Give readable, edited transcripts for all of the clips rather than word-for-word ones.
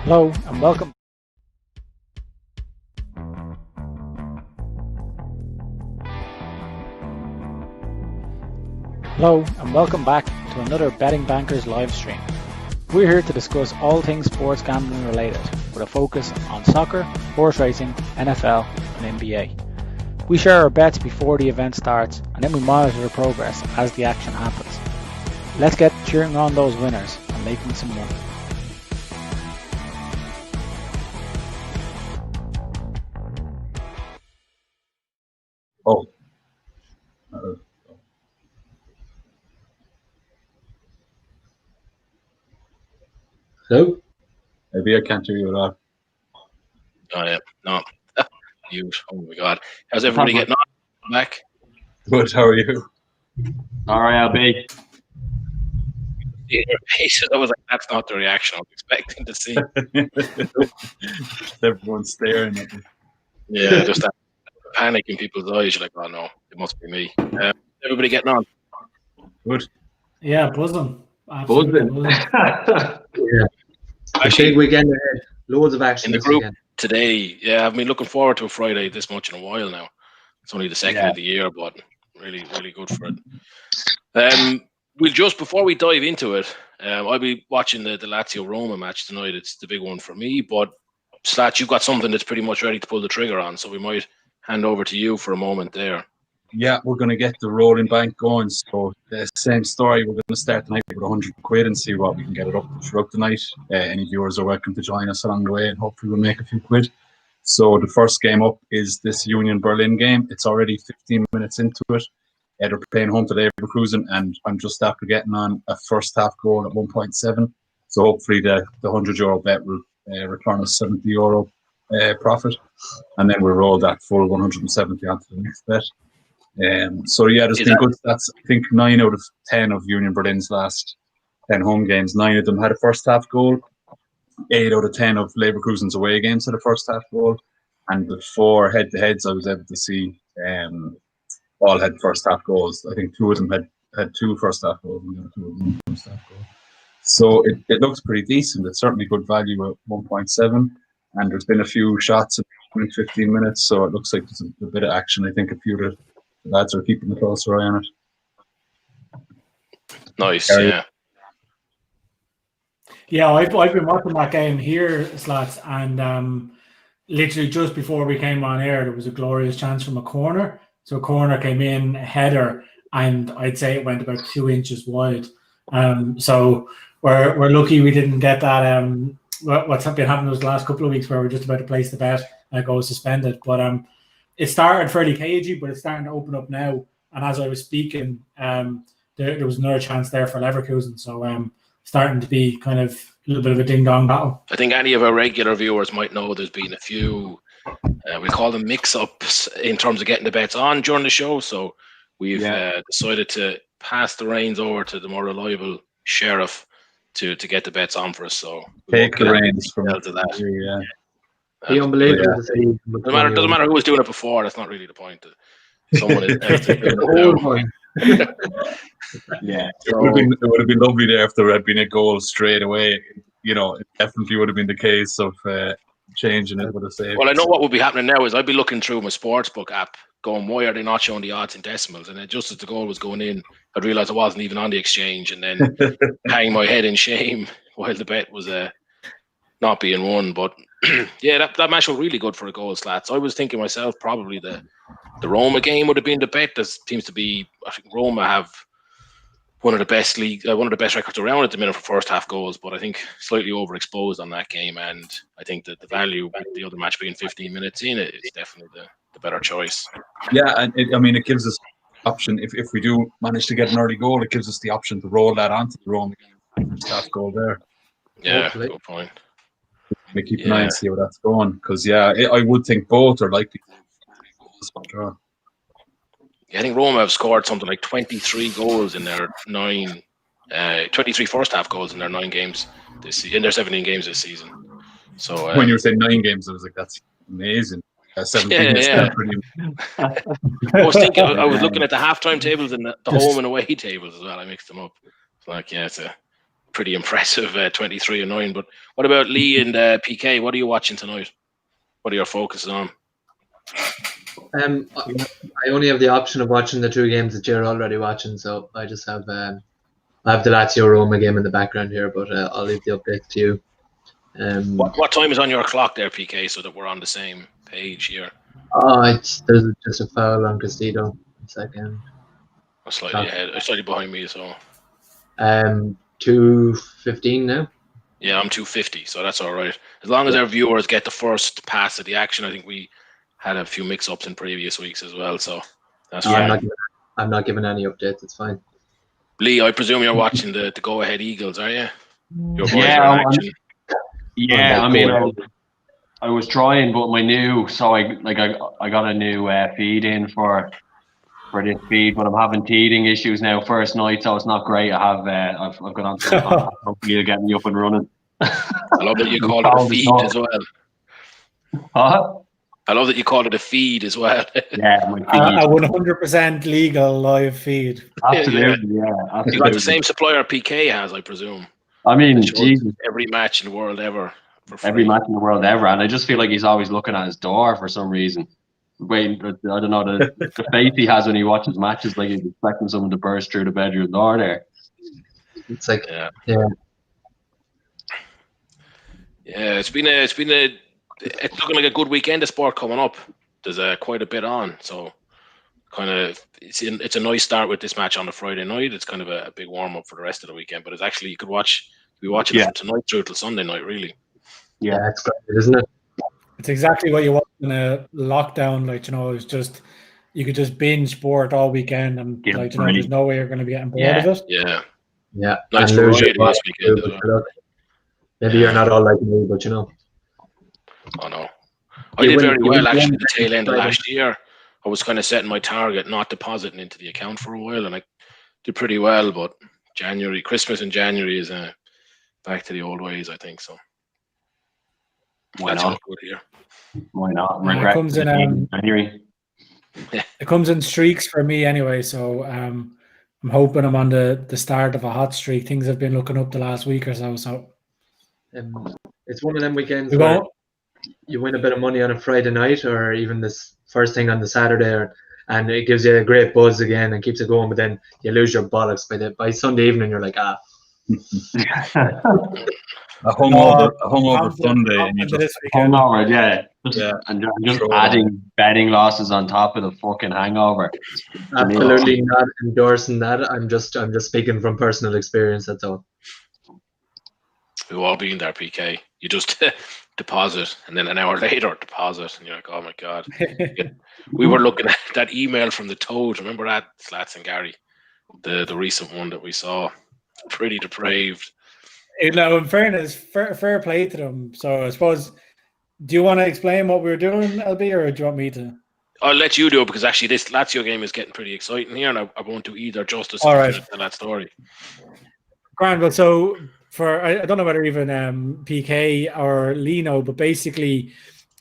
Hello and welcome. Hello and welcome back to another Betting Bankers live stream. We're here to discuss all things sports gambling related, with a focus on soccer, horse racing, NFL and NBA. We share our bets before the event starts and then we monitor the progress as the action happens. Let's get cheering on those winners and making some money. Oh. Hello? Maybe I can't hear you at all. Oh, yeah. No. You. Oh, my God. How's everybody getting on? Back? Good, how are you? All right, I'll be. Your face, I was like, that's not the reaction I was expecting to see. Everyone's staring at me. Yeah, just that panic in people's eyes. You're like, oh, no, it must be me. Everybody getting on? Good. Yeah, buzzing. Buzzing. Yeah. Actually, big weekend ahead. Loads of action in the this group weekend. today, yeah, I've been looking forward to a Friday this much in a while now. It's only the second Yeah. of the year, but really, really good for it. We'll just, before we dive into it, I'll be watching the Lazio Roma match tonight. It's the big one for me, but Slat, you've got something that's pretty much ready to pull the trigger on, so we might hand over to you for a moment there. Yeah, we're going to get the rolling bank going. So the same story. We're going to start tonight with 100 quid and see what we can get it up throughout the night. Any viewers are welcome to join us along the way, and hopefully we'll make a few quid. So the first game up is this Union Berlin game. It's already 15 minutes into it. They're playing home to Leverkusen, and I'm just after getting on a first half goal at 1.7. So hopefully the €100 bet will return us €70 profit, and then we'll roll that full 170 onto the next bet. So yeah, there's been good stats. I think 9 out of 10 of Union Berlin's last 10 home games, 9 of them had a first half goal. 8 out of 10 of Leverkusen's away games had a first half goal, and the 4 head-to-heads I was able to see all had first half goals. I think 2 of them had 2 first half goals, and the other 2 of them first half goals. So it looks pretty decent. It's certainly good value at 1.7, and there's been a few shots in 15 minutes, so it looks like there's a bit of action. I think a few of the lads are keeping a closer eye on it. Nice, Yeah. Yeah, I've been watching that game here, Slats, and literally just before we came on air, there was a glorious chance from a corner. So a corner came in, a header, and I'd say it went about 2 inches wide. So we're lucky we didn't get that. What's been happening those last couple of weeks where we're just about to place the bet and it goes suspended. But it started fairly cagey, but it's starting to open up now. And as I was speaking, there was another chance there for Leverkusen. So starting to be kind of a little bit of a ding-dong battle. I think any of our regular viewers might know there's been a few, we call them mix-ups in terms of getting the bets on during the show. So we've decided to pass the reins over to the more reliable Sheriff to get the bets on for us. So take the reins from to that. Yeah. Be unbelievable to see. Doesn't matter who was doing it before. That's not really the point. Someone else is doing it now. Yeah, it would have been lovely there if there had been a goal straight away. You know, it definitely would have been the case of changing it. Would have saved. Well, I know what would be happening now is I'd be looking through my sportsbook app, going, why are they not showing the odds in decimals? And then just as the goal was going in, I'd realised I wasn't even on the exchange, and then hang my head in shame while the bet was not being won. But yeah, that match was really good for a goal, Slats. I was thinking myself probably the Roma game would have been the bet. There seems to be, I think Roma have one of the best records around at the minute for first half goals, but I think slightly overexposed on that game, and I think that the value with the other match being 15 minutes in it is definitely the better choice. Yeah, and it gives us option if we do manage to get an early goal, it gives us the option to roll that onto the Roma first half goal there. Yeah, hopefully. good point. We keep an eye and see how that's going, because I would think both are likely to draw. I think Roma have scored something like 23 goals in their 23 first half goals in their 9 games this season, in their 17 games this season. So when you were saying 9 games, I was like, that's amazing. 17 is still pretty. I was thinking, I was looking at the halftime tables and the home and away tables as well. I mixed them up. It's like, it's a pretty impressive, 23-9. But what about Lee and PK? What are you watching tonight? What are your focuses on? I only have the option of watching the 2 games that you're already watching, so I just have I have the Lazio Roma game in the background here, but I'll leave the updates to you. What time is on your clock there, PK, so that we're on the same page here? There's just a foul on Castillo. 1 second. I'm slightly ahead. Slightly behind me, so. 2:15 now. Yeah, I'm 2:50, so that's all right. As long as our viewers get the first pass of the action, I think we had a few mix-ups in previous weeks as well, so that's fine. I'm not giving any updates. It's fine. Lee, I presume you're watching the go-ahead Eagles, are you? Your boys Yeah, are in action. Yeah, I mean, I was trying, but I got a new feed in for this feed, but I'm having teething issues now. First night, so it's not great. I've got on to hopefully you'll get me up and running. I love that you called it a feed as well. Huh? I love that you called it a feed as well. Yeah, my feed. A 100% legal live feed. Absolutely, yeah. Absolutely. You've got the same supplier PK has, I presume. I mean, Jesus. Every match in the world ever. Every match in the world ever, and I just feel like he's always looking at his door for some reason. Wait, I don't know, the face he has when he watches matches, like he's expecting someone to burst through the bedroom door there. It's like, it's looking like a good weekend of sport coming up. There's quite a bit on, so kind of it's a nice start with this match on a Friday night. It's kind of a big warm up for the rest of the weekend, but it's actually you could be watching it from tonight through till Sunday night, really. Yeah, it's great, isn't it? It's exactly what you want in a lockdown. Like, it's just you could just binge sport all weekend, and there's no way you're going to be getting bored of it. Yeah. Nice variety this weekend as well. Maybe you're not all like me, but Oh no, I did very well actually. The tail end of last year, I was kind of setting my target, not depositing into the account for a while, and I did pretty well. But Christmas in January is back to the old ways, I think. So. Why That's not? Good here. Why not? It comes in it comes in streaks for me anyway. So I'm hoping I'm on the start of a hot streak. Things have been looking up the last week or so. So it's one of them weekends where you win a bit of money on a Friday night, or even this first thing on the Saturday, and it gives you a great buzz again and keeps it going. But then you lose your bollocks by Sunday evening. You're like, A hungover Sunday, and you just hungover, and just adding betting losses on top of the fucking hangover. Absolutely not endorsing that. I'm just speaking from personal experience. That's all. We've all been there, PK. You just deposit, and then an hour later deposit, and you're like, oh my god. We were looking at that email from the Toad. Remember that, Slats and Gary, the recent one that we saw. Pretty depraved. In fairness, fair play to them. So I suppose, do you want to explain what we were doing, LB, or do you want me to? I'll let you do it, because actually this Lazio game is getting pretty exciting here, and I won't do either justice to that story. Grand. Well, so I don't know whether even PK or Lino, but basically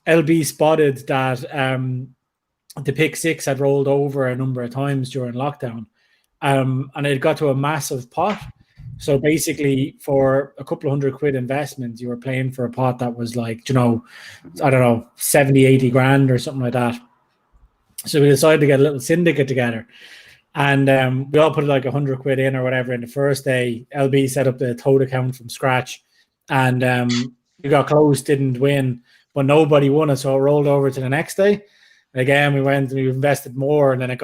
LB spotted that the pick six had rolled over a number of times during lockdown, and it got to a massive pot. So basically, for a couple of £100 investment, you were playing for a pot that was like, I don't know, 70, 80 grand or something like that. So we decided to get a little syndicate together. And we all put like £100 in or whatever in the first day. LB set up the Toad account from scratch. And we got close, didn't win, but nobody won it. So it rolled over to the next day. And again, we invested more, and then it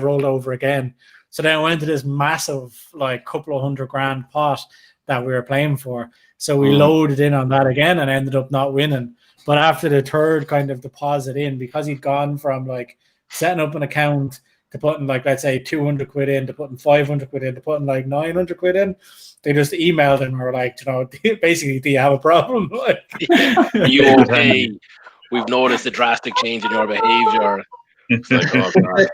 rolled over again. So then I went to this massive, like, couple of £100 grand pot that we were playing for. So we loaded in on that again and ended up not winning. But after the third kind of deposit in, because he'd gone from like setting up an account to putting like, let's say, £200 in, to putting £500 in, to putting like £900 in, they just emailed him and were like, basically, do you have a problem? Are you okay? We've noticed a drastic change in your behavior. It's like, oh god.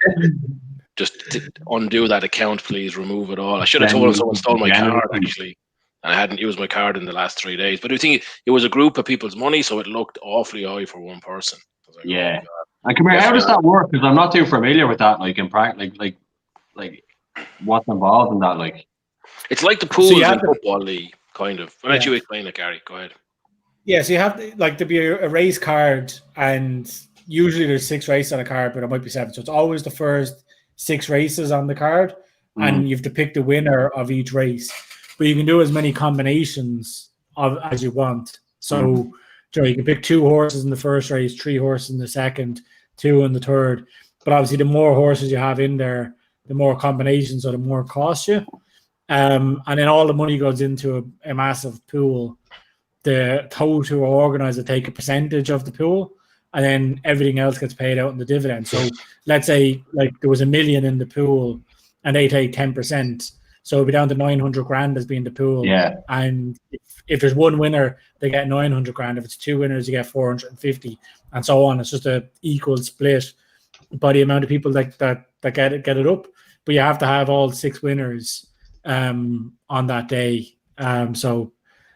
Just to undo that account, please. Remove it all. I should have told him someone stole my card, actually. And I hadn't used my card in the last 3 days. But I think it was a group of people's money, so it looked awfully high for one person. Like, yeah. Oh, and come here, how does that work? Because I'm not too familiar with that, like in practice, like what's involved in that, like. It's like the pools in the Football League, kind of. I'll let you explain it, Gary. Go ahead. Yeah, so you have to be a race card, and usually there's 6 races on a card, but it might be 7. So it's always the first 6 races on the card, and you have to pick the winner of each race. But you can do as many combinations as you want. So you can pick 2 horses in the first race, 3 horses in the second, 2 in the third. But obviously, the more horses you have in there, the more combinations, so the more it costs you. And then all the money goes into a massive pool. The those who are organised take a percentage of the pool, and then everything else gets paid out in the dividend. So let's say like there was $1 million in the pool, and they take 10%. So it'll be down to 900 grand as being the pool. Yeah. And if there's one winner, they get 900 grand. If it's 2 winners, you get 450, and so on. It's just a equal split by the amount of people that get it up. But you have to have all 6 winners on that day. So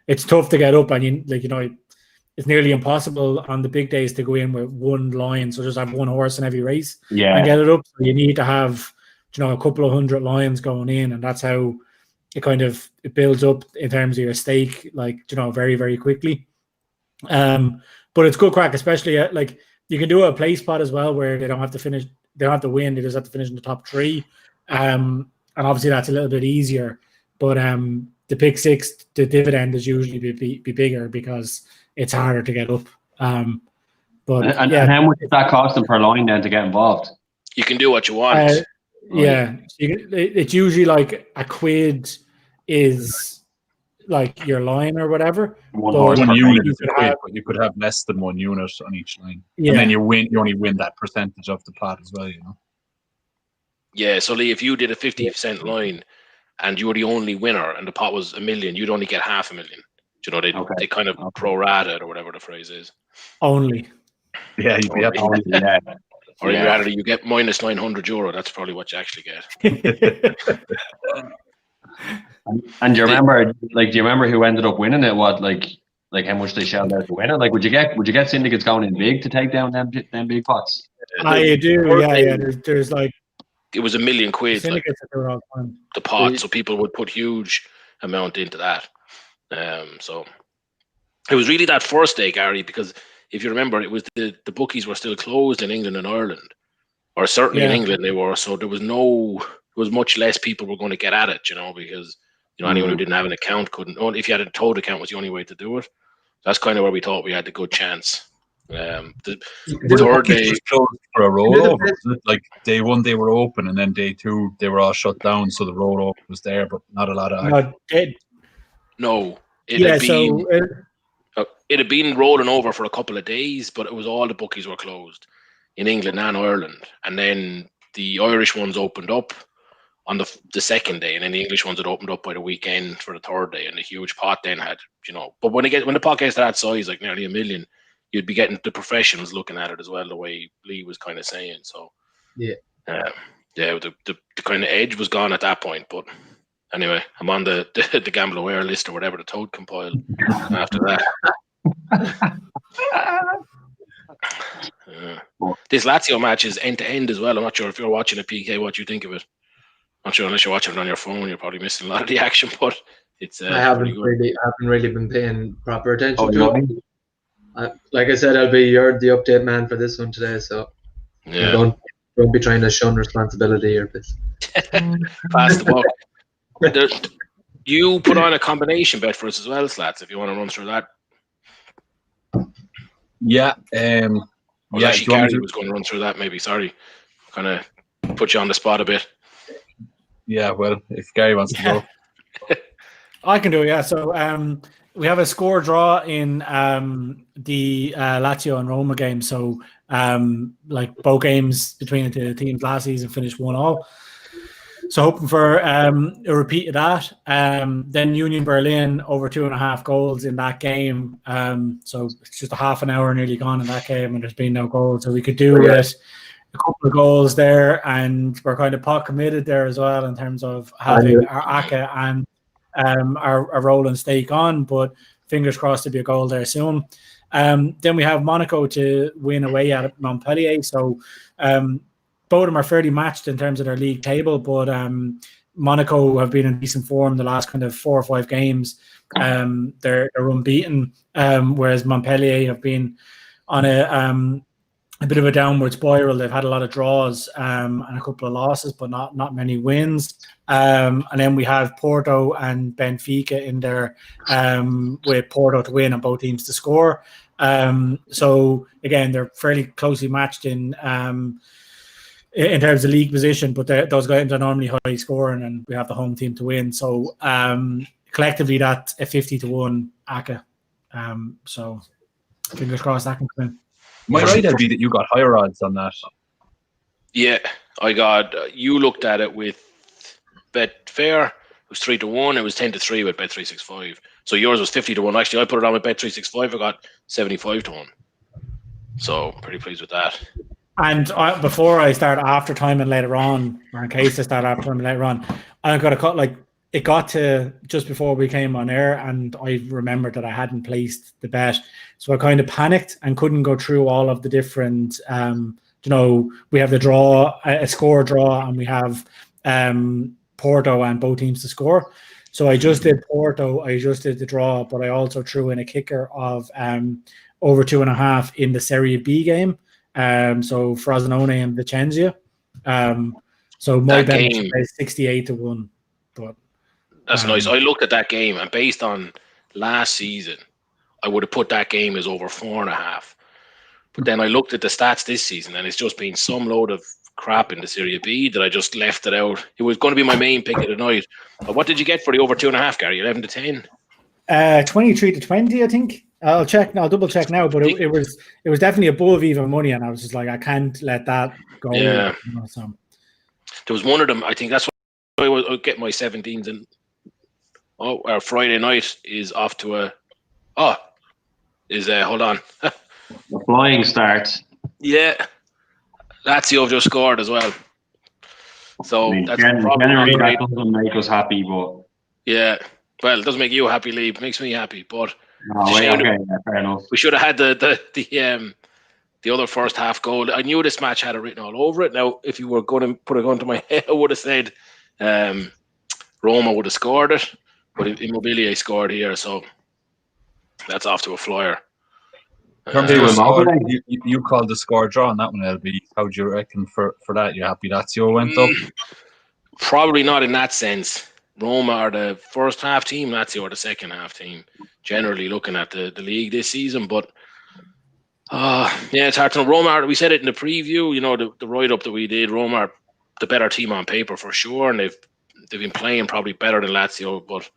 it's tough to get up, and it's nearly impossible on the big days to go in with one line. So just have one horse in every race and get it up. So you need to have a couple of 100 lions going in, and that's how it builds up in terms of your stake, very, very quickly. But it's good crack, especially you can do a play spot as well where they don't have to finish, they don't have to win, they just have to finish in the top 3. And obviously that's a little bit easier. But the pick 6, the dividend is usually be bigger because it's harder to get up. And how much does that cost them per line then to get involved? You can do what you want. Yeah, it's usually like a quid is like your line or whatever. One unit is a quid, but you could have less than 1 unit on each line. Yeah. And then you only win that percentage of the pot as well, Yeah, so Lee, if you did a 50% line and you were the only winner and the pot was $1 million, you'd only get $500,000. They kind of pro-rata or whatever the phrase is. Only. Yeah, you'd be only. Yeah. Or in reality, you get minus €900. That's probably what you actually get. And do you remember who ended up winning it? What how much they shelled out to win it? Would you get syndicates going in big to take down them big pots? I do. Yeah. There's it was £1 million. Syndicates the pot, so people would put huge amount into that. So it was really that first day, Gary, because if you remember, it was the bookies were still closed in England and Ireland, or certainly in England they were. So there was much less people were going to get at it, because anyone who didn't have an account couldn't. If you had a toad account, was the only way to do it. That's kind of where we thought we had the good chance. The third day closed for a rollover. Like day 1 they were open, and then day 2 they were all shut down. So the rollover was there, but not a lot of action. No, it had been rolling over for a couple of days, but it was all the bookies were closed in England and Ireland, and then the Irish ones opened up on the second day, and then the English ones had opened up by the weekend for the third day, and the huge pot then had But when the pot gets to that size, like nearly $1 million, you'd be getting the professionals looking at it as well, the way Lee was kind of saying. So the kind of edge was gone at that point, but. Anyway, I'm on the Gamble Aware list or whatever the Toad compiled after that. This Lazio match is end to end as well. I'm not sure if you're watching a PK, what you think of it. Not sure, unless you're watching it on your phone, you're probably missing a lot of the action. But it's I haven't really been paying proper attention to it. Like I said, you're the update man for this one today, so don't be trying to shun responsibility here, please. Pass the buck. You put on a combination bet for us as well, Slats, if you want to run through that. Yeah. Gary was going to run through that, maybe. Sorry. Kind of put you on the spot a bit. Yeah, well, if Gary wants to go. I can do it, yeah. So we have a score draw in the Lazio and Roma game. So both games between the teams last season finished 1-1. So hoping for a repeat of that. Then Union Berlin over 2.5 goals in that game. So it's just a half an hour nearly gone in that game, and there's been no goals. So we could do with a couple of goals there, and we're kind of pot committed there as well in terms of having our ACA and our rolling stake on. But fingers crossed to be a goal there soon. Then we have Monaco to win away at Montpellier. So both of them are fairly matched in terms of their league table, but Monaco have been in decent form the last kind of 4 or 5 games. They're unbeaten, whereas Montpellier have been on a bit of a downward spiral. They've had a lot of draws and a couple of losses, but not many wins. And then we have Porto and Benfica in there, with Porto to win and both teams to score. So again, they're fairly closely matched in terms of league position, but those games are normally high scoring, and we have the home team to win. So collectively, that's a 50-1 ACA. So fingers crossed that can come in. Am I right, LB, that you got higher odds on that? Yeah, I got. You looked at it with Betfair. It was 3-1. It was 10-3 with Bet365. So yours was 50-1. Actually, I put it on with Bet365. I got 75-1. So pretty pleased with that. And before I start after time and later on, or in case I start after time and later on, I got a cut. Like, it got to just before we came on air, and I remembered that I hadn't placed the bet, so I kind of panicked and couldn't go through all of the different. We have the draw, a score draw, and we have Porto and both teams to score. So I just did Porto, I just did the draw, but I also threw in a kicker of over 2.5 in the Serie B game. So Frosinone and Vicenza. So my bet is 68-1. But that's nice. I looked at that game, and based on last season, I would have put that game as over 4.5. But then I looked at the stats this season, and it's just been some load of crap in the Serie B that I just left it out. It was going to be my main pick of the night. What did you get for the over 2.5, Gary? 11-10? 23-20, I think. I'll check. I'll double check now, but it was definitely above even money, and I was just like, I can't let that go. Yeah. So. There was one of them. I think that's why I will get my 17s, and our Friday night is off to hold on. The flying start. Yeah, Lazio just scored as well. So that's probably generally that doesn't make us happy, but yeah, well, it doesn't make you happy, Lee. It makes me happy, but fair enough. We should have had the other first half goal. I knew this match had it written all over it. Now, if you were going to put a gun to my head, I would have said Roma would have scored it, but Immobilier scored here, so that's off to a flyer. You called the score draw on that one, LB. How do you reckon for that? You happy Lazio went up? Probably not in that sense. Roma are the first half team, Lazio are the second half team. Generally looking at the league this season, but it's hard to know. Roma, we said it in the preview, the write-up that we did, Roma are the better team on paper for sure, and they've been playing probably better than Lazio, but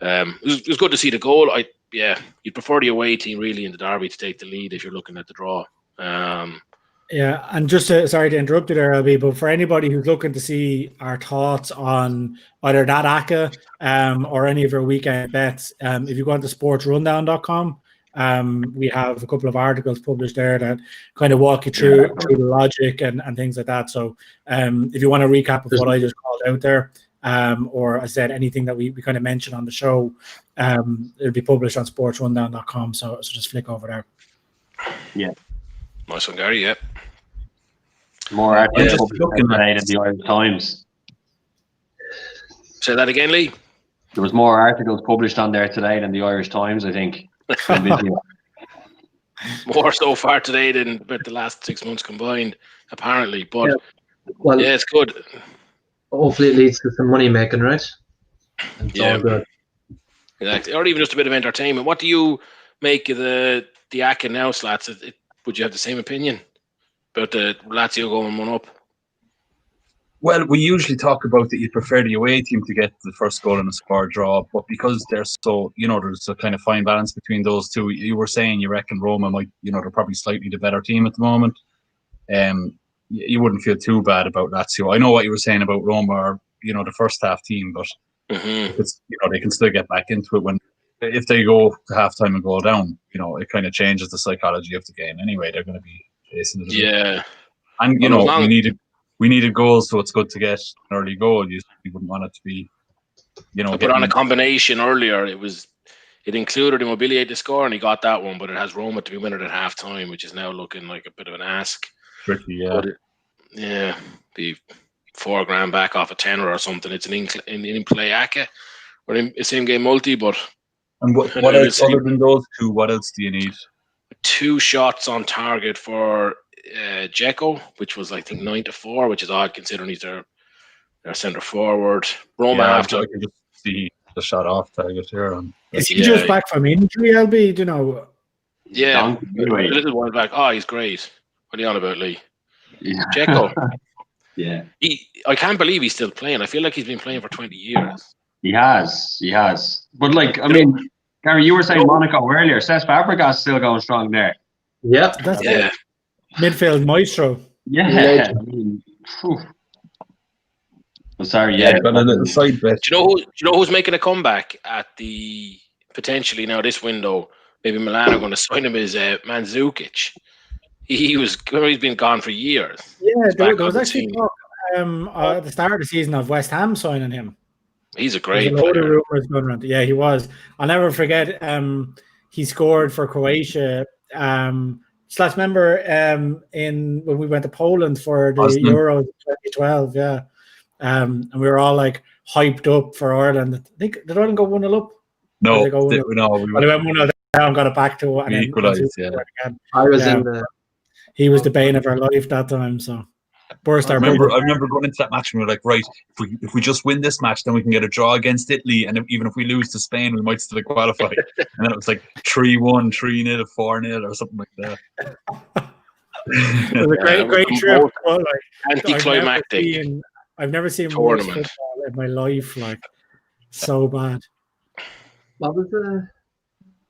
it was good to see the goal. You'd prefer the away team really in the derby to take the lead if you're looking at the draw. Yeah, and just sorry to interrupt you there, LB, but for anybody who's looking to see our thoughts on either that ACA or any of our weekend bets, if you go on to sportsrundown.com, we have a couple of articles published there that kind of walk you through the logic and things like that. So if you want a recap of what I just called out there, or I said anything that we kind of mentioned on the show, it'll be published on sportsrundown.com. So just flick over there. Yeah. Nice one, Gary. Yeah. More articles looking at in the Irish Times. Say that again, Lee. There was more articles published on there today than the Irish Times, I think. More so far today than the last 6 months combined, apparently. But it's good. Hopefully, it leads to some money making, right? It's all good. Exactly, or even just a bit of entertainment. What do you make of the ACA now, Slats? Would you have the same opinion about the Lazio going 1 up? Well, we usually talk about that you prefer the away team to get the first goal in a score draw, but because they're so, there's a kind of fine balance between those two. You were saying you reckon Roma might, they're probably slightly the better team at the moment. You wouldn't feel too bad about Lazio. I know what you were saying about Roma are, the first half team, but it's, they can still get back into it if they go to halftime and go down. It kind of changes the psychology of the game. Anyway, they're going to be facing it. Yeah, and we needed goals, so it's good to get an early goal. You wouldn't want it to be, I put on a combination earlier. It included Immobilier to score, and he got that one, but it has Roma to be winner at half time, which is now looking like a bit of an ask. Tricky, yeah. But be $4,000 back off a tenner or something. It's an in-play ACA or a same game multi, but And what else other than those two? What else do you need? 2 shots on target for Dzeko, which was I think 9-4, which is odd considering he's their centre forward. Roma have to. I can just see the shot off target here. Is he just back from injury, LB? Do you know? Yeah, a little while back. Oh, he's great. What are you on about, Lee? Yeah. Dzeko. Yeah. I can't believe he's still playing. I feel like he's been playing for 20 years. He has. But like, I mean, Gary, you were saying Monaco earlier. Cesc Fabregas still going strong there. Yep. That's it. Midfield maestro. Yeah. I mean, I'm sorry. Yeah. Got a little side bet. Do you know who's making a comeback at the potentially now this window? Maybe Milan are going to sign him as Mandzukic. He's been gone for years. Yeah, there was actually talk at the start of the season of West Ham signing him. He's a great player. A load of rumors going around. Yeah, he was. I'll never forget. He scored for Croatia. Remember when we went to Poland for the Euros 2012. Yeah, and we were all like hyped up for Ireland. I think did Ireland go 1-0 up? No, we went 1-0 down, got it back to and equalised. Yeah, I was in the. He was the bane of our life that time. So. I remember going into that match and we were like, right, if we just win this match, then we can get a draw against Italy, and even if we lose to Spain, we might still qualify. And then it was like 3-1, 3-0, 4-0, or something like that. It was a great trip. Like, anticlimactic. I've never seen worse football in my life. Like so bad. What was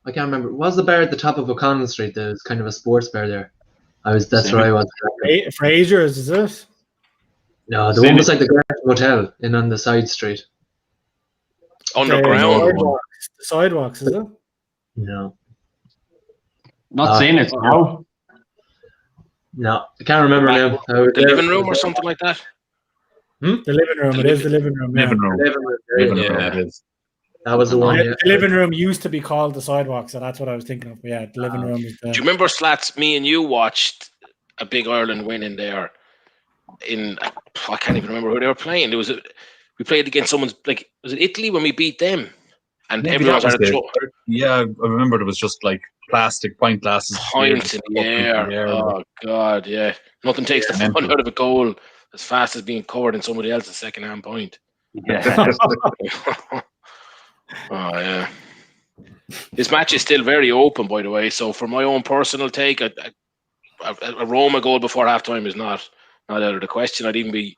I can't remember. What was the bar at the top of O'Connell Street? There was kind of a sports bar there. That's where I was. Fraser's, is it? No, the one beside the Grand Hotel in on the side street. Underground. The sidewalks, is it? No. Not seeing it now. No, I can't remember now. The living room or something like that? The living room. It is the living room. Living room. Yeah. It is. That was the one. The living room used to be called the sidewalk, so that's what I was thinking of. But yeah, the living room is the... Do you remember, Slats, me and you watched a big Ireland win in there I can't even remember who they were playing. We played against someone's, like, was it Italy when we beat them? And everyone started throwing. Yeah, I remember it was just like plastic pint glasses. Pints in the air. Oh, God, yeah. Nothing takes the fun out of a goal as fast as being covered in somebody else's second-hand point. Yeah. Oh, yeah. This match is still very open, by the way. So, for my own personal take, a Roma goal before halftime is not out of the question. Wouldn't be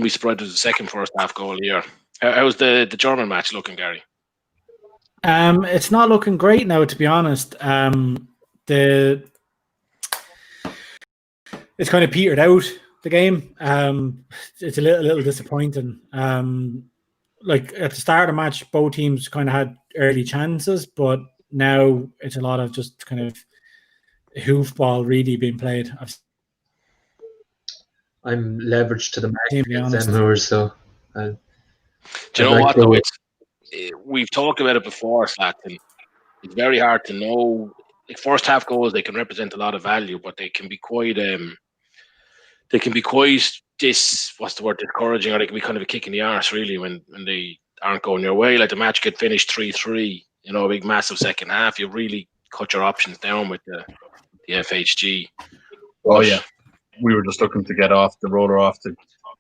surprised if it was the second first half goal here. How's the German match looking, Gary? It's not looking great now, to be honest. It's kind of petered out, the game. It's a little disappointing. Like at the start of the match, both teams kind of had early chances, but now it's a lot of just kind of hoofball really being played. I'm leveraged to the max against them who so. Do you know what though? We've talked about it before, Slack, and it's very hard to know. Like first half goals, they can represent a lot of value, but they can be quite discouraging, or they can be kind of a kick in the arse really when they aren't going your way. Like the match could finish 3-3, a big massive second half. You really cut your options down with the FHG. Oh yeah, we were just looking to get off the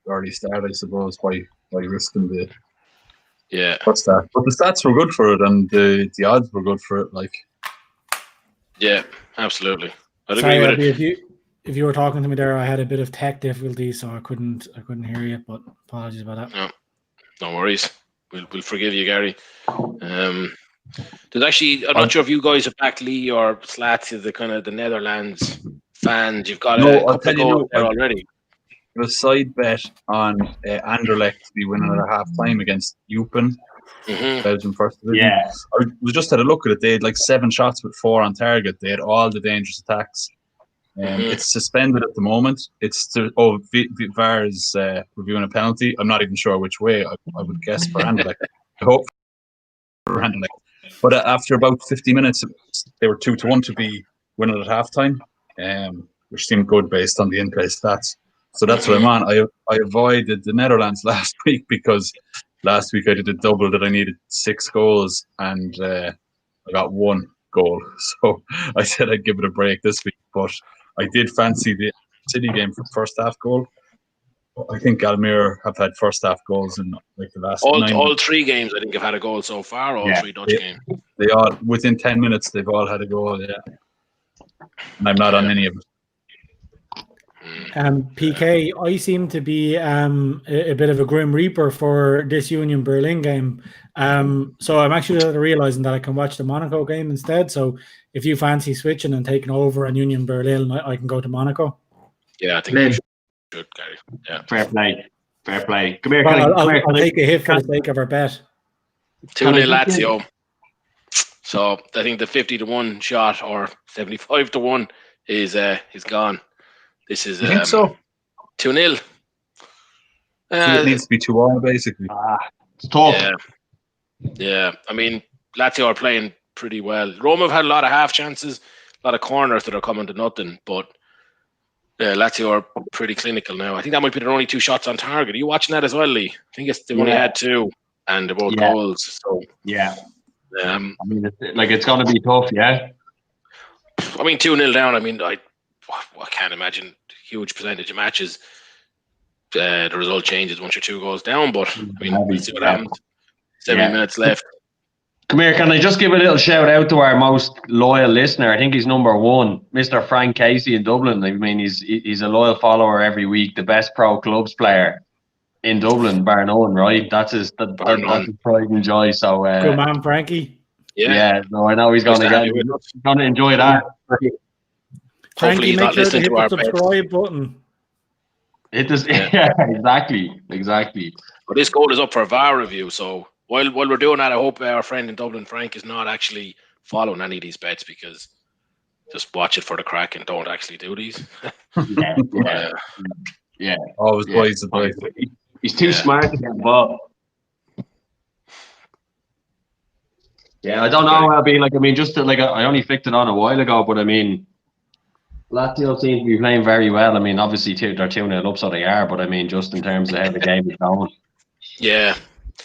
early start, I suppose, by risking the. Yeah. What's that? But the stats were good for it, and the odds were good for it. Like. Yeah, absolutely. I'd agree with it. If you were talking to me there, I had a bit of tech difficulty, so I couldn't hear you. But apologies about that. No worries. We'll forgive you, Gary. There's actually, I'm not sure if you guys have backed Lee or Slats is the kind of the Netherlands fans. You've got a couple of goals there already. A side bet on Anderlecht to be winning at half time against Eupen, Belgium First Division. Yeah, we just had a look at it. They had like 7 shots with 4 on target. They had all the dangerous attacks. It's suspended at the moment. VAR is reviewing a penalty. I'm not even sure which way. I would guess for Anderlecht. I hope for Anderlecht. But after about 50 minutes, they were 2-1 to be winning at halftime, which seemed good based on the in-play stats. So that's what I'm on. I avoided the Netherlands last week because last week I did a double that I needed 6 goals and I got 1 goal. So I said I'd give it a break this week, but I did fancy the City game for first half goal. I think Almere have had first half goals in like the last all 3 games. I think have had a goal so far. All 3 Dutch games. They all within 10 minutes. They've all had a goal. Yeah, and I'm not on any of it. PK, I seem to be a bit of a grim reaper for this Union Berlin game. So I'm actually realizing that I can watch the Monaco game instead. So if you fancy switching and taking over on Union Berlin, I can go to Monaco. Yeah, I think you should, Gary. Yeah. Fair play. Come here, I'll take a hit for the sake of our bet. 2-0 Lazio. So I think the 50-1 shot or 75-1 is gone. This is I think so. 2-0. It needs to be 2-1 basically. It's tough. Yeah. I mean, Lazio are playing pretty well. Roma have had a lot of half chances, a lot of corners that are coming to nothing, but Lazio are pretty clinical now. I think that might be their only 2 shots on target. Are you watching that as well, Lee? I think they've only had 2, and they're both goals. So I mean, it's going to be tough. Yeah. I mean, 2-0 down. I mean, I can't imagine huge percentage of matches. The result changes once you're 2 goals down. But I mean, we'll see what happens. 70 minutes left. Come here, can I just give a little shout out to our most loyal listener? I think he's number 1, Mr. Frank Casey in Dublin. I mean, he's a loyal follower every week, the best pro clubs player in Dublin, bar none, right? That's his pride and joy. So good man, Frankie. Yeah. No, I know he's going to enjoy that. Hopefully he's not listening to our subscribe button. Hit this. Yeah, exactly. But this goal is up for a VAR review, so while we're doing that, I hope our friend in Dublin, Frank, is not actually following any of these bets, because just watch it for the crack and don't actually do these. Yeah. Always plays the play. He's too smart to get involved. Yeah, I don't know. I mean, just to, I only flicked it on a while ago, but I mean, Lazio seems to be playing very well. I mean, obviously they're 2-0 up, so they are. But I mean, just in terms of how the game is going. Yeah,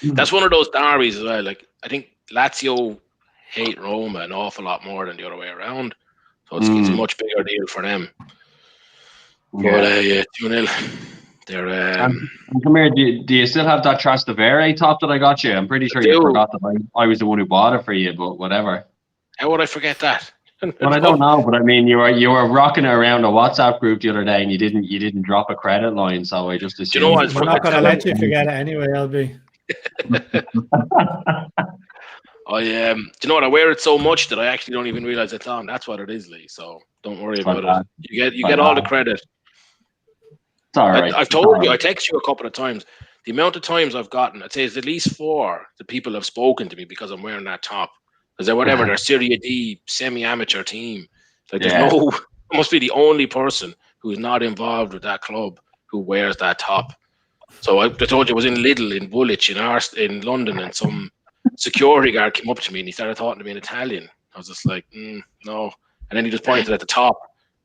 that's one of those derbies as well. Like, I think Lazio hate Roma an awful lot more than the other way around, so it's a much bigger deal for them. But 2-0. They're come here. Do you still have that Trastevere top that I got you? I'm pretty sure you forgot that I was the one who bought it for you, but whatever. How would I forget that? Well, I don't know, but I mean, you were rocking it around a WhatsApp group the other day, and you didn't drop a credit line, so I just assumed. You know what? We're not going to let you forget it anyway, LB. Do you know what? I wear it so much that I actually don't even realize it's on. That's what it is, Lee. So don't worry about it. You get all the credit. It's all right. I've told you. I texted you a couple of times. The amount of times I've gotten, I'd say, it's at least 4 the people have spoken to me because I'm wearing that top. Because they're whatever, they're Serie D semi-amateur team. Like I must be the only person who's not involved with that club who wears that top. So I told you I was in Lidl in Woolwich in London, and some security guard came up to me and he started talking to me in Italian. I was just like, no. And then he just pointed at the top.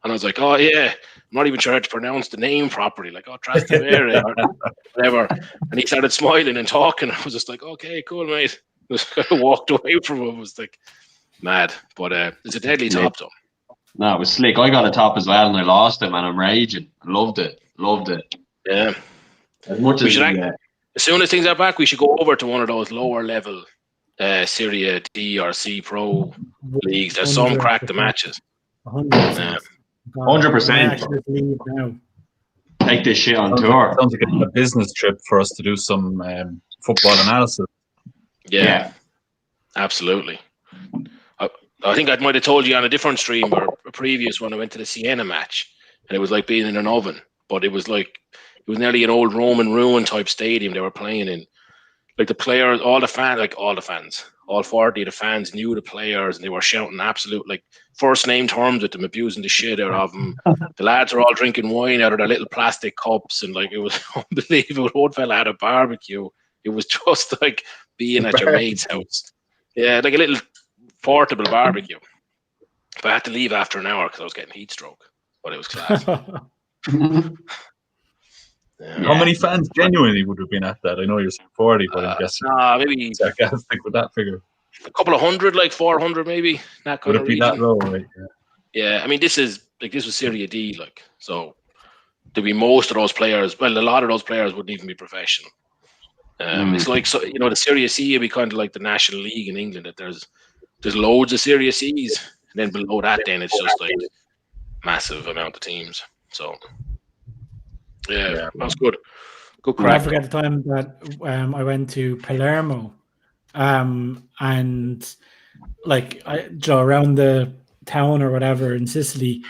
And I was like, oh yeah, I'm not even sure how to pronounce the name properly. Like, Trastevere or whatever. And he started smiling and talking. I was just like, okay, cool, mate. I walked away from him. I was like, mad. But it's a deadly top, though. No, it was slick. I got a top as well, and I lost him, and I'm raging. Loved it. Yeah. As much as as soon as things are back, we should go over to one of those lower level Serie D or C Pro leagues. There's some crack the matches. 100%. Take this shit on tour. Sounds like a business trip for us to do some football analysis. Yeah, absolutely. I think I might have told you on a different stream or a previous one. I went to the Siena match, and it was like being in an oven. But it was nearly an old Roman ruin type stadium they were playing in. Like the players, all the fans, all 40 of the fans knew the players, and they were shouting absolute first name terms with them, abusing the shit out of them. The lads are all drinking wine out of their little plastic cups, and it was unbelievable. One fella had a barbecue. It was just like being at your mate's house. Yeah, like a little portable barbecue. But I had to leave after an hour because I was getting heat stroke. But it was class. How many fans genuinely would have been at that? I know you're saying 40, but I'm guessing maybe sarcastic with that figure. a couple of hundred, like 400 maybe. That kind Would of it be region. that low, right? Yeah, I mean, this was Serie D, like, so there'd be most of those players. Well, a lot of those players wouldn't even be professional. It's like, so the Serie C would be kind of like the National League in England. That there's loads of Serie Cs, and then below that, then it's just like massive amount of teams. So yeah, that's good. Good I crack. forget the time that I went to Palermo, and like around the town or whatever in Sicily,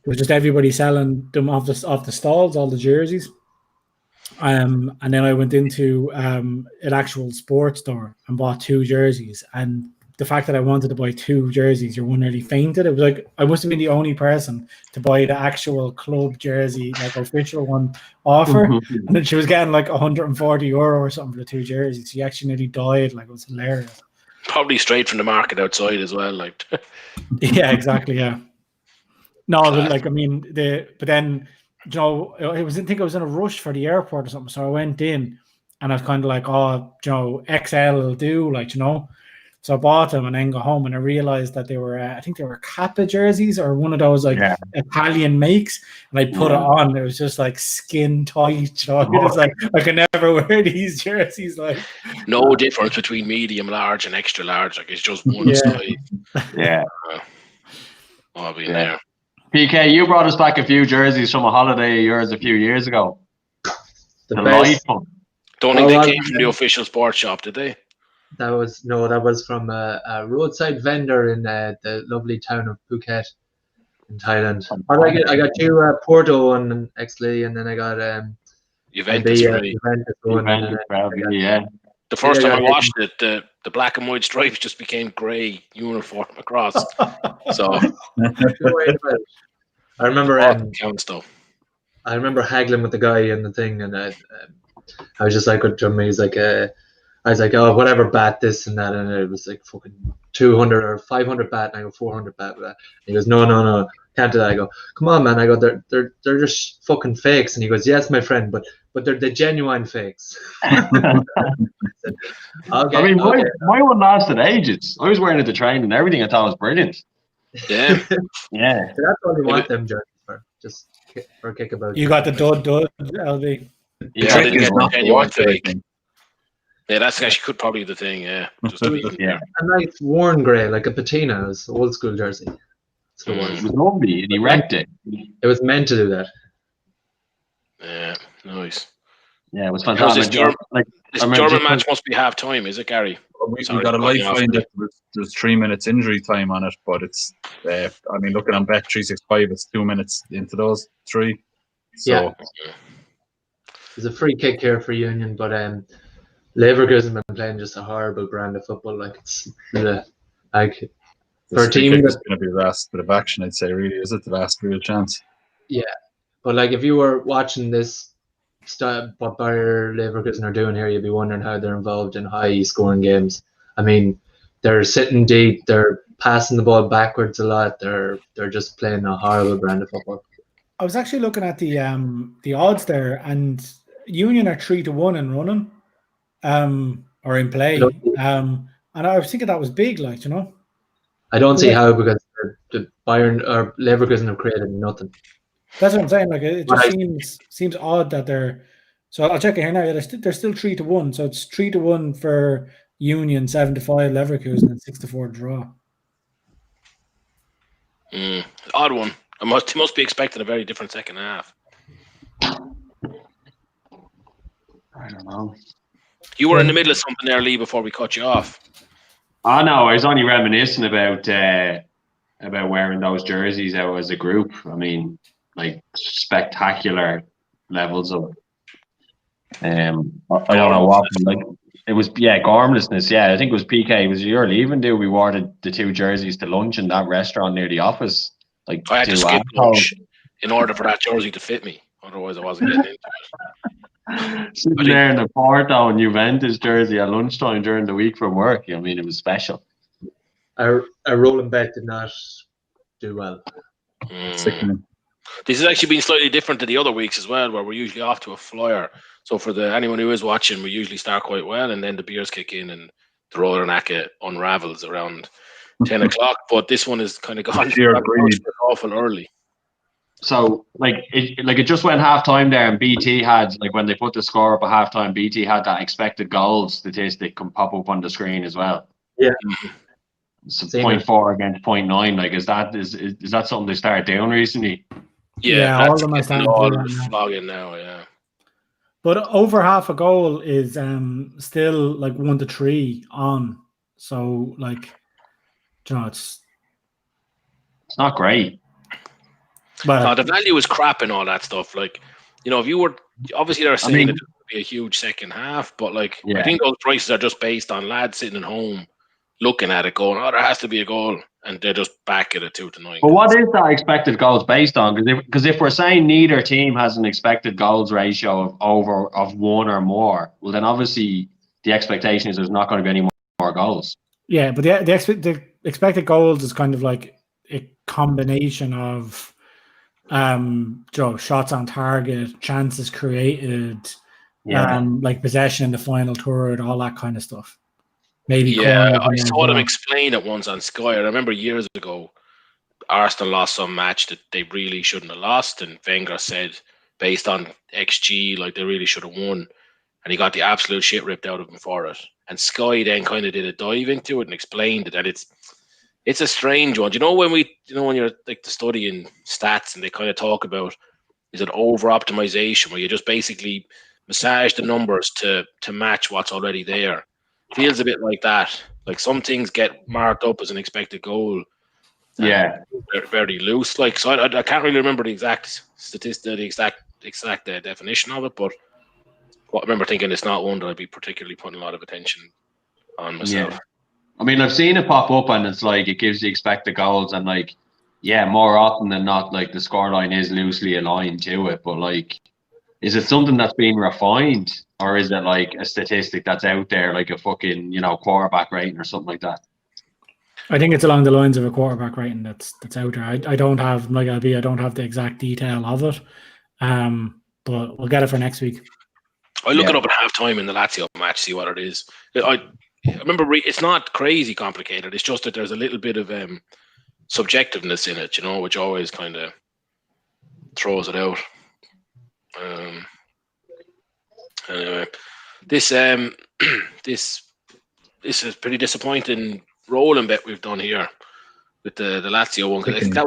it was just everybody selling them off the stalls, all the jerseys. And then I went into an actual sports store and bought 2 jerseys. And the fact that I wanted to buy 2 jerseys, your one nearly fainted. It was like I must have been the only person to buy the actual club jersey, like official one offer. And then she was getting like €140 or something for the 2 jerseys. She actually nearly died. Like, it was hilarious. Probably straight from the market outside as well. Like, yeah, exactly. Yeah. No, but like, I mean, but then, I think I was in a rush for the airport or something. So I went in and I was kind of like, oh, XL will do, like, So I bought them and then got home and I realized that they were, I think they were Kappa jerseys or one of those like Italian makes. And I put it on. It was just like skin tight. It was like, I can never wear these jerseys. Like, no difference between medium, large, and extra large. Like, it's just one size. Yeah. I'll be in there. PK, you brought us back a few jerseys from a holiday of yours a few years ago. Delightful. Don't think they came from the official sports shop, did they? That was from a roadside vendor in the lovely town of Phuket in Thailand. I got 2 Porto and Exley, and then I got Juventus. The first time I watched it, the black and white stripes just became grey uniform across. So I remember I remember haggling with the guy in the thing, and I was just like, with him, he's like, I was like, oh, whatever, bat this and that, and it was like fucking 200 or 500 bat, and I go 400 bat with that. And he goes, no, can't do that. I go, come on, man. I go, they're just fucking fakes. And he goes, yes, my friend, but they're the genuine fakes. I mean, my one lasted ages. I was wearing it to train and everything. I thought it was brilliant. Yeah. Yeah. So that's all we want them jerseys for. Just for a kick about. You got the dud, LB. Yeah, I didn't get the genuine fake. Yeah, that's actually could probably be the thing. Yeah, just a nice worn grey, like a patina, is old school jersey. That's what it was. It was lovely, and he wrecked it. It was meant to do that. Yeah, nice. Yeah, it was fantastic. This German match must be half time, is it, Gary? We got a lifeline that there's 3 minutes injury time on it, but it's I mean, looking on Bet365, it's 2 minutes into those 3. So yeah. There's a free kick here for Union, but Leverkusen have been playing just a horrible brand of football. Like, it's like for a team that's going to be the last bit of action, I'd say. Really, is it the last real chance? Yeah, but like if you were watching this, what Bayer Leverkusen are doing here, you'd be wondering how they're involved in high-scoring games. I mean, they're sitting deep, they're passing the ball backwards a lot. They're just playing a horrible brand of football. I was actually looking at the odds there, and Union are 3-1 in running, or in play. And I was thinking that was big, like, I don't see how, because the Bayern or Leverkusen have created nothing. That's what I'm saying. Like, it just seems odd that they're. So I'll check it here now. Yeah, they're still 3-1. So it's 3-1 for Union, 7-5 Leverkusen, and 6-4 draw. Odd one. I must be expecting a very different second half. I don't know. You were in the middle of something there, Lee, before we cut you off. Oh no, I was only reminiscing about wearing those jerseys out as a group. I mean, like, spectacular levels of I don't know what, like, it was gormlessness. Yeah, I think it was PK. It was your leaving do. We wore the 2 jerseys to lunch in that restaurant near the office. Like, I had to skip lunch in order for that jersey to fit me. Otherwise, I wasn't getting into it. Sitting there in the Porto and Juventus jersey at lunchtime during the week from work. I mean, it was special. A rolling bet did not do well. This has actually been slightly different to the other weeks as well, where we're usually off to a flyer. So for anyone who is watching, we usually start quite well, and then the beers kick in and the Rollernacca unravels around 10 o'clock. But this one is kind of gone awful early. So it just went half time there, and BT had, like, when they put the score up at half time, BT had that expected goals statistic come pop up on the screen as well. Yeah. So 0.4 against 0.9. Like, is that something they started doing recently? Yeah, all of them are starting to do that now. Flogging now, yeah. But over half a goal is still like 1-3 on. So, like, it's not great. But the value is crap and all that stuff. Like, if you were obviously they're saying it would be a huge second half, but like I think those prices are just based on lads sitting at home looking at it, going, "Oh, there has to be a goal," and they're just back at it 2-9. But what is that expected goals based on? Because if we're saying neither team has an expected goals ratio of 1 or more, well, then obviously the expectation is there's not going to be any more goals. Yeah, but the expected goals is kind of like a combination of shots on target, chances created, like possession in the final third, all that kind of stuff. Maybe I saw them explain it once on Sky. I remember years ago, Arsenal lost some match that they really shouldn't have lost, and Wenger said, based on XG, like they really should have won, and he got the absolute shit ripped out of him for it. And Sky then kind of did a dive into it and explained it, and it's a strange one. When you're like studying stats and they kind of talk about, is it over optimization where you just basically massage the numbers to match what's already there? Feels a bit like that. Like some things get marked up as an expected goal. Yeah, they're very loose. Like, so I can't really remember the exact statistic, the exact definition of it, but I remember thinking it's not one that I'd be particularly putting a lot of attention on myself. Yeah. I mean, I've seen it pop up, and it's like it gives you expected goals, and like, more often than not, like the scoreline is loosely aligned to it. But like, is it something that's being refined, or is it like a statistic that's out there, like a fucking quarterback rating or something like that? I think it's along the lines of a quarterback rating that's out there. I don't have, like I don't have the exact detail of it, but we'll get it for next week. I look it up at halftime in the Lazio match, see what it is. I remember it's not crazy complicated. It's just that there's a little bit of subjectiveness in it, which always kind of throws it out. Anyway, this is pretty disappointing rolling bet we've done here with the Lazio one, because that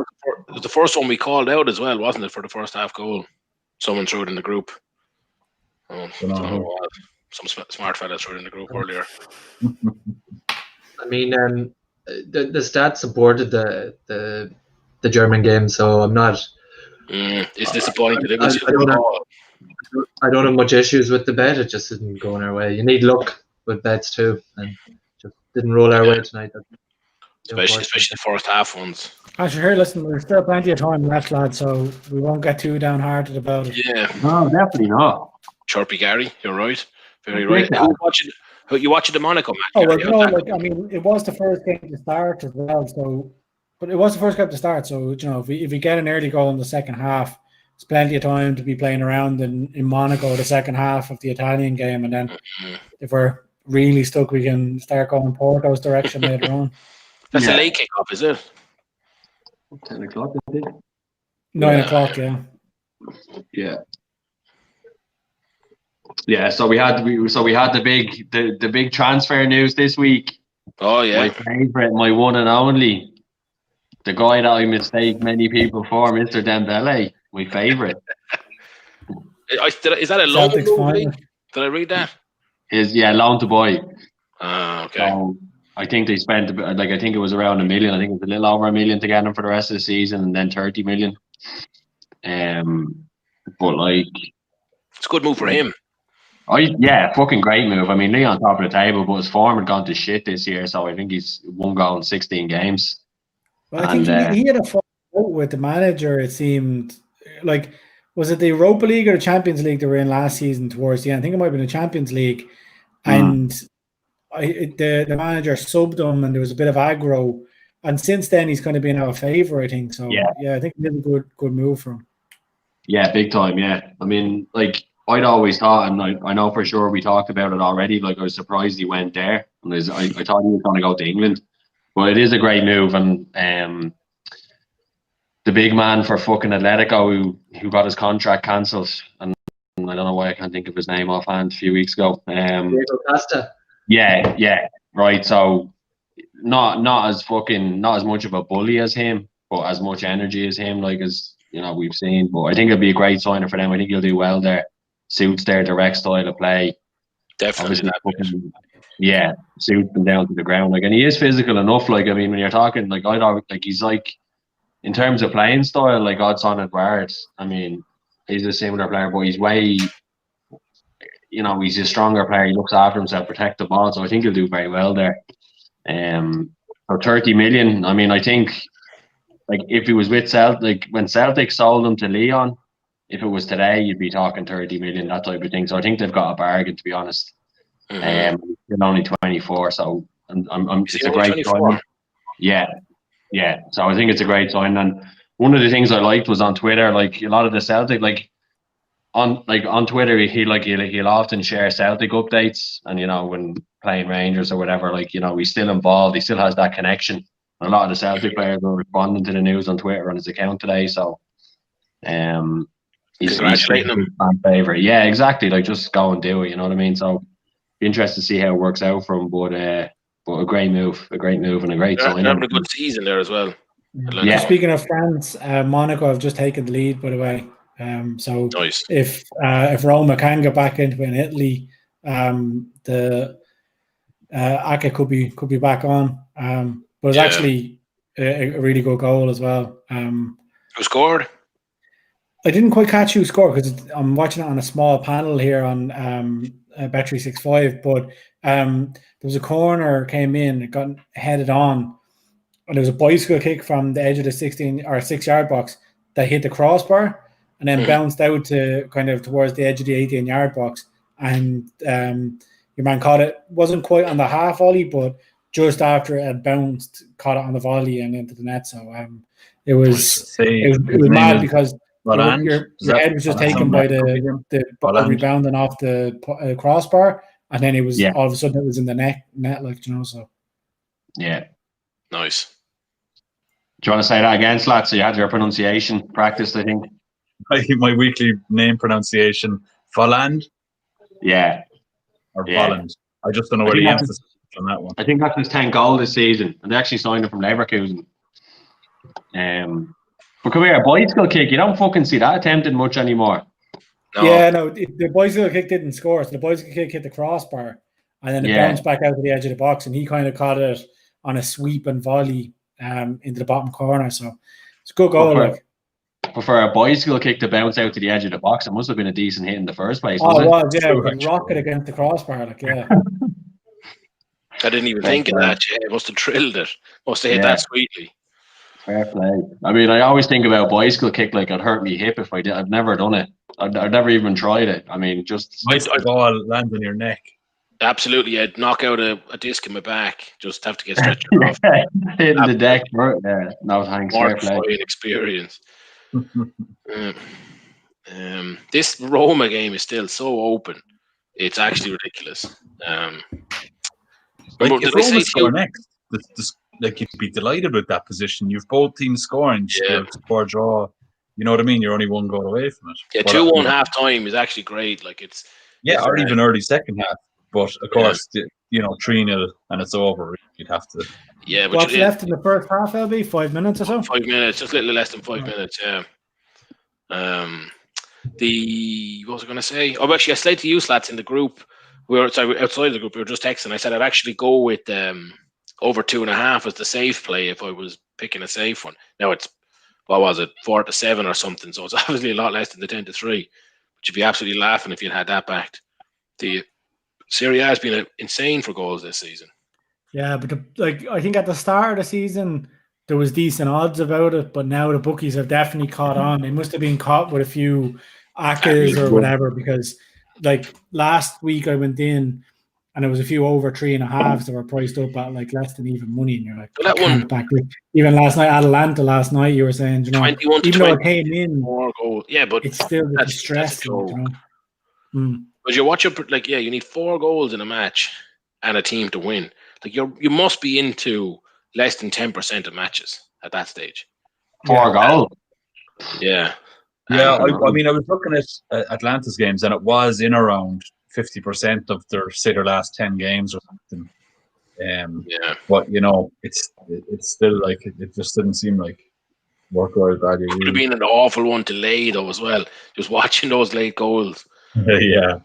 was the first one we called out as well, wasn't it, for the first half goal? Someone threw it in the group. Some smart fella threw it in the group earlier. I mean, the stats supported the German game, so I'm not. It's disappointed. I don't have much issues with the bet. It just isn't going our way. You need luck with bets too, and just didn't roll our way tonight. Especially the first half ones. Actually, here, listen, there's still plenty of time left, lads, so we won't get too downhearted about it. Yeah. No, definitely not. Chirpy Gary, you're right. Very right. You watching the Monaco match? Oh, well, I mean, it was the first game to start as well, but it was the first game to start, so, if we get an early goal in the second half, there's plenty of time to be playing around in Monaco the second half of the Italian game, and then if we're really stuck, we can start going Porto's direction later on. That's a late kick-off, is it? 10 o'clock, I think. 9 o'clock, yeah. Yeah. Yeah, so we had the big transfer news this week. Oh yeah, my favorite, my one and only, the guy that I mistake many people for, Mr. Dembele, my favorite. Is that a loan move? Did I read that? Loan to buy. Okay. So I think they spent I think it was around $1 million. I think it was a little over $1 million to get him for the rest of the season, and then 30 million. But like, it's a good move for him. Fucking great move. I mean, Lee on top of the table, but his form had gone to shit this year, so I think he's 1 goal in 16 games. Well, I think he had a fight with the manager. It seemed like, was it the Europa League or the Champions League they were in last season towards the end? I think it might have been the Champions League, and the manager subbed him, and there was a bit of aggro. And since then, he's kind of been out of favour, I think. So yeah, I think it was a good move for him. Yeah, big time. Yeah, I mean, like I'd always thought, and I know for sure we talked about it already. Like I was surprised he went there, and I thought he was going to go to England, but it is a great move. And the big man for fucking Atletico who got his contract cancelled, and I don't know why I can't think of his name offhand a few weeks ago. Diego Costa. Yeah, right. So not as much of a bully as him, but as much energy as him, like as we've seen. But I think it'll be a great signer for them. I think he'll do well there. Suits their direct style of play. Definitely. Yeah, suits them down to the ground. Like, and he is physical enough. Like, I mean, when you're talking, like, I know, like, he's like, in terms of playing style, like Odsonne Edouard. I mean, he's a similar player, but he's way, he's a stronger player. He looks after himself, protect the ball. So I think he'll do very well there. For 30 million, I mean, I think, like, if he was with Celtic, like when Celtic sold him to Lyon, if it was today, you'd be talking 30 million, that type of thing. So I think they've got a bargain, to be honest. He's only 24, so it's a great sign. Yeah. So I think it's a great sign. And one of the things I liked was on Twitter, like a lot of the Celtic, on Twitter, he'll often share Celtic updates, and when playing Rangers or whatever, like he's still involved. He still has that connection. And a lot of the Celtic players were responding to the news on Twitter on his account today. So, he's congratulating him. Fan favorite. Yeah, exactly. Like, just go and do it. You know what I mean? So, be interested to see how it works out for him. But a great move, and a great sign. Having a good season there as well. Yeah. Speaking of France, Monaco have just taken the lead, by the way. So nice. If Roma can get back into it in Italy, the Ake could be back on. But it's actually a really good goal as well. Who scored? I didn't quite catch who scored because I'm watching it on a small panel here on Bet365. But there was a corner came in, it got headed on, and there was a bicycle kick from the edge of the 16 or 6-yard box that hit the crossbar and then bounced out to kind of towards the edge of the 18-yard box. And your man caught it. Wasn't quite on the half volley, but just after it had bounced, caught it on the volley and into the net. So it was mad because your head was just taken by the ball rebounding off the crossbar, and then it was all of a sudden it was in the net, like so. Yeah, nice. Do you want to say that again, Slat? So you had your pronunciation practiced, I think. My weekly name pronunciation, Volland. Yeah. Or Volland. I just don't know where the emphasis is on that one. I think that's his 10th goal this season, and they actually signed him from Leverkusen. But come here, a bicycle kick. You don't fucking see that attempted much anymore. No. Yeah, no, the bicycle kick didn't score. So the bicycle kick hit the crossbar, and then it bounced back out to the edge of the box, and he kind of caught it on a sweep and volley into the bottom corner. So it's a good goal. But for a bicycle kick to bounce out to the edge of the box, it must have been a decent hit in the first place. It was, yeah. With a rocket against the crossbar, I didn't even think of that. Yeah, it must have drilled it. Must have hit that sweetly. Fair play. I mean, I always think about bicycle kick like I'd hurt me hip if I did. I've never done it. I've never even tried it. I mean, just ball land on your neck. Absolutely, I'd knock out a disc in my back. Just have to get stretched off. Hitting the deck. Yeah, no thanks. Fair play. Experience. This Roma game is still so open. It's actually ridiculous. If Roma score next, like you'd be delighted with that position. You've both teams scoring, score draw. You know what I mean? You're only one goal away from it. Yeah, 2-1 half time is actually great. Like it's or even early second half. But of course, 3-0 and it's over. You'd have to. Yeah, but what's left in the first half, LB? 5 minutes or so? 5 minutes, just a little less than 5 minutes. Yeah. What was I going to say? Oh, actually, I said to you, Slats, in the group. We were outside the group. We were just texting. I said I'd actually go with over 2.5 as the safe play if I was picking a safe one. Now it's 4-7 or something. So it's obviously a lot less than the 10-3. But you'd be absolutely laughing if you had that backed. The Serie A has been insane for goals this season. Yeah, but I think at the start of the season there was decent odds about it, but now the bookies have definitely caught on. They must have been caught with a few Akes or whatever, because like last week I went in and there was a few over 3.5s that were priced up at like less than even money, and you're like, But that one, back. Even last night, Atalanta last night, you were saying, 21 to even though it came in, 4 goals. Yeah, but it's still the that's stress, a joke. Mm. But you watch it, like, you need 4 goals in a match and a team to win. Like, you must be into less than 10% of matches at that stage. 4 goals. Yeah. Yeah, I mean, I was looking at Atlanta's games, and it was in around 50% of their last 10 games or something. Yeah. But it's still like it just didn't seem like worthwhile value. Could have been an awful one to lay though as well. Just watching those late goals. Yeah.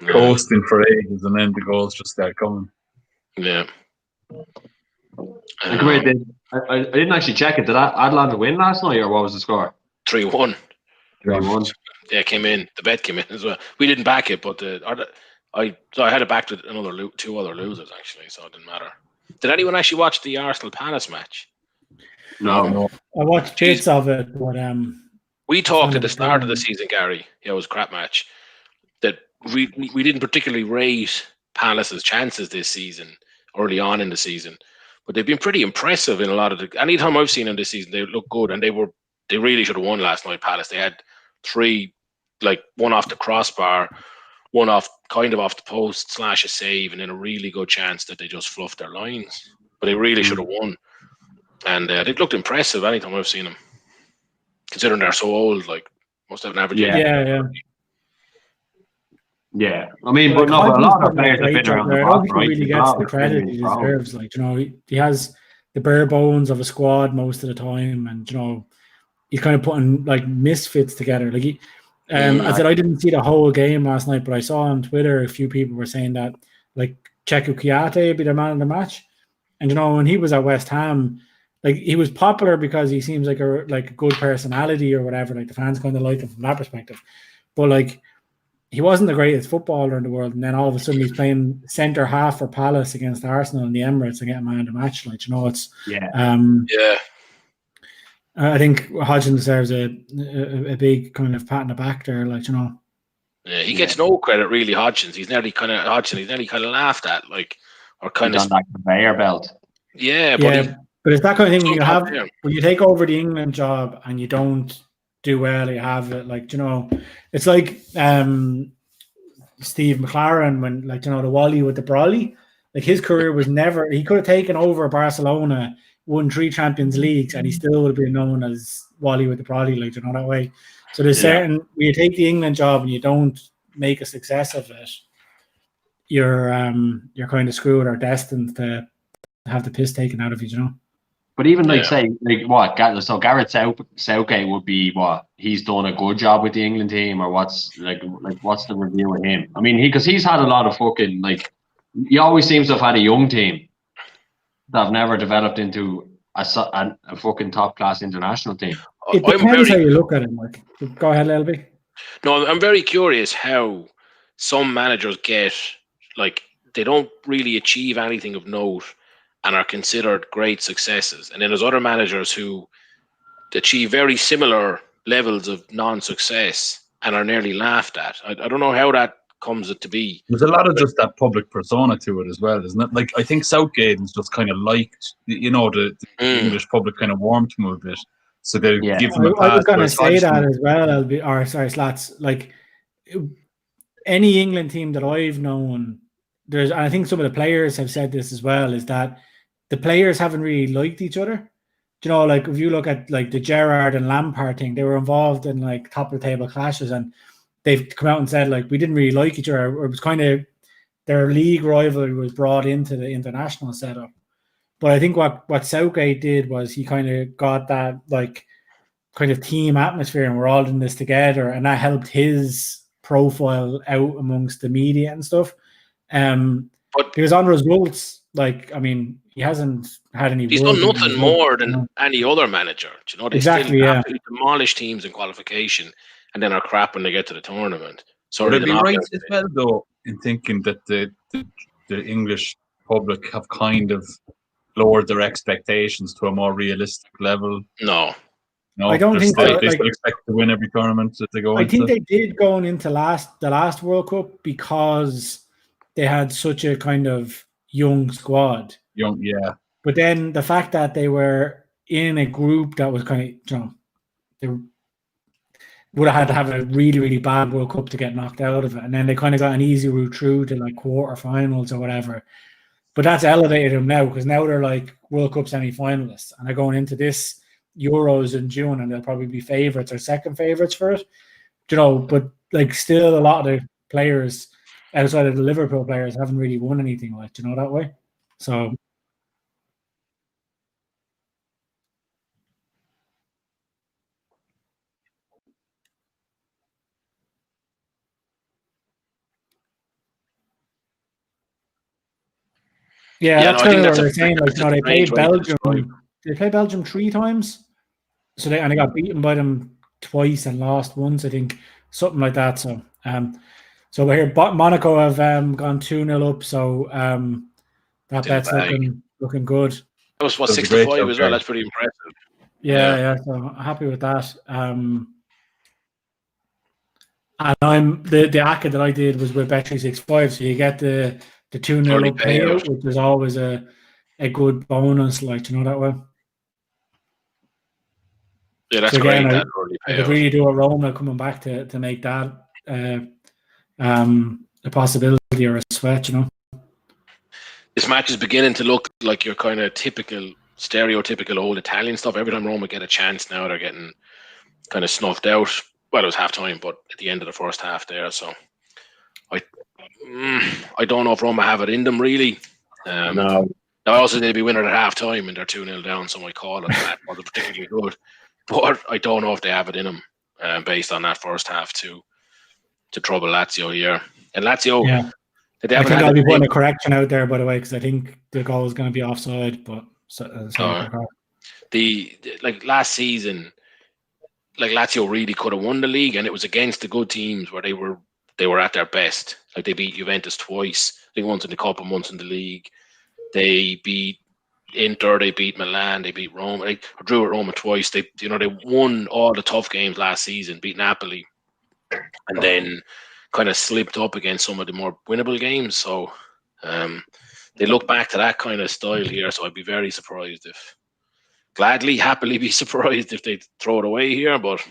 Coasting for ages, and then the goals just start coming. Yeah. I didn't actually check it. Did Atalanta win last night, or what was the score? 3-1. 3-1. Yeah, came in. The bet came in as well. We didn't back it, but I had it backed with 2 other losers actually, so it didn't matter. Did anyone actually watch the Arsenal Palace match? No. I watched bits of it, but we talked at the start of the season, Gary. Yeah, it was a crap match. That we didn't particularly rate Palace's chances this season, early on in the season, but they've been pretty impressive in a lot of the. Anytime I've seen them this season, they look good, and they really should have won last night. Palace. They had 3, like one off the crossbar, one off the post / a save, and then a really good chance that they just fluffed their lines. But they really should have won, and they looked impressive anytime I've seen them. Considering they're so old, like must have an average. Yeah. I mean, but a lot of players have been around the block, right? He really gets the credit he deserves. Like, he has the bare bones of a squad most of the time, and he's kind of putting like misfits together. Like I said, I didn't see the whole game last night, but I saw on Twitter a few people were saying that like Cheku Kouyaté would be the man of the match, and when he was at West Ham, like he was popular because he seems like a good personality or whatever. Like the fans kind of liked him from that perspective, but like he wasn't the greatest footballer in the world, and then all of a sudden he's playing centre half for Palace against Arsenal in the Emirates and getting man of the match. Like it's I think Hodgson deserves a big kind of pat on the back there. Like yeah, he gets no credit really. Hodgson, he's nearly kind of laughed at, like, or kind of that conveyor belt. Yeah, but it's that kind of thing when you take over the England job and you don't do well, you have it like it's like Steve McLaren when the Wally with the Brawley, like his career was never, he could have taken over Barcelona, won 3 Champions Leagues, and he still would have been known as Wally with the Brawley, like that way. So there's certain when you take the England job and you don't make a success of it, you're kind of screwed or destined to have the piss taken out of you, But even say Gareth Southgate would be he's done a good job with the England team, or what's the review of him? I mean, because he's had a lot of fucking he always seems to have had a young team that have never developed into a fucking top class international team. It depends how you look at him. Like, go ahead, LB. No, I'm very curious how some managers get they don't really achieve anything of note and are considered great successes. And then there's other managers who achieve very similar levels of non-success and are nearly laughed at. I don't know how that comes to be. There's a lot of just that public persona to it as well, isn't it? Like, I think Southgate is just kind of liked, the English public kind of warmed to him a bit. So they give him a pass. I was going to say that as well, LB. Or sorry, Slats. Like, any England team that I've known, I think some of the players have said this as well, is that the players haven't really liked each other. Like if you look at like the Gerrard and Lampard thing, they were involved in like top of the table clashes, and they've come out and said like we didn't really like each other. It was kind of their league rivalry was brought into the international setup. But I think what Southgate did was he kind of got that like kind of team atmosphere, and we're all in this together, and that helped his profile out amongst the media and stuff. But because on results, like, I mean, he hasn't had any. He's done nothing more than any other manager. They exactly, absolutely demolish teams in qualification, and then are crap when they get to the tournament. So would it be right as well, though, in thinking that the English public have kind of lowered their expectations to a more realistic level? No, I don't think so. They still expect to win every tournament that they go into. I think they did going into the last World Cup because they had such a kind of young squad. Yeah. But then the fact that they were in a group that was kind of, they would have had to have a really, really bad World Cup to get knocked out of it. And then they kind of got an easy route through to like quarterfinals or whatever. But that's elevated them now because now they're like World Cup semi-finalists and they're going into this Euros in June and they'll probably be favourites or second favourites for it. But like still a lot of the players outside of the Liverpool players haven't really won anything like, that way. So that's kind of what they're saying. Like, they played Belgium. They played Belgium 3 times. So they got beaten by them twice and lost once, I think, something like that. So, so we're here. Monaco have gone 2-0 up. So that bet's looking good. That was 6-5 as well. That's pretty impressive. Yeah. So I'm happy with that. And I'm the ACA that I did was with Bet365, so you get the 2-0 payout, which is always a good bonus, like that way. Yeah, that's great. I could really do a Roma coming back to make that a possibility or a sweat, This match is beginning to look like your kind of typical, stereotypical old Italian stuff. Every time Roma get a chance now, they're getting kind of snuffed out. Well, it was half time, but at the end of the first half there. So I don't know if Roma have it in them, really. No. I also need to be winning at half time and they're 2-0 down, so my call on that wasn't particularly good. But I don't know if they have it in them based on that first half to trouble Lazio here. And Lazio, I think I'll be putting a correction out there, by the way, because I think the goal is going to be offside. But like last season, like Lazio really could have won the league, and it was against the good teams where they were at their best. Like they beat Juventus twice, I think once in the cup and once in the league. They beat Inter, they beat Milan, they beat Roma. They drew at Roma twice. They won all the tough games last season, beat Napoli, and then kind of slipped up against some of the more winnable games. So they look back to that kind of style here. So I'd be very surprised happily be surprised if they throw it away here, but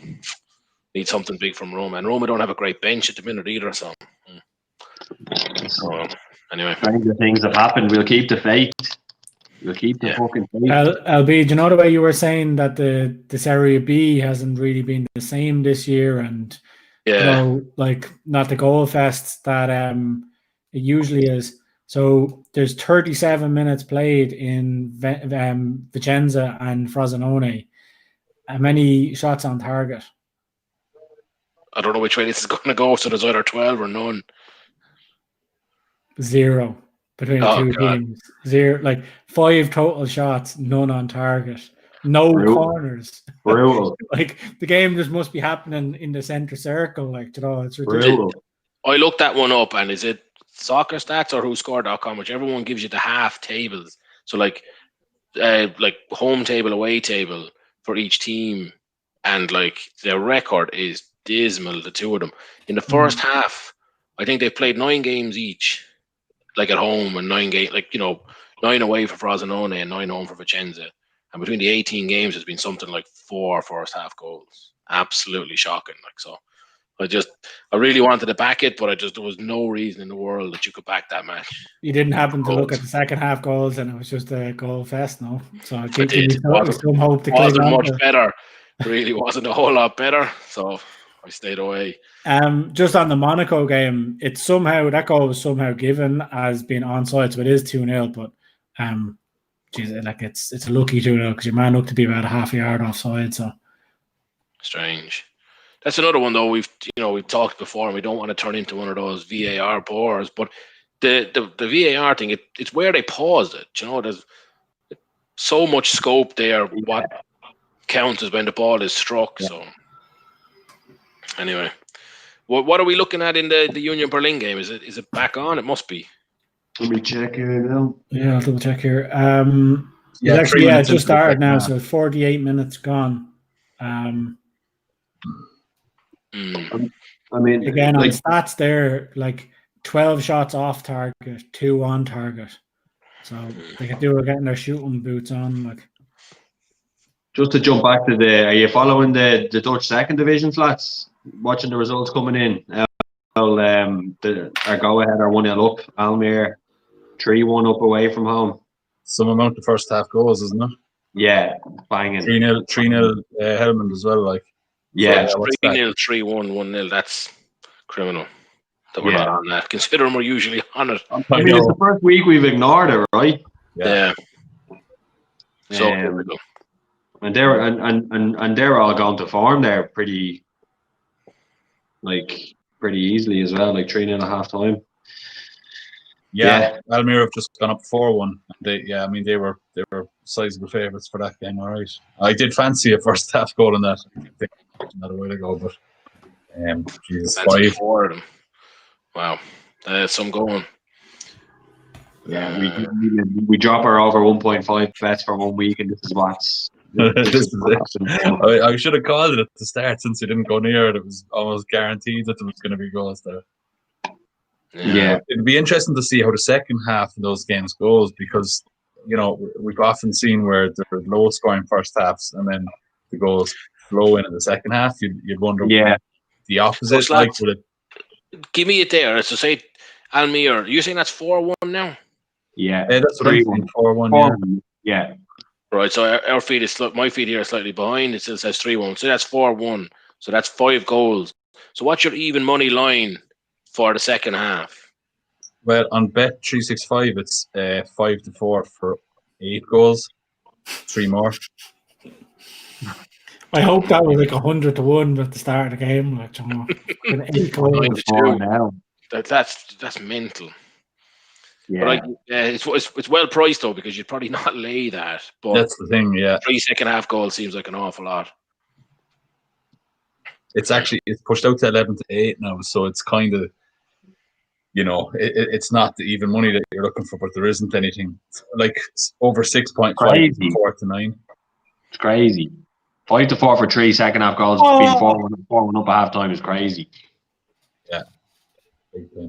need something big from Roma. And Roma don't have a great bench at the minute either. So anyway, things have happened. We'll keep the faith. We'll keep the fucking faith. LB, do you know the way you were saying that the Serie B hasn't really been the same this year, and like not the goal fest that it usually is. So there's 37 minutes played in Vicenza and Frosinone. How many shots on target? I don't know which way this is going to go. So there's either 12 or none. 0 between the two teams. 0, like 5 total shots, none on target, no corners. Like the game just must be happening in the center circle. Like, it's ridiculous. I looked that one up, and is it Soccer Stats or WhoScored.com, which everyone gives you the half tables. So like home table, away table for each team, and like their record is dismal, the two of them. In the first half, I think they've played 9 games each, like at home, and 9 games, 9 away for Frosinone and 9 home for Vicenza. And between the 18 games, there's been something like 4 first half goals. Absolutely shocking. Like, so I really wanted to back it, but there was no reason in the world that you could back that match. You didn't happen to look at the second half goals, and it was just a goal fest, no? So I did. It wasn't much better. Really wasn't a whole lot better. So I stayed away. Just on the Monaco game, it's somehow that goal was somehow given as being onside, so it is 2-0. But it's a lucky 2-0 because your man looked to be about a half a yard offside. So strange. That's another one though. We've talked before, and we don't want to turn into one of those VAR bores. But the VAR thing, it's where they paused it. There's so much scope there. What counts is when the ball is struck. So anyway, what are we looking at in the Union Berlin game? Is it back on? It must be. Let me check here now. Yeah, I'll double check here. It just started now, so 48 minutes gone. I mean, again, on stats there, like 12 shots off target, 2 on target. So they could do with getting their shooting boots on. Like, just to jump back to are you following the Dutch second division, lads? Watching the results coming in. Our go-ahead are 1-0 up. Almere 3-1 up away from home. Some amount of first half goals, isn't it? Yeah, banging. 3-0 Helmand as well. Like, yeah, 3-0, 3-1, 1-0. That's criminal. That we're not on that. Considering we're usually on it. I mean, it's the first week we've ignored it, right? Yeah. So critical. And they're all going to form there pretty easily as well, like 3-0 at half time. Yeah, Almere have just gone up 4-1. They were sizable favourites for that game. All right, I did fancy a first half goal in that. I think not a while ago, but Jesus, 5. 4 of them. Wow, some going. Yeah, we drop our over 1.5 bets for 1 week, and this is what's. This is it. I should have called it at the start since we didn't go near it. It was almost guaranteed that there was going to be goals there. Yeah, it'd be interesting to see how the second half of those games goes, because we've often seen where there are low scoring first halves and then the goals flow in the second half. You'd wonder the opposite. So, lads, give me it there. So say Almere, you saying that's 4-1 now? Yeah, that's what I'm saying. 4-1. Yeah. Right. So our feed my feed here is slightly behind. It still says 3-1. So that's 4-1. So that's 5 goals. So what's your even money line for the second half? Well, on Bet365, it's 5-4 for 8 goals, 3 more. I hope that was like 100-1 at the start of the game. Like, 8 goals. Now. That's mental. Yeah, but it's well priced though, because you'd probably not lay that. But that's the thing. Yeah, 3 second half goals seems like an awful lot. It's pushed out to 11-8 now, so it's kind of, it's not the even money that you're looking for, but there isn't anything like over 6.5 from 4-9. It's crazy. 5-4 for 3 second half goals. Being 4-1 up at half time is crazy. Yeah.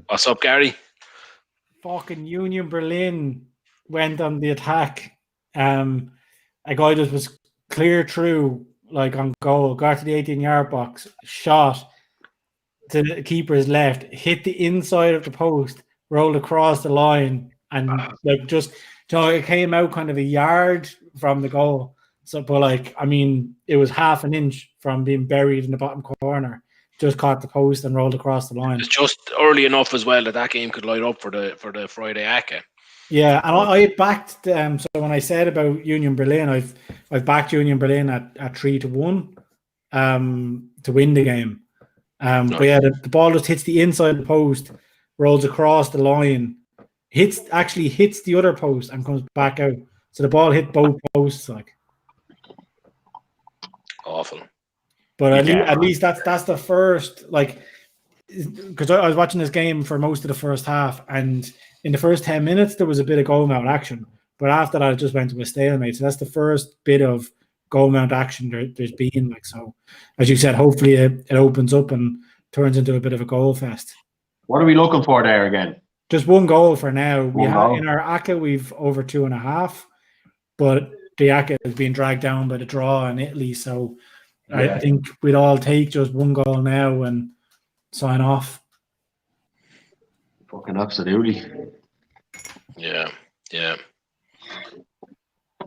What's up, Gary? Fucking Union Berlin went on the attack. A guy just was clear through, like on goal, got to the 18-yard box, shot to the keeper's left, hit the inside of the post, rolled across the line, and it came out kind of a yard from the goal. So, but it was half an inch from being buried in the bottom corner. Just caught the post and rolled across the line. It's just early enough as well that game could light up for the Friday ACA. Yeah, and I backed them. So when I said about Union Berlin, I've backed Union Berlin at 3-1 to win the game. But yeah, the ball just hits the inside of the post, rolls across the line, hits the other post and comes back out. So the ball hit both posts, like awful. But at least that's the first, because I was watching this game for most of the first half, and in the first 10 minutes there was a bit of goal mount action, but after that it just went to a stalemate. So that's the first bit of goal mount action there's been. So, as you said, hopefully it opens up and turns into a bit of a goal fest. What are we looking for there again? Just 1 goal for now. In our ACA we've over 2.5, but the ACA is being dragged down by the draw in Italy. So I think we'd all take just 1 goal now and sign off. Fucking absolutely. Yeah.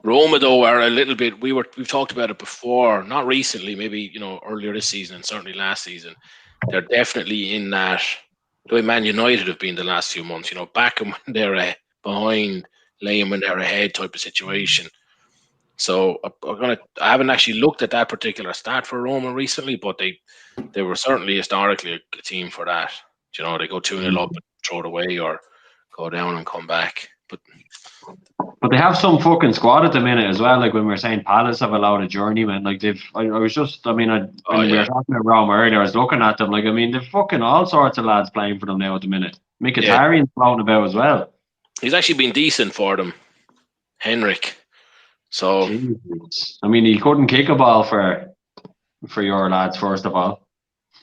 Roma though are a little bit. We've talked about it before, not recently, maybe earlier this season and certainly last season. They're definitely in that. The way Man United have been the last few months, back when they're behind, laying when they're ahead type of situation. So I haven't actually looked at that particular stat for Roma recently, but they were certainly historically a team for that. They go 2-0 up and throw it away, or go down and come back. But they have some fucking squad at the minute as well. Like when we were saying Palace have allowed a journeyman. Like we were talking about Roma earlier, I was looking at them. Like, they've fucking all sorts of lads playing for them now at the minute. Mkhitaryan's floating about as well. He's actually been decent for them, Henrik. So Jesus. He couldn't kick a ball for your lads, first of all.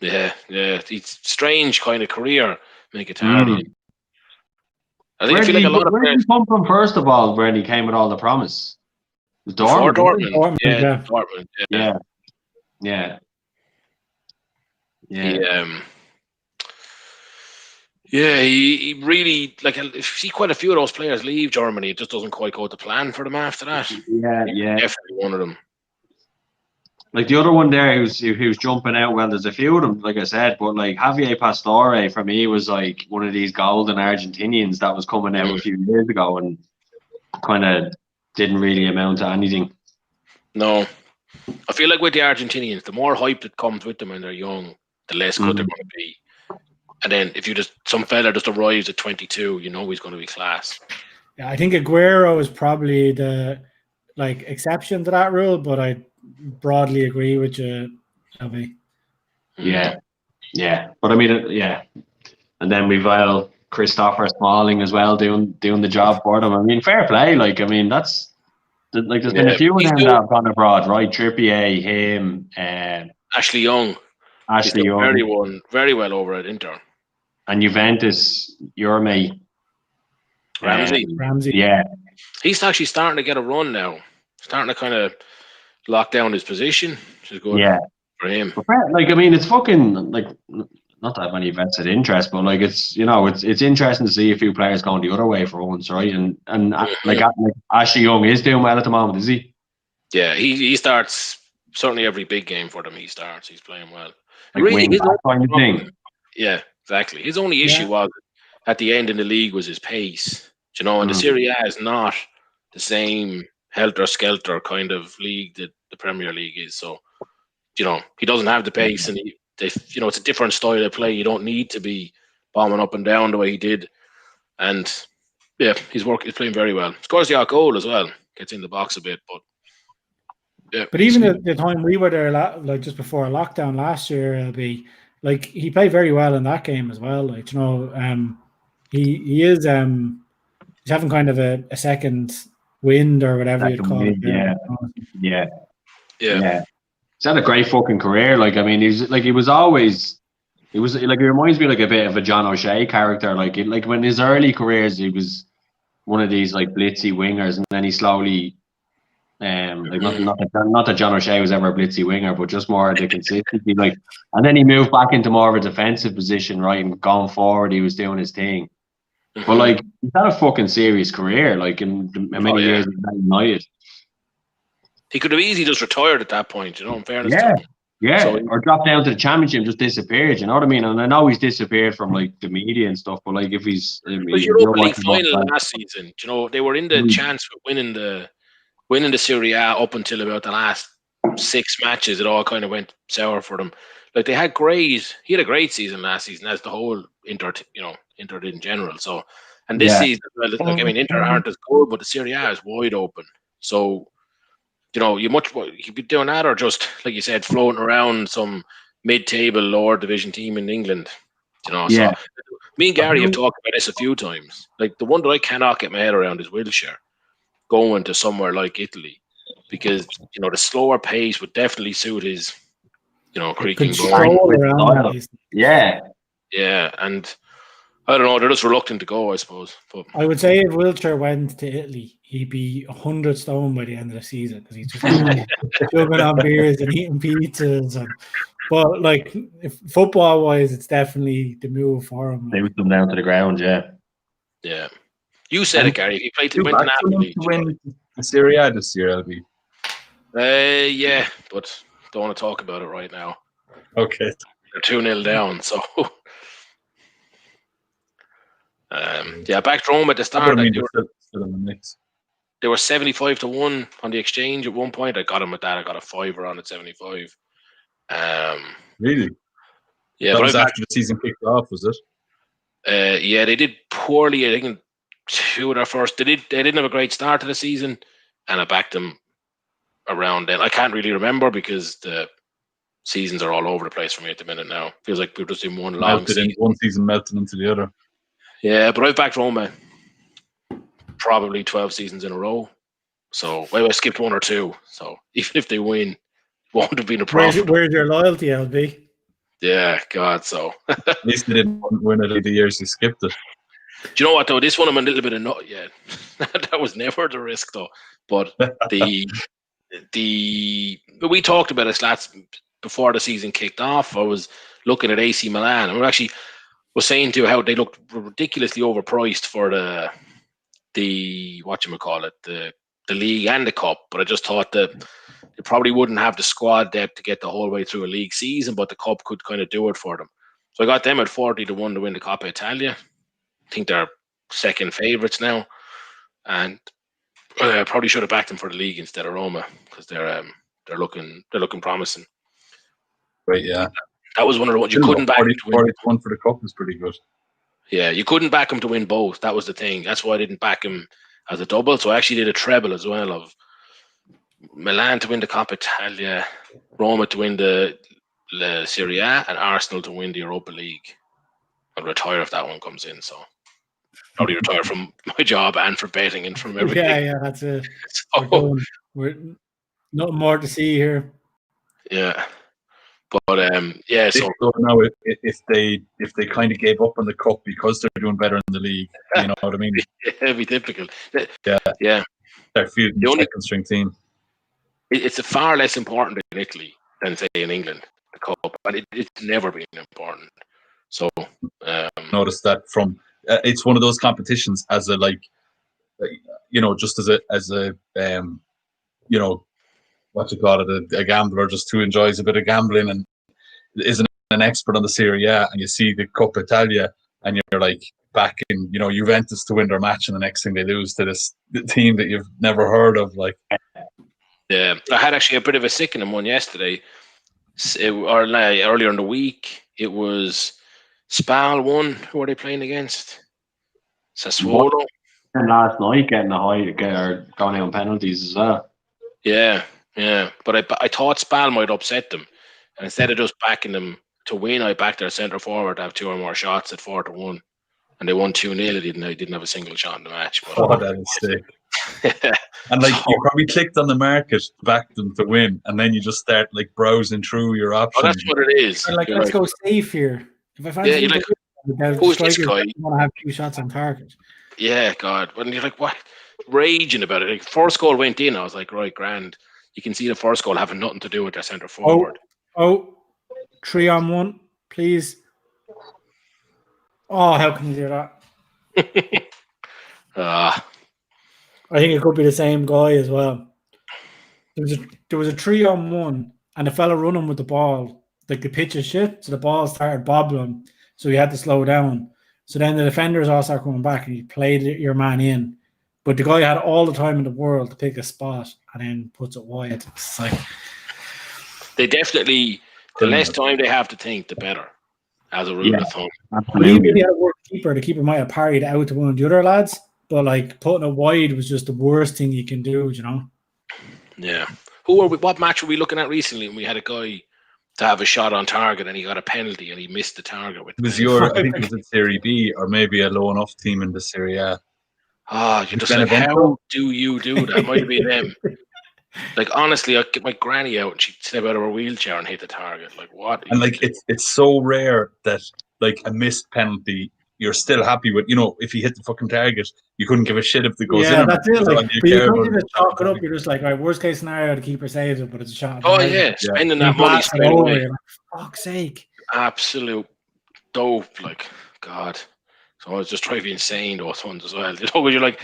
Yeah. It's strange kind of career, Mkhitaryan. I feel like a lot of where did players he come from first of all? When he came with all the promise, it was before Dortmund. Dortmund. Yeah. Dortmund. Yeah. He really like. You see quite a few of those players leave Germany. It just doesn't quite go to plan for them after that. Yeah. Definitely one of them. Like the other one there, who's jumping out. Well, there's a few of them, like I said, but like Javier Pastore for me was like one of these golden Argentinians that was coming out a few years ago and kind of didn't really amount to anything. No, I feel like with the Argentinians, the more hype that comes with them when they're young, the less good they're going to be. And then if some fella just arrives at 22, you know he's going to be class. Yeah, I think Aguero is probably the exception to that rule, but I broadly agree with you, Elby. Yeah. But I mean, and then we've Christopher Smalling as well doing the job for them. I mean, fair play. Like, I mean, that's like there's been a few of them that have gone abroad, right? Trippier, him, Ashley Young. Ashley Young, very well over at Inter. And Juventus, your mate. Ramsey. Yeah. He's actually starting to get a run now. Starting to kind of lock down his position, which is good for him. But, like, I mean, it's fucking, like, not that many vested interest, but, like, it's, you know, it's interesting to see a few players going the other way for once, right? And like Ashley Young is doing well at the moment, is he? Yeah, he starts certainly every big game for them. He's playing well. Like really, his kind of thing. Yeah, exactly. His only issue was at the end in the league was his pace. You know, and the Serie A is not the same helter-skelter kind of league that the Premier League is. So, you know, he doesn't have the pace, and it's a different style of play. You don't need to be bombing up and down the way he did. And yeah, he's playing very well. Scores the odd goal as well. Gets in the box a bit, but yeah. But even at the time we were there, like just before lockdown last year, LB, like he played very well in that game as well. Like, you know, he is he's having kind of a second wind or whatever you'd call it. Yeah. He's had a great fucking career. Like, I mean, it reminds me like a bit of a John O'Shea character. Like when his early careers, he was one of these like blitzy wingers, and then he slowly, not that John O'Shea was ever a blitzy winger, but just more the consistency. Like, and then he moved back into more of a defensive position, right? And going forward, he was doing his thing. But like, he's had a fucking serious career. Like in many years in United. He could have easily just retired at that point, you know, in fairness to him. Yeah, so, or dropped down to the championship and just disappeared, you know what I mean? And I know he's disappeared from like the media and stuff, but like if he's the Europa League final last season, you know, they were in the chance for winning the Serie A up until about the last 6 matches. It all kind of went sour for them. Like he had a great season last season, as the whole Inter did in general. So, and this season, like, I mean, Inter aren't as good, but the Serie A is wide open. So, you know, you could be doing that, or just like you said, floating around some mid-table lower division team in England. You know, so me and Gary have talked about this a few times. Like the one that I cannot get my head around is Wilshere going to somewhere like Italy, because you know the slower pace would definitely suit his, you know, creaking ball. Yeah, and I don't know, they're just reluctant to go, I suppose. But I would say if Wilshere went to Italy, he'd be 100 stone by the end of the season, because he's just chugging on beers and eating pizzas. But like, football wise, it's definitely the move for him. They would come down to the ground, yeah. You said it, Gary. He went to Napoli to win the Serie A this year, LB. Yeah, but don't want to talk about it right now. Okay. They're 2-0 down, so back to Rome at the start. They were 75-1 on the exchange at one point. I got him at that. I got a fiver on at 75. Really? Yeah, that was after the season kicked off, was it? Yeah, they did poorly. I think 2 of their first. They didn't have a great start to the season, and I backed them around then. I can't really remember because the seasons are all over the place for me at the minute now. Feels like we're just in one long season. One season melted into the other. Yeah, but I've backed Roma probably 12 seasons in a row. So I skipped 1 or 2. So even if they win, won't have been a problem. Where's your loyalty, LB? Yeah, God. So, At least they didn't win it the years they skipped it. do you know what though? This one I'm a little bit annoyed. Yeah, that was never the risk though. But we talked about it last before the season kicked off. I was looking at AC Milan, and we actually was saying to you how they looked ridiculously overpriced for the whatchamacallit, the league and the cup. But I just thought that they probably wouldn't have the squad depth to get the whole way through a league season, but the cup could kind of do it for them. So I got them at 40 to 1 to win the Coppa Italia. I think they're second favourites now, and I probably should have backed them for the league instead of Roma, because they're looking promising. Right, yeah. That was one of the ones you couldn't back them to win. 41 for the cup is pretty good. Yeah, you couldn't back them to win both. That was the thing. That's why I didn't back him as a double. So I actually did a treble as well of Milan to win the Coppa Italia, Roma to win the Serie A, and Arsenal to win the Europa League. I'll retire if that one comes in. So probably retire from my job and from betting and from everything. Yeah, that's it. So, We're nothing more to see here. yeah. But yeah, so now if they kind of gave up on the cup because they're doing better in the league, you know what I mean? It'd be difficult. Yeah. They're fielding the second string team. It's far less important in Italy than say in England, the cup, and it's never been important. So notice that from it's one of those competitions as a just as a what you call it, a gambler just who enjoys a bit of gambling and isn't an expert on the Serie A, and you see the Coppa Italia and you're like backing Juventus to win their match, and the next thing they lose to this team that you've never heard of. Like, yeah, I had actually a bit of a sickening one yesterday, or earlier in the week. It was Spal won. Who are they playing against? Sassuolo. And last night getting going out on penalties as well. Yeah. But I thought Spal might upset them, and instead of just backing them to win, I backed their centre forward to have 2 or more shots at 4 to 1, and they won 2-0. They didn't have a single shot in the match. But that is sick. And you probably clicked on the market, backed them to win, and then you just start browsing through your options. Oh, that's what it is. Let's go safe here. If I fancy who's this guy? I want to have 2 shots on target. Yeah, God. When you're like, what? Raging about it. First goal went in, I was like, right, grand. You can see the first goal having nothing to do with their centre forward. 3-on-1, please. Oh, how can you do that? I think it could be the same guy as well. There was a 3-on-1, and the fella running with the ball, the pitch is shit, so the ball started bobbling, so he had to slow down. So then the defenders all started coming back, and he played your man in. But the guy had all the time in the world to pick a spot and then puts it wide. It's like they definitely, the less time they have to think, the better, as a rule of thumb. But even if he had a work keeper, the keeper might have parried out to one of the other lads. But putting it wide was just the worst thing you can do, Yeah. What match were we looking at recently? And we had a guy to have a shot on target, and he got a penalty, and he missed the target. I think it was in Serie B, or maybe a low enough team in the Serie A. You're just like, how do you do that? Might be them. Honestly, I'd get my granny out and she'd step out of her wheelchair and hit the target. Like, what? And it's so rare that a missed penalty, you're still happy with. If you hit the fucking target, you couldn't give a shit if it goes in. Yeah, that's it. But you couldn't just chalk it up. You're just like, right, worst case scenario, the keeper saves it, but it's a shot. Oh yeah, spending that money straight away. Like, fuck's sake! Absolute dope. God. So I was just driving insane, those ones as well. Because you're like,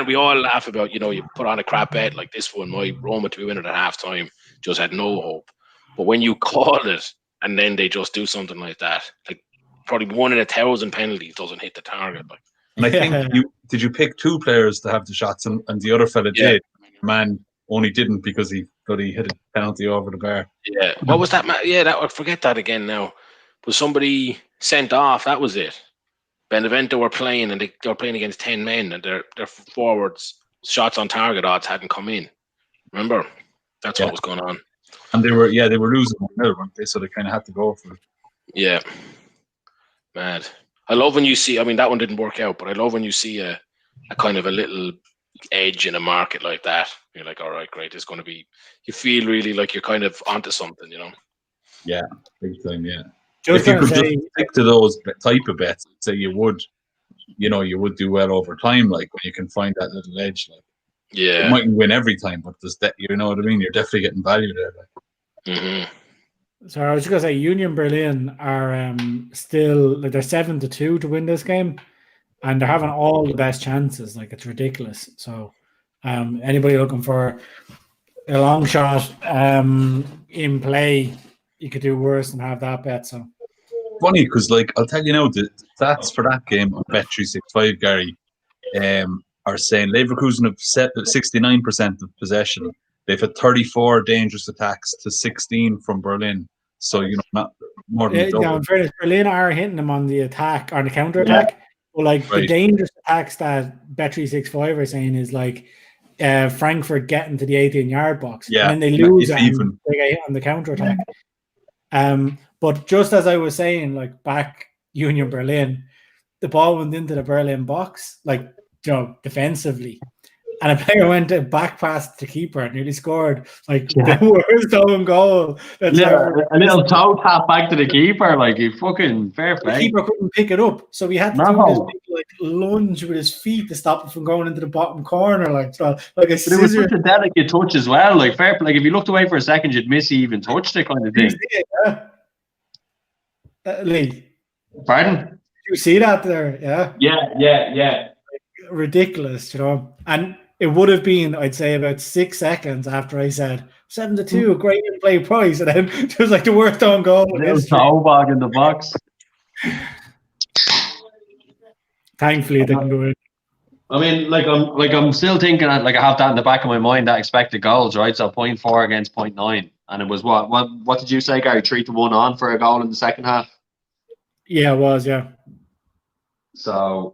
we all laugh about, you put on a crap bet like this one, my Roma to be winning at halftime, just had no hope. But when you call it and then they just do something like that, probably 1 in 1,000 penalties doesn't hit the target. And I think did you pick 2 players to have the shots, and the other fella did. Man only didn't because he hit a penalty over the bar. Yeah. What was that? I forget that again now. Was somebody sent off? That was it. Benevento were playing, and they were playing against 10 men, and their forwards' shots on target odds hadn't come in. Remember? That's what was going on. And they were losing 1-0, weren't they? So they kind of had to go for it. Yeah. Mad. I love when you see, that one didn't work out, but I love when you see a kind of a little edge in a market like that. You're like, all right, great. It's going to be, you feel really like you're kind of onto something, Yeah, big time, yeah. if you could just stick to those type of bets, say you would do well over time, like when you can find that little edge. Like, you mightn't win every time, but there's that, you know what I mean? You're definitely getting value there. Like. So I was just gonna say Union Berlin are still like they're 7-2 to win this game, and they're having all the best chances. Like it's ridiculous. So anybody looking for a long shot in play, you could do worse than have that bet. So funny because, like, I'll tell you now, the stats for that game on Bet365, Gary, are saying Leverkusen have set 69% of possession. They've had 34 dangerous attacks to 16 from Berlin. So, not more than double. Now, in fairness, Berlin are hitting them on the attack, on the counter attack. But like the dangerous attacks that Bet365 are saying is like Frankfurt getting to the 18-yard box. Yeah, and then they lose they get hit on the counter attack. But just as I was saying, like back Union Berlin, the ball went into the Berlin box, like defensively. And a player went to back pass the keeper and nearly scored like the worst own goal. A little toe tap back to the keeper, like you fucking fair play. The keeper couldn't pick it up, so he had to do this big, like lunge with his feet to stop it from going into the bottom corner, like a scissor. But it was such a delicate touch as well, like fair play. Like if you looked away for a second, you'd miss he even touched it, kind of thing. Lee, pardon? Did you see that there? Yeah. Ridiculous, and it would have been, I'd say, about 6 seconds after I said 7-2, great in play price, and then it was like the worst on goal. Little toe bag in the box. Thankfully, they can go in. I mean, I'm still thinking that, like I have that in the back of my mind, that expected goals, right? So 0.4 against 0.9, and it was what did you say, Gary? 3-1 on for a goal in the second half. Yeah, it was. Yeah. So.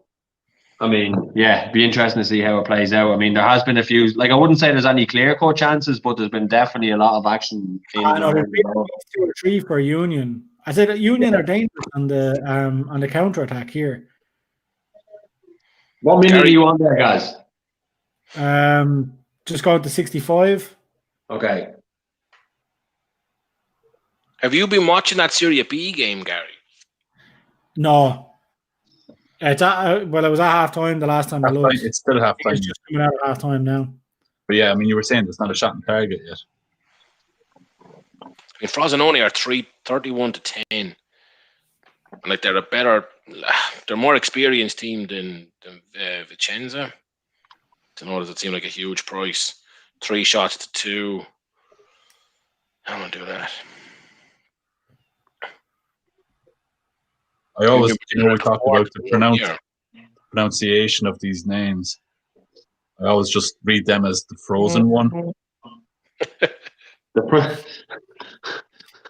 I mean, be interesting to see how it plays out. I mean, there has been a few, like I wouldn't say there's any clear-cut chances, but there's been definitely a lot of action. I know there's been 2 or 3 for Union. I said that Union are dangerous on the counter attack here. What minute are you on there, guys? Just go to 65. Okay. Have you been watching that Serie B game, Gary? No. It was at half time the last time I looked. It's still half time. It's just coming out at half time now. But yeah, I mean, you were saying there's not a shot on target yet. I mean, Frosinone are 31-10. And like they're more experienced team than Vicenza. I don't know, does it seem like a huge price? 3 shots to 2. I don't want to do that. I always, we talk about the pronunciation of these names. I always just read them as the frozen one. like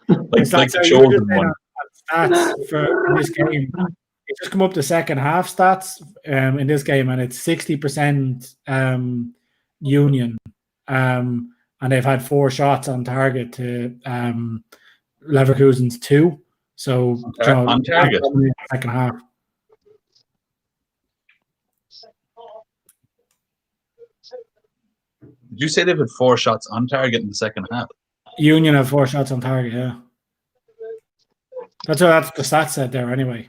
the chosen one. Stats for this game. It just come up to second half stats in this game, and it's 60% Union. And they've had 4 shots on target to Leverkusen's 2. So on target. Second half. Did you say they've had 4 shots on target in the second half? Union have 4 shots on target, yeah. That's what the stats said there anyway.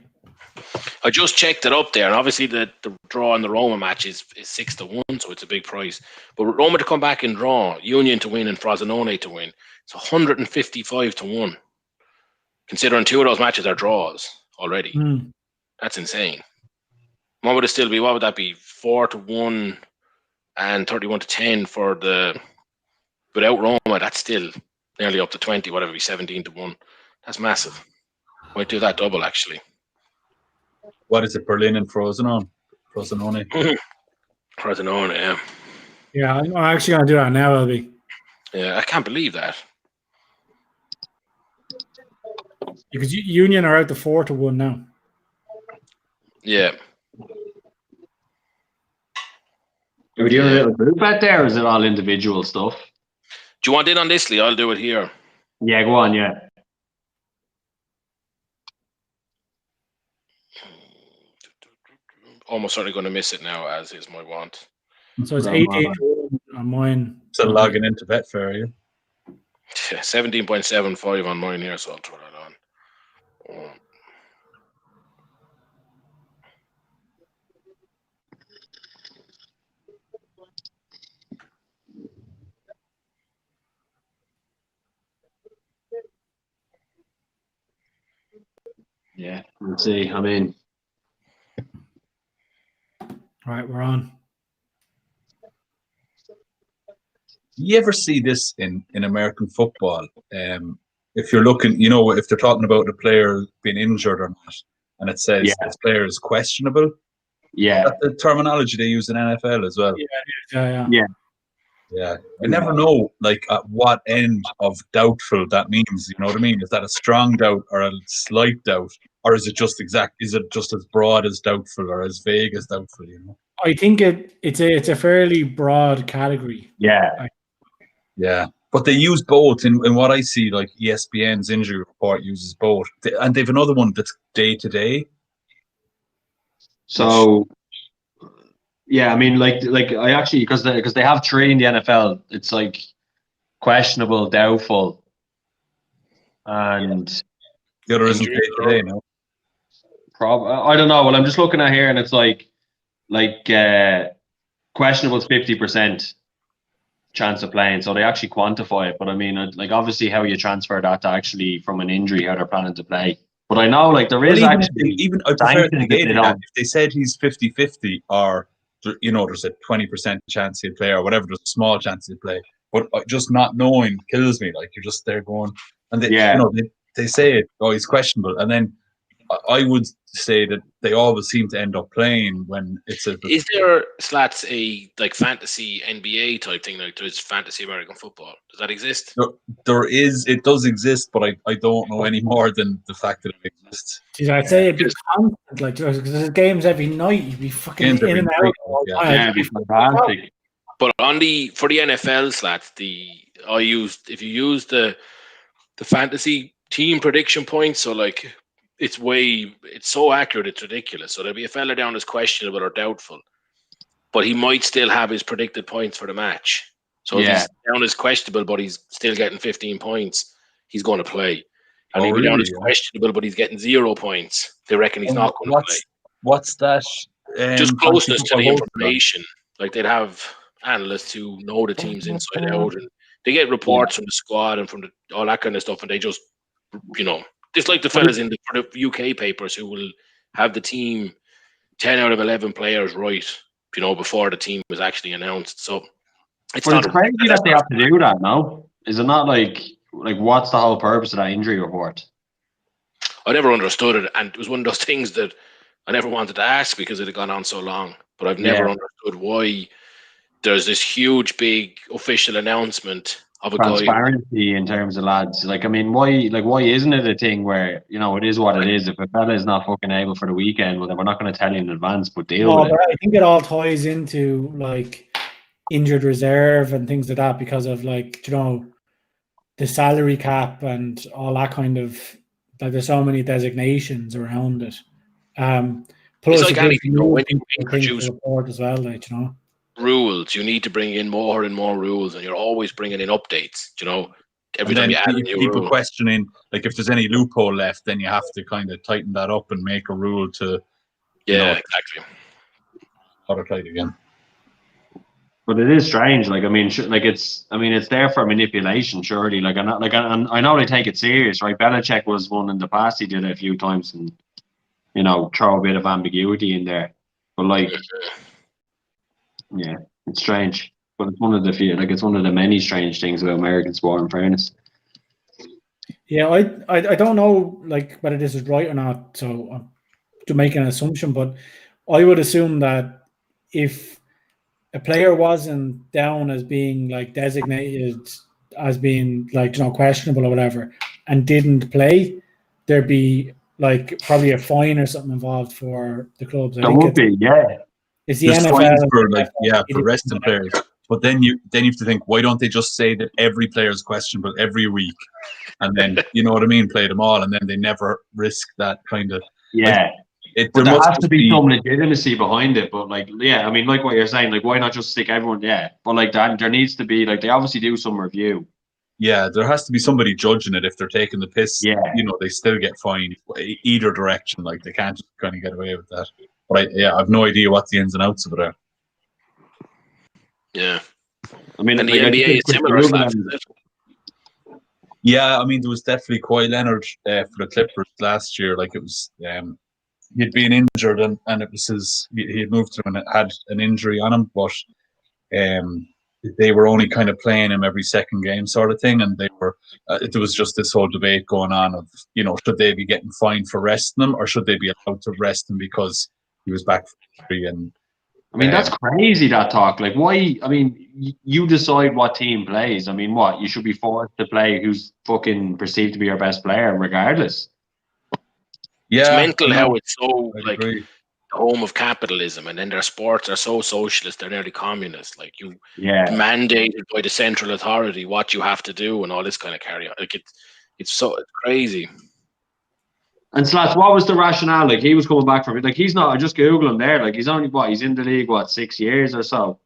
I just checked it up there, and obviously the draw in the Roma match is 6-1, so it's a big price. But Roma to come back and draw, Union to win, and Frosinone to win, it's 155-1. Considering 2 of those matches are draws already. That's insane. What would it still be? What would that be? 4-1 and 31-10 for the without Roma. That's still nearly up to 20, whatever it be, 17-1. That's massive. Might do that double actually. What is it, Berlin and Frosinone? Frosinone, yeah. Yeah, I'm actually going to do that now, LB. Yeah, I can't believe that. Because Union are out to 4-1 now. Yeah. Are we doing a little group bet there, or is it all individual stuff? Do you want in on this, Lee? I'll do it here. Yeah, go on, yeah. Almost certainly going to miss it now, as is my want. So it's 88 on mine. So logging into Betfair, are you? Yeah, 17.75 on mine here, so I'll throw that on. Yeah, we'll see. I mean, Right, we're on. You ever see this in American football? If you're looking, you know, if they're talking about the player being injured or not, and it says this player is questionable. yeah, That's the terminology they use in NFL as well. Yeah. I never know, like, at what end of doubtful that means. You know what I mean? Is that a strong doubt or a slight doubt, or is it just exact? Is it just as broad as doubtful or as vague as doubtful? You know? I think it's a fairly broad category. yeah. Yeah, but they use both in what I see. Like ESPN's injury report uses both, and they've another one that's day to day. So, yeah, I mean, like I actually because they have three in the NFL. It's like questionable, doubtful, and The other isn't day to day, no. I don't know. Well, I'm just looking at here, and it's like questionable is 50% chance of playing. So they actually quantify it. But I mean, like obviously, how you transfer that to actually from an injury, how they're planning to play. But I know, like there is even I prefer if they said he's 50-50, or you know, there's a 20% chance he'll play, or whatever. There's a small chance he'll play. But just not knowing kills me. Like you're just there going, and they, you know, they say it. Oh, he's questionable, and then I would say that they always seem to end up playing when it's a. Is there Slats a like fantasy NBA type thing like there's fantasy American football? Does that exist? There is. It does exist, but I don't know any more than the fact that it exists. Geez, I'd say it'd be constant, like because there's games every night. You'd be fucking in and out. Yeah, it'd be fantastic. But for the NFL Slats, if you use the fantasy team prediction points, so like. It's so accurate, it's ridiculous. So there'll be a fella down as questionable or doubtful, but he might still have his predicted points for the match. So if he's down as questionable, but he's still getting 15 points, he's going to play. And he'll be down as questionable, but he's getting 0 points. They reckon he's not going to play. What's that? Just closeness to the information. Like they'd have analysts who know the teams inside out, and they get reports from the squad and from all that kind of stuff, and they just, you know, just like the fellas for the UK papers who will have the team 10 out of 11 players right, you know, before the team was actually announced. So it's crazy that they have to do that now. Is it not like what's the whole purpose of that injury report? I never understood it, and it was one of those things that I never wanted to ask because it had gone on so long. But I've never understood why there's this huge, big official announcement of a transparency in terms of lads. Like, I mean, why isn't it a thing where, you know, it is what it is? If a fella is not fucking able for the weekend, well, then we're not going to tell you in advance, but deal with it. I think it all ties into like injured reserve and things like that because of like, you know, the salary cap and all that kind of, like there's so many designations around it. Plus, it's like anything, when you introduce report as well, like, you know. Rules, you need to bring in more and more rules, and you're always bringing in updates. You know, every time you add a new people rule. Questioning, like if there's any loophole left, then you have to kind of tighten that up and make a rule to. Exactly. How to play it again. But it is strange. Like, I mean, it's there for manipulation, surely. Like, I know they take it serious, right? Belichick was one in the past. He did it a few times, and you know, throw a bit of ambiguity in there. But like. Yeah, it's strange, but it's one of the many strange things about American sport, in fairness. Yeah, I don't know like whether this is right or not, so I'm to make an assumption, but I would assume that if a player wasn't down as being like designated as being like, you know, questionable or whatever, and didn't play, there'd be like probably a fine or something involved for the clubs. There would be, yeah. It's the There's NFL for resting players. But then you have to think, why don't they just say that every player is questionable every week, and then you know what I mean, play them all, and then they never risk that kind of There has to be some legitimacy behind it. But like, I mean, like what you're saying, like why not just stick everyone? Yeah, but like that, there needs to be like they obviously do some review. Yeah, there has to be somebody judging it. If they're taking the piss, Yeah. They still get fined either direction. Like, they can't just kind of get away with that. But I've no idea what the ins and outs of it are. Yeah. I mean, And the NBA is similar, Slav, is it? Yeah, I mean, there was definitely Kawhi Leonard for the Clippers last year. Like, it was, he'd been injured and it was he had moved through and had an injury on him, but they were only kind of playing him every second game sort of thing. And there was just this whole debate going on of, should they be getting fined for resting him, or should they be allowed to rest him because he was back from injury? And I mean, that's crazy, that talk. Like, why? I mean, you decide what team plays. I mean, what? You should be forced to play who's fucking perceived to be your best player, regardless. Yeah, it's mental how it's so, like, agree. the home of capitalism, and then their sports are so socialist, they're nearly communist. Like, you mandated by the central authority what you have to do and all this kind of carry on. Like, it's crazy. And Slats, what was the rationale? Like, he was coming back from it. Like, he's not, I just Googled him there. Like, he's only, he's in the league, 6 years or so?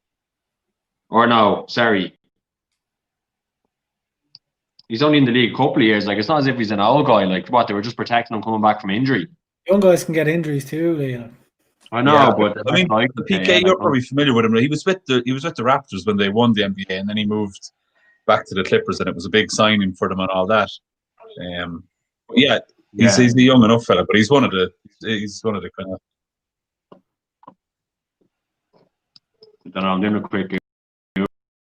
Or no, sorry. He's only in the league a couple of years. Like, it's not as if he's an old guy. Like, they were just protecting him coming back from injury. Young guys can get injuries too, Leon. I know, but I mean, the PK, you're probably familiar with him. He was with the Raptors when they won the NBA, and then he moved back to the Clippers, and it was a big signing for them and all that. He's a young enough fella, but he's one of the kind of. I don't know. I'm doing a quick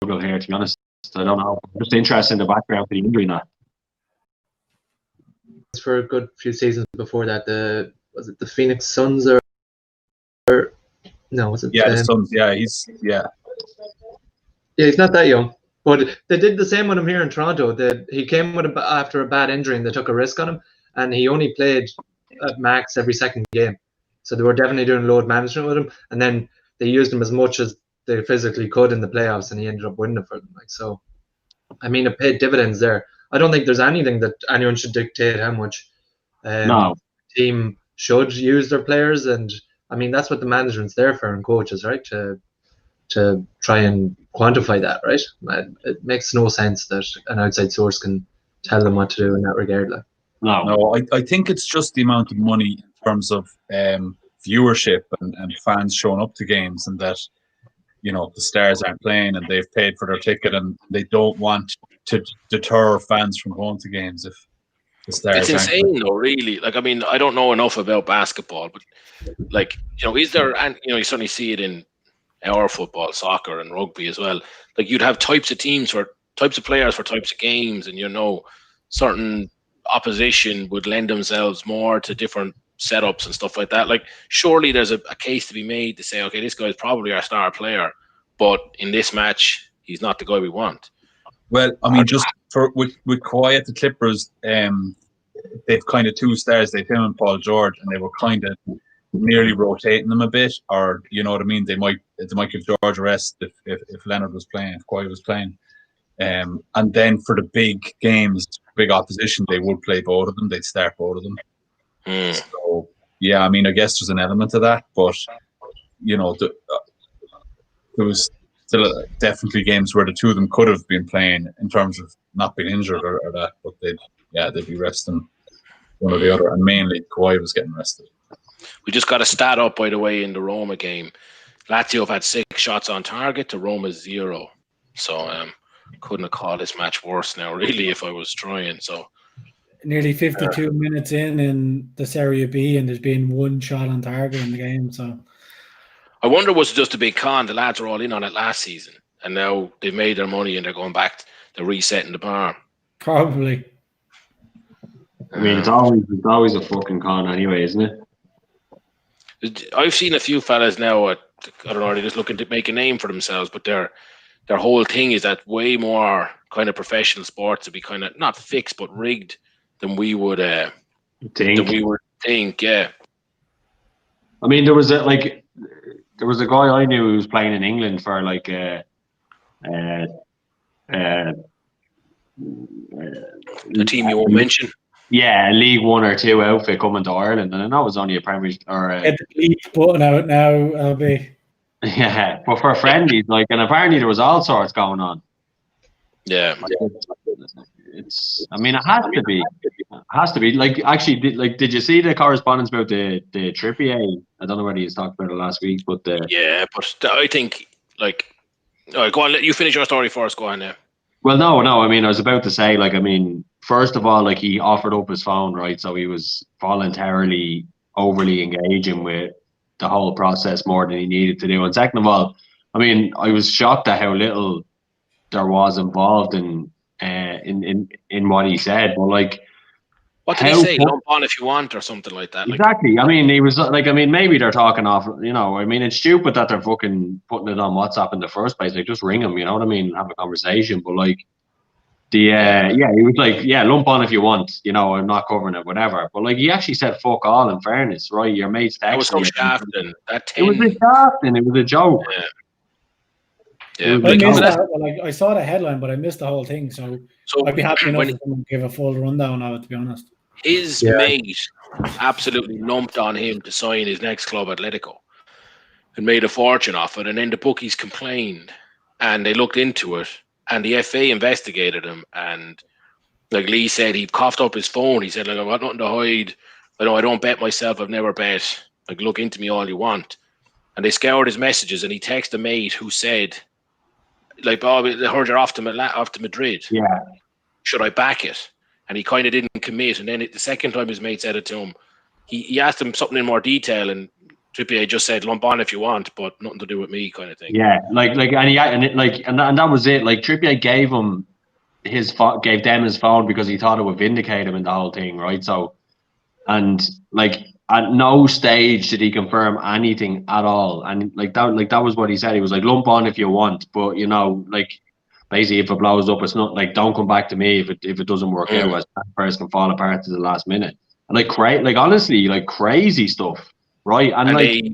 Google here. To be honest, I don't know. I'm just interested in the background for the injury now. For a good few seasons before that, was it the Phoenix Suns or no? Was it? Yeah, the Suns. Yeah, he's not that young. But they did the same with him here in Toronto. He came after a bad injury and they took a risk on him, and he only played at max every second game. So they were definitely doing load management with him, and then they used him as much as they physically could in the playoffs, and he ended up winning it for them. Like, so, I mean, it paid dividends there. I don't think there's anything that anyone should dictate how much No. team should use their players, and I mean that's what the management's there for, and coaches, right? To try and quantify that, right? It makes no sense that an outside source can tell them what to do in that regard. Like. No, I think it's just the amount of money in terms of viewership and fans showing up to games, and that the stars aren't playing and they've paid for their ticket, and they don't want to deter fans from going to games if the stars. It's insane, though. Really, like, I mean, I don't know enough about basketball, but like, is there? And you certainly see it in our football, soccer, and rugby as well. Like, you'd have types of teams for types of players for types of games, and certain opposition would lend themselves more to different setups and stuff like that. Like, surely there's a case to be made to say, okay, this guy's probably our star player, but in this match, he's not the guy we want. Well, I mean, just with Kawhi at the Clippers, they've kind of two stars. They've him and Paul George, and they were kind of nearly rotating them a bit, or you know what I mean. They might give George a rest if Leonard was playing, if Kawhi was playing, and then for the big games, big opposition, they would play both of them. They'd start both of them. So yeah, I mean, I guess there's an element of that, but there was still definitely games where the two of them could have been playing in terms of not being injured or that, but they'd be resting one or the other, and mainly Kawhi was getting rested. We just got a stat up, by the way, in the Roma game. Lazio have had 6 shots on target to Roma's 0. So couldn't have called this match worse now, really, if I was trying. So nearly 52 minutes in the Serie B, and there's been 1 shot on target in the game. So I wonder, was it just a big con? The lads were all in on it last season, and now they've made their money and they're going back. They're resetting the bar. Probably. I mean, it's always a fucking con anyway, isn't it? I've seen a few fellas now. I don't know. They're just looking to make a name for themselves, but their whole thing is that way more kind of professional sports to be kind of not fixed but rigged than we would think. Yeah. I mean, there was a guy I knew who was playing in England for like the team you won't mention. Yeah, League 1 or 2 outfit coming to Ireland, and I know it was only a Premier or get the delete button out now, LB. Yeah, but for friendlies, and apparently there was all sorts going on. Yeah. it's. I mean, it has to be. It has to be. Like, actually, did you see the correspondence about the Trippier? I don't know whether you talked about it last week, but yeah, but I think like, all right, go on. Let you finish your story first. Go on now. well, no. I mean, I was about to say, like, I mean, first of all, like, he offered up his phone, right? So he was voluntarily overly engaging with the whole process more than he needed to do. And second of all, I mean, I was shocked at how little there was involved in what he said. But like, What did he say? Lump on if you want, or something like that. Exactly. Like, I mean, he was like, I mean, maybe they're talking off. You know, I mean, it's stupid that they're fucking putting it on WhatsApp in the first place. Like, just ring him. You know what I mean? Have a conversation. But like, he was like, yeah, lump on if you want. You know, I'm not covering it, whatever. But like, he actually said, "Fuck all." In fairness, right? Your mate's texting. That was so shafting. It was a shafting. It was a joke. Yeah. I saw the headline, but I missed the whole thing. So I'd be happy enough if someone give a full rundown of it, to be honest. His mate absolutely lumped on him to sign his next club, Atletico, and made a fortune off it. And then the bookies complained, and they looked into it, and the FA investigated him. And like Lee said, he coughed up his phone. He said, "Like, I've got nothing to hide. I don't bet myself. I've never bet. Like, look into me all you want." And they scoured his messages, and he texted a mate who said, "Like, Bob, I heard you're off to Madrid. Yeah, should I back it?" And he kind of didn't commit. And then the second time his mate said it to him, he asked him something in more detail, and Trippier just said, "Lump on if you want, but nothing to do with me," kind of thing. Yeah, and that was it. Like, Trippier gave them his phone because he thought it would vindicate him in the whole thing, right? So, and like, at no stage did he confirm anything at all. And that was what he said. He was like, "Lump on if you want, but you know, like, basically, if it blows up, it's not like, don't come back to me if it doesn't work out. As that person can fall apart to the last minute." And like honestly, like, crazy stuff, right? And they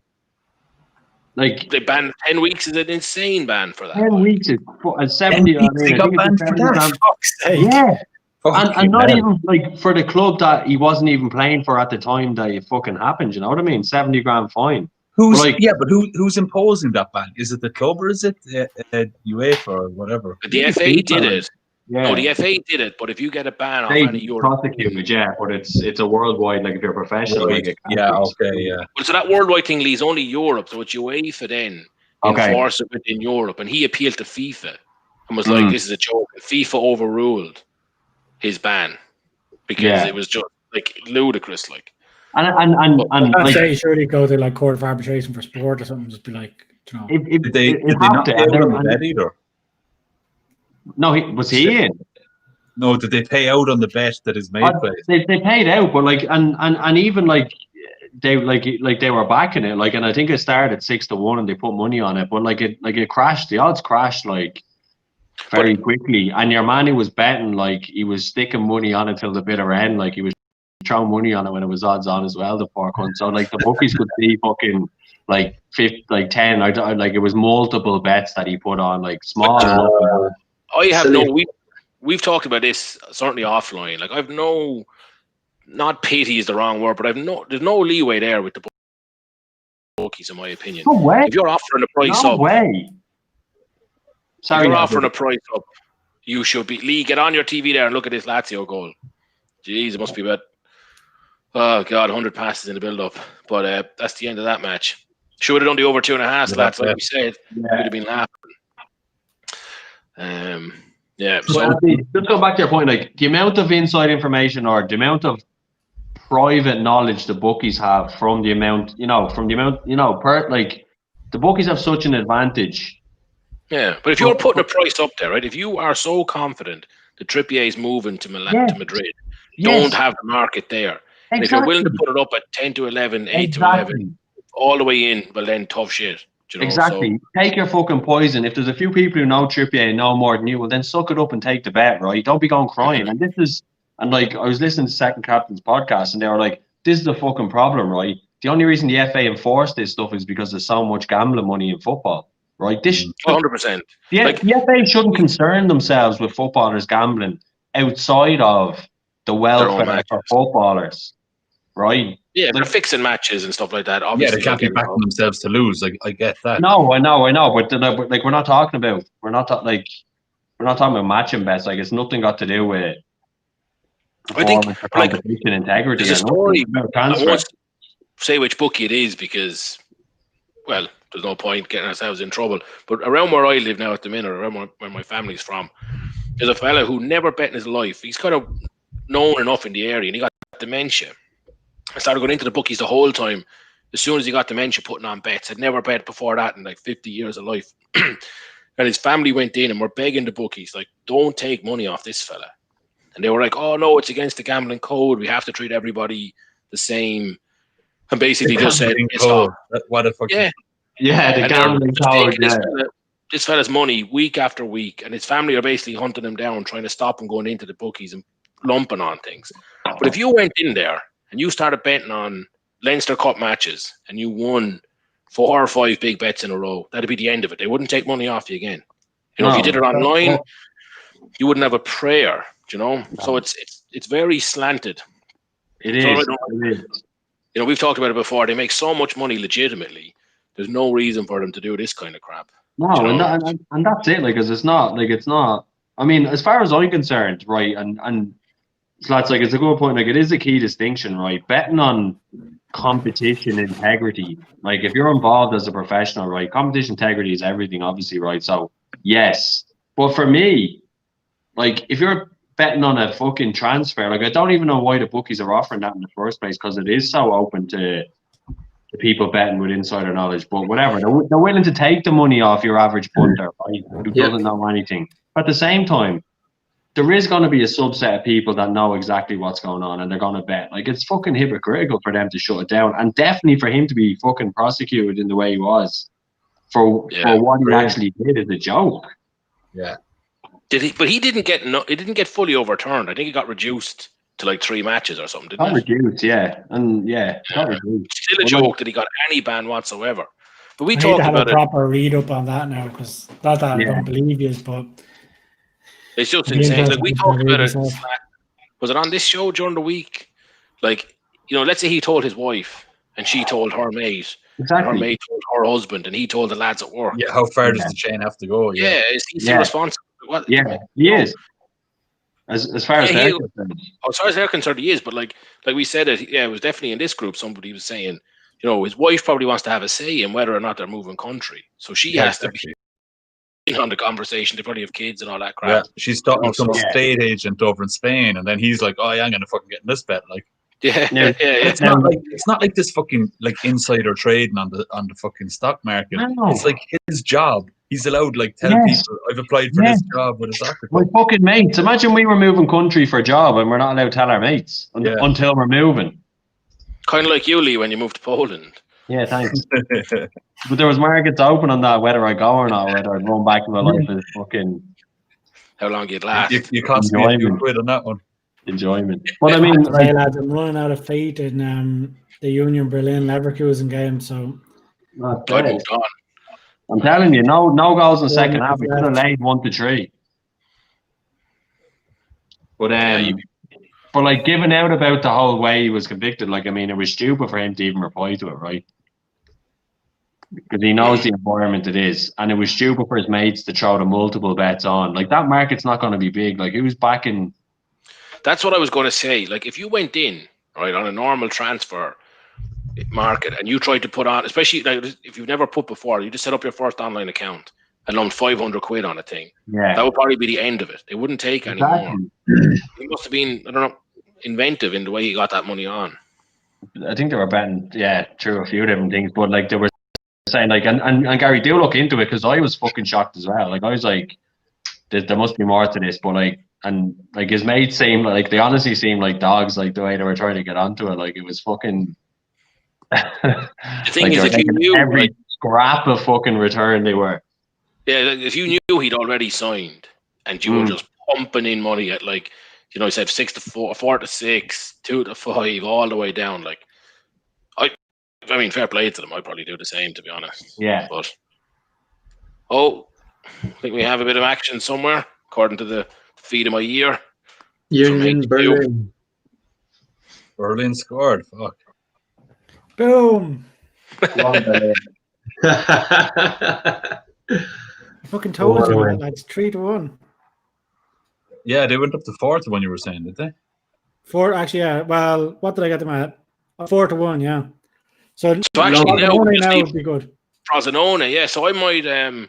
banned 10 weeks is an insane ban for that. 10 weeks is 70. I mean, they got banned for that. Yeah. And not even like for the club that he wasn't even playing for at the time that it fucking happened. You know what I mean? 70 grand fine. Who's imposing that ban? Is it the club or is it UEFA or whatever? The FA did it. Yeah. No, the FA did it. But if you get a ban off any Europe, prosecuted, but it's a worldwide. Like, if you're a professional, Well, so that worldwide thing leaves only Europe. So it's UEFA then enforce it within Europe, and he appealed to FIFA and was like, "This is a joke." And FIFA overruled his ban because it was just like ludicrous, like. And I'd say surely go to like court of arbitration for sport or something. Just be like, you know, did they not pay out on the bet either? No, was he in? No, did they pay out on the bet that his mate played? They paid out, but like, and even like they were backing it, like, and I think it started 6-1, and they put money on it, but like it crashed. The odds crashed like very quickly, and your man who was betting, like, he was sticking money on it till the bitter end, like, he was throwing money on it when it was odds on as well, the poor cunt. So like, the bookies could see fucking like 10, like, it was multiple bets that he put on, like, small. I have we've talked about this certainly offline. Like, I've no, not pity is the wrong word, but there's no leeway there with the bookies, in my opinion. No way. If you're offering a price up, if you're offering a price up, you should be. Lee, get on your TV there and look at this Lazio goal. Jeez, it must be about, oh God, 100 passes in the build-up. But that's the end of that match. Should have done the over 2.5 lads, like we said. Would have been laughing. So just go back to your point, like, the amount of inside information or the amount of private knowledge the bookies have from the amount, like, the bookies have such an advantage. Yeah, but if you're putting a price up there, right? If you are so confident that Trippier is moving to Madrid, don't have the market there. And if you're willing to put it up at 10 to 11, 8 to 11, all the way in, well, then tough shit. You know? Exactly. So, take your fucking poison. If there's a few people who know Trippier and know more than you, well, then suck it up and take the bet, right? Don't be going crying. And like, I was listening to Second Captain's podcast, and they were like, "This is the fucking problem, right? The only reason the FA enforced this stuff is because there's so much gambling money in football, right? This 100%. The FA shouldn't concern themselves with footballers gambling outside of the welfare of footballers, right? Yeah, they're fixing matches and stuff like that. Obviously, they can't be backing themselves to lose. Like, I get that. No, I know, but like, we're not talking about. We're not like. we're not talking about matching bets. Like, it's nothing got to do with I think, performance or like, competition integrity. there's a or nothing. story. It's about I transfer. won't say which bookie it is because, well, there's no point getting ourselves in trouble. But around where I live now at the minute, around where my family's from, there's a fella who never bet in his life. He's kind of known enough in the area, and he got dementia. I started going into the bookies the whole time. As soon as he got dementia, putting on bets. I'd never bet before that in like 50 years of life. And his family went in and were begging the bookies, like, don't take money off this fella. And they were like, oh, no, it's against the gambling code. We have to treat everybody the same. And basically just said, what the fuck? Yeah. Yeah, the gambling code. Yeah. This fella's money week after week, and his family are basically hunting him down, trying to stop him going into the bookies and lumping on things. But if you went in there and you started betting on Leinster Cup matches and you won 4 or 5 big bets in a row, that'd be the end of it. They wouldn't take money off you again. You know, if you did it online, you wouldn't have a prayer. You know, so it's very slanted. It is. You know, we've talked about it before. They make so much money legitimately. There's no reason for them to do this kind of crap. No, and that's it. Like, 'cause it's not. I mean, as far as I'm concerned, right, and that's like, it's a good point. Like, it is a key distinction, right? Betting on competition integrity. Like, if you're involved as a professional, right, competition integrity is everything, obviously, right? So yes, but for me, like, if you're betting on a fucking transfer, like, I don't even know why the bookies are offering that in the first place, because it is so open to people betting with insider knowledge. But whatever, they're willing to take the money off your average punter, right, who doesn't know anything. But at the same time, there is going to be a subset of people that know exactly what's going on, and they're going to bet. Like, it's fucking hypocritical for them to shut it down, and definitely for him to be fucking prosecuted in the way he was for what he actually did is a joke. Yeah. Did he? But he didn't get. It didn't get fully overturned. I think it got reduced to like 3 matches or something. Didn't it? Reduced, yeah, and got reduced. Still a joke that he got any ban whatsoever. But we I need talked to have about a it. proper read up on that now, because not that I don't believe you, but It's just insane. Like, we talked about it. Was it on this show during the week? Like, you know, let's say he told his wife and she told her mate. Exactly. Her mate told her husband, and he told the lads at work. Yeah, how far does the chain have to go? Yeah, is he still responsible? What? Yeah, he is. As far as they're concerned. As far as they're concerned, he is. But like we said, it was definitely in this group. Somebody was saying, you know, his wife probably wants to have a say in whether or not they're moving country, so she has to be in on the conversation. They probably have kids and all that crap. Yeah, she's talking to some state agent over in Spain, and then he's like, "Oh, yeah, I'm gonna fucking get in this bet." Like, it's not like this fucking like insider trading on the fucking stock market. No. It's like his job. He's allowed like tell people, "I've applied for this job with a soccer club." My fucking mates. Imagine we were moving country for a job and we're not allowed to tell our mates until we're moving. Kind of like you, Lee, when you moved to Poland. Yeah, thanks. But there was markets open on that, whether I go or not, whether I'd run back to my life as fucking. How long you'd last? You cost me a few quid on that one. Enjoyment. But I mean, lads, I'm running out of faith in the Union Berlin Leverkusen game, so I moved on. I'm telling you, no goals in the second half. We could have laid 1-3. But but like, giving out about the whole way he was convicted, like, I mean, it was stupid for him to even reply to it, right? Because he knows the environment it is, and it was stupid for his mates to throw the multiple bets on. Like, that market's not going to be big. Like, he was backing. That's what I was going to say. Like, if you went in right on a normal transfer market and you tried to put on, especially like, if you've never put before, you just set up your first online account and loaned 500 quid on a thing. Yeah, that would probably be the end of it. They wouldn't take any more. He must have been, I don't know, inventive in the way he got that money on. I think they were betting, through a few different things, but like, they were saying, like, and Gary, do look into it, because I was fucking shocked as well. Like, I was like, there must be more to this, but like, and like, his mates seemed like, they honestly seemed like dogs, like the way they were trying to get onto it. Like, it was fucking. The thing is, if you knew every scrap of fucking return they were. Yeah, if you knew he'd already signed and you were just pumping in money at, like, you know, he said 6-4, 4-6, 2-5, all the way down. Like, I mean, fair play to them. I'd probably do the same, to be honest. Yeah. But I think we have a bit of action somewhere, according to the feed of my ear. Union Berlin. Berlin scored. Fuck. Boom. I fucking told you, lads. 3-1. Yeah, they went up to 4 to 1. You were saying, did they? 4, actually, yeah. Well, what did I get them at? 4 to 1, yeah. So actually now would be good. Frosinone, yeah. So I might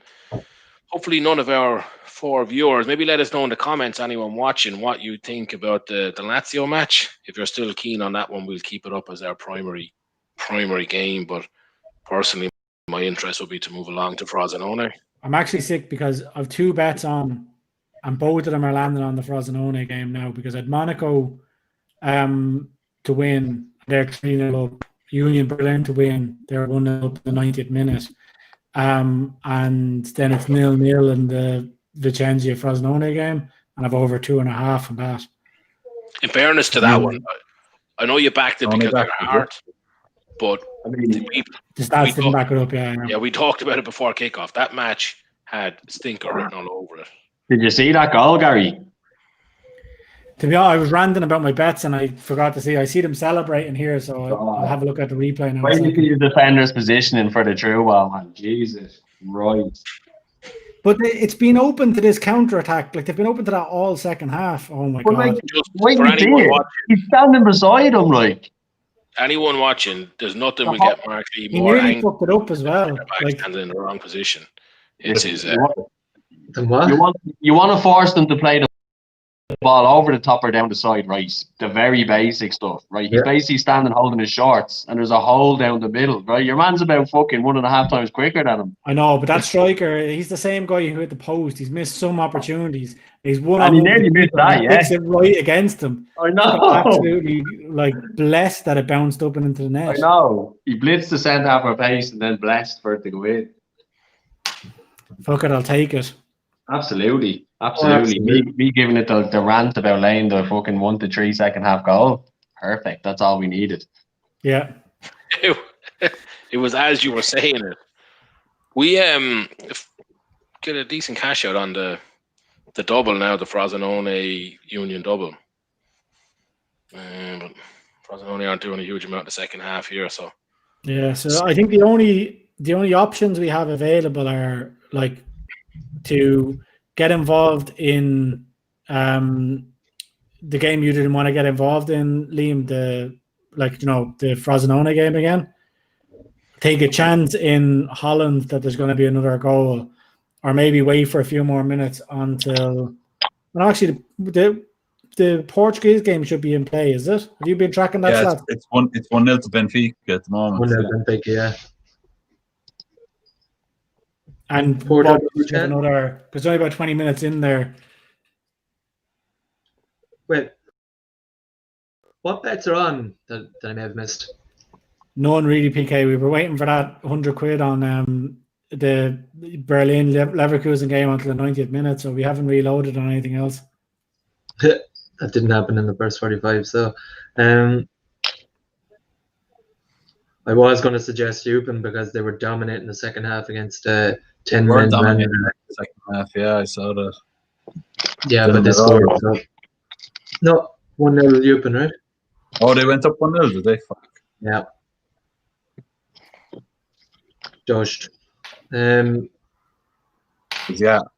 hopefully none of our 4 viewers, maybe let us know in the comments, anyone watching, what you think about the Lazio match. If you're still keen on that one, we'll keep it up as our primary game. But personally, my interest would be to move along to Frosinone. I'm actually sick because I've 2 bets on, and both of them are landing on the Frosinone game now, because I had Monaco to win, they're 3-0 up. Union Berlin to win, they're 1-0 up in the 90th minute. And then it's 0-0 in the Vicenza Frosinone game, and I've over 2.5 on that. In fairness to that one, I know you backed it because of your heart, but I mean, the stats didn't back it up. Yeah, we talked about it before kickoff. That match had stinker written all over it. Did you see that goal, Gary? To be honest, I was ranting about my bets and I forgot to see. I see them celebrating here, so I'll have a look at the replay now. Why do you see the defender's positioning for the through ball, man? Jesus, right. But it's been open to this counter attack. Like, they've been open to that all second half. Oh my god! Like, wait, he's standing beside him, like. Anyone watching, there's nothing will get Mark Lee he more angry. He fucked it up as well. Like, standing in the wrong position. It's his. Then what? You want to force them to play the ball over the top or down the side, right? The very basic stuff, right? He's basically standing holding his shorts, and there's a hole down the middle, right? Your man's about fucking 1.5 times quicker than him. I know, but that striker, he's the same guy who hit the post. He's missed some opportunities. He's won, and he nearly missed that. Yeah, it right against him. I know. Absolutely, like, blessed that it bounced up and into the net. I know. He blitzed the centre half of pace and then blessed for it to go in. Fuck it, I'll take it. Absolutely. Me giving it the rant about laying the fucking 1 to 3 second half goal. Perfect. That's all we needed. Yeah. It was as you were saying it. We get a decent cash out on the double now, the Frosinone Union double. But Frosinone aren't doing a huge amount in the second half here, so. Yeah, so I think the only options we have available are, like, to get involved in the game you didn't want to get involved in, Liam, the Frosinone game again. Take a chance in Holland that there's going to be another goal, or maybe wait for a few more minutes until. Well, actually, the Portuguese game should be in play, is it? Have you been tracking that? Yeah, it's 1-0 to Benfica at the moment. 1-0 to Benfica, yeah. And Porto another, because only about 20 minutes in there. Wait, what bets are on that I may have missed? None really, PK. We were waiting for that 100 quid on the Berlin Leverkusen game until the 90th minute, so we haven't reloaded on anything else. That didn't happen in the first 45, so I was going to suggest Eupen because they were dominating the second half against 10 men. Dominating the second half, yeah, I saw that. Yeah, but they scored. So. No, 1-0 Eupen, right? Oh, they went up 1-0, did they? Fuck. Yeah. Judged. Yeah,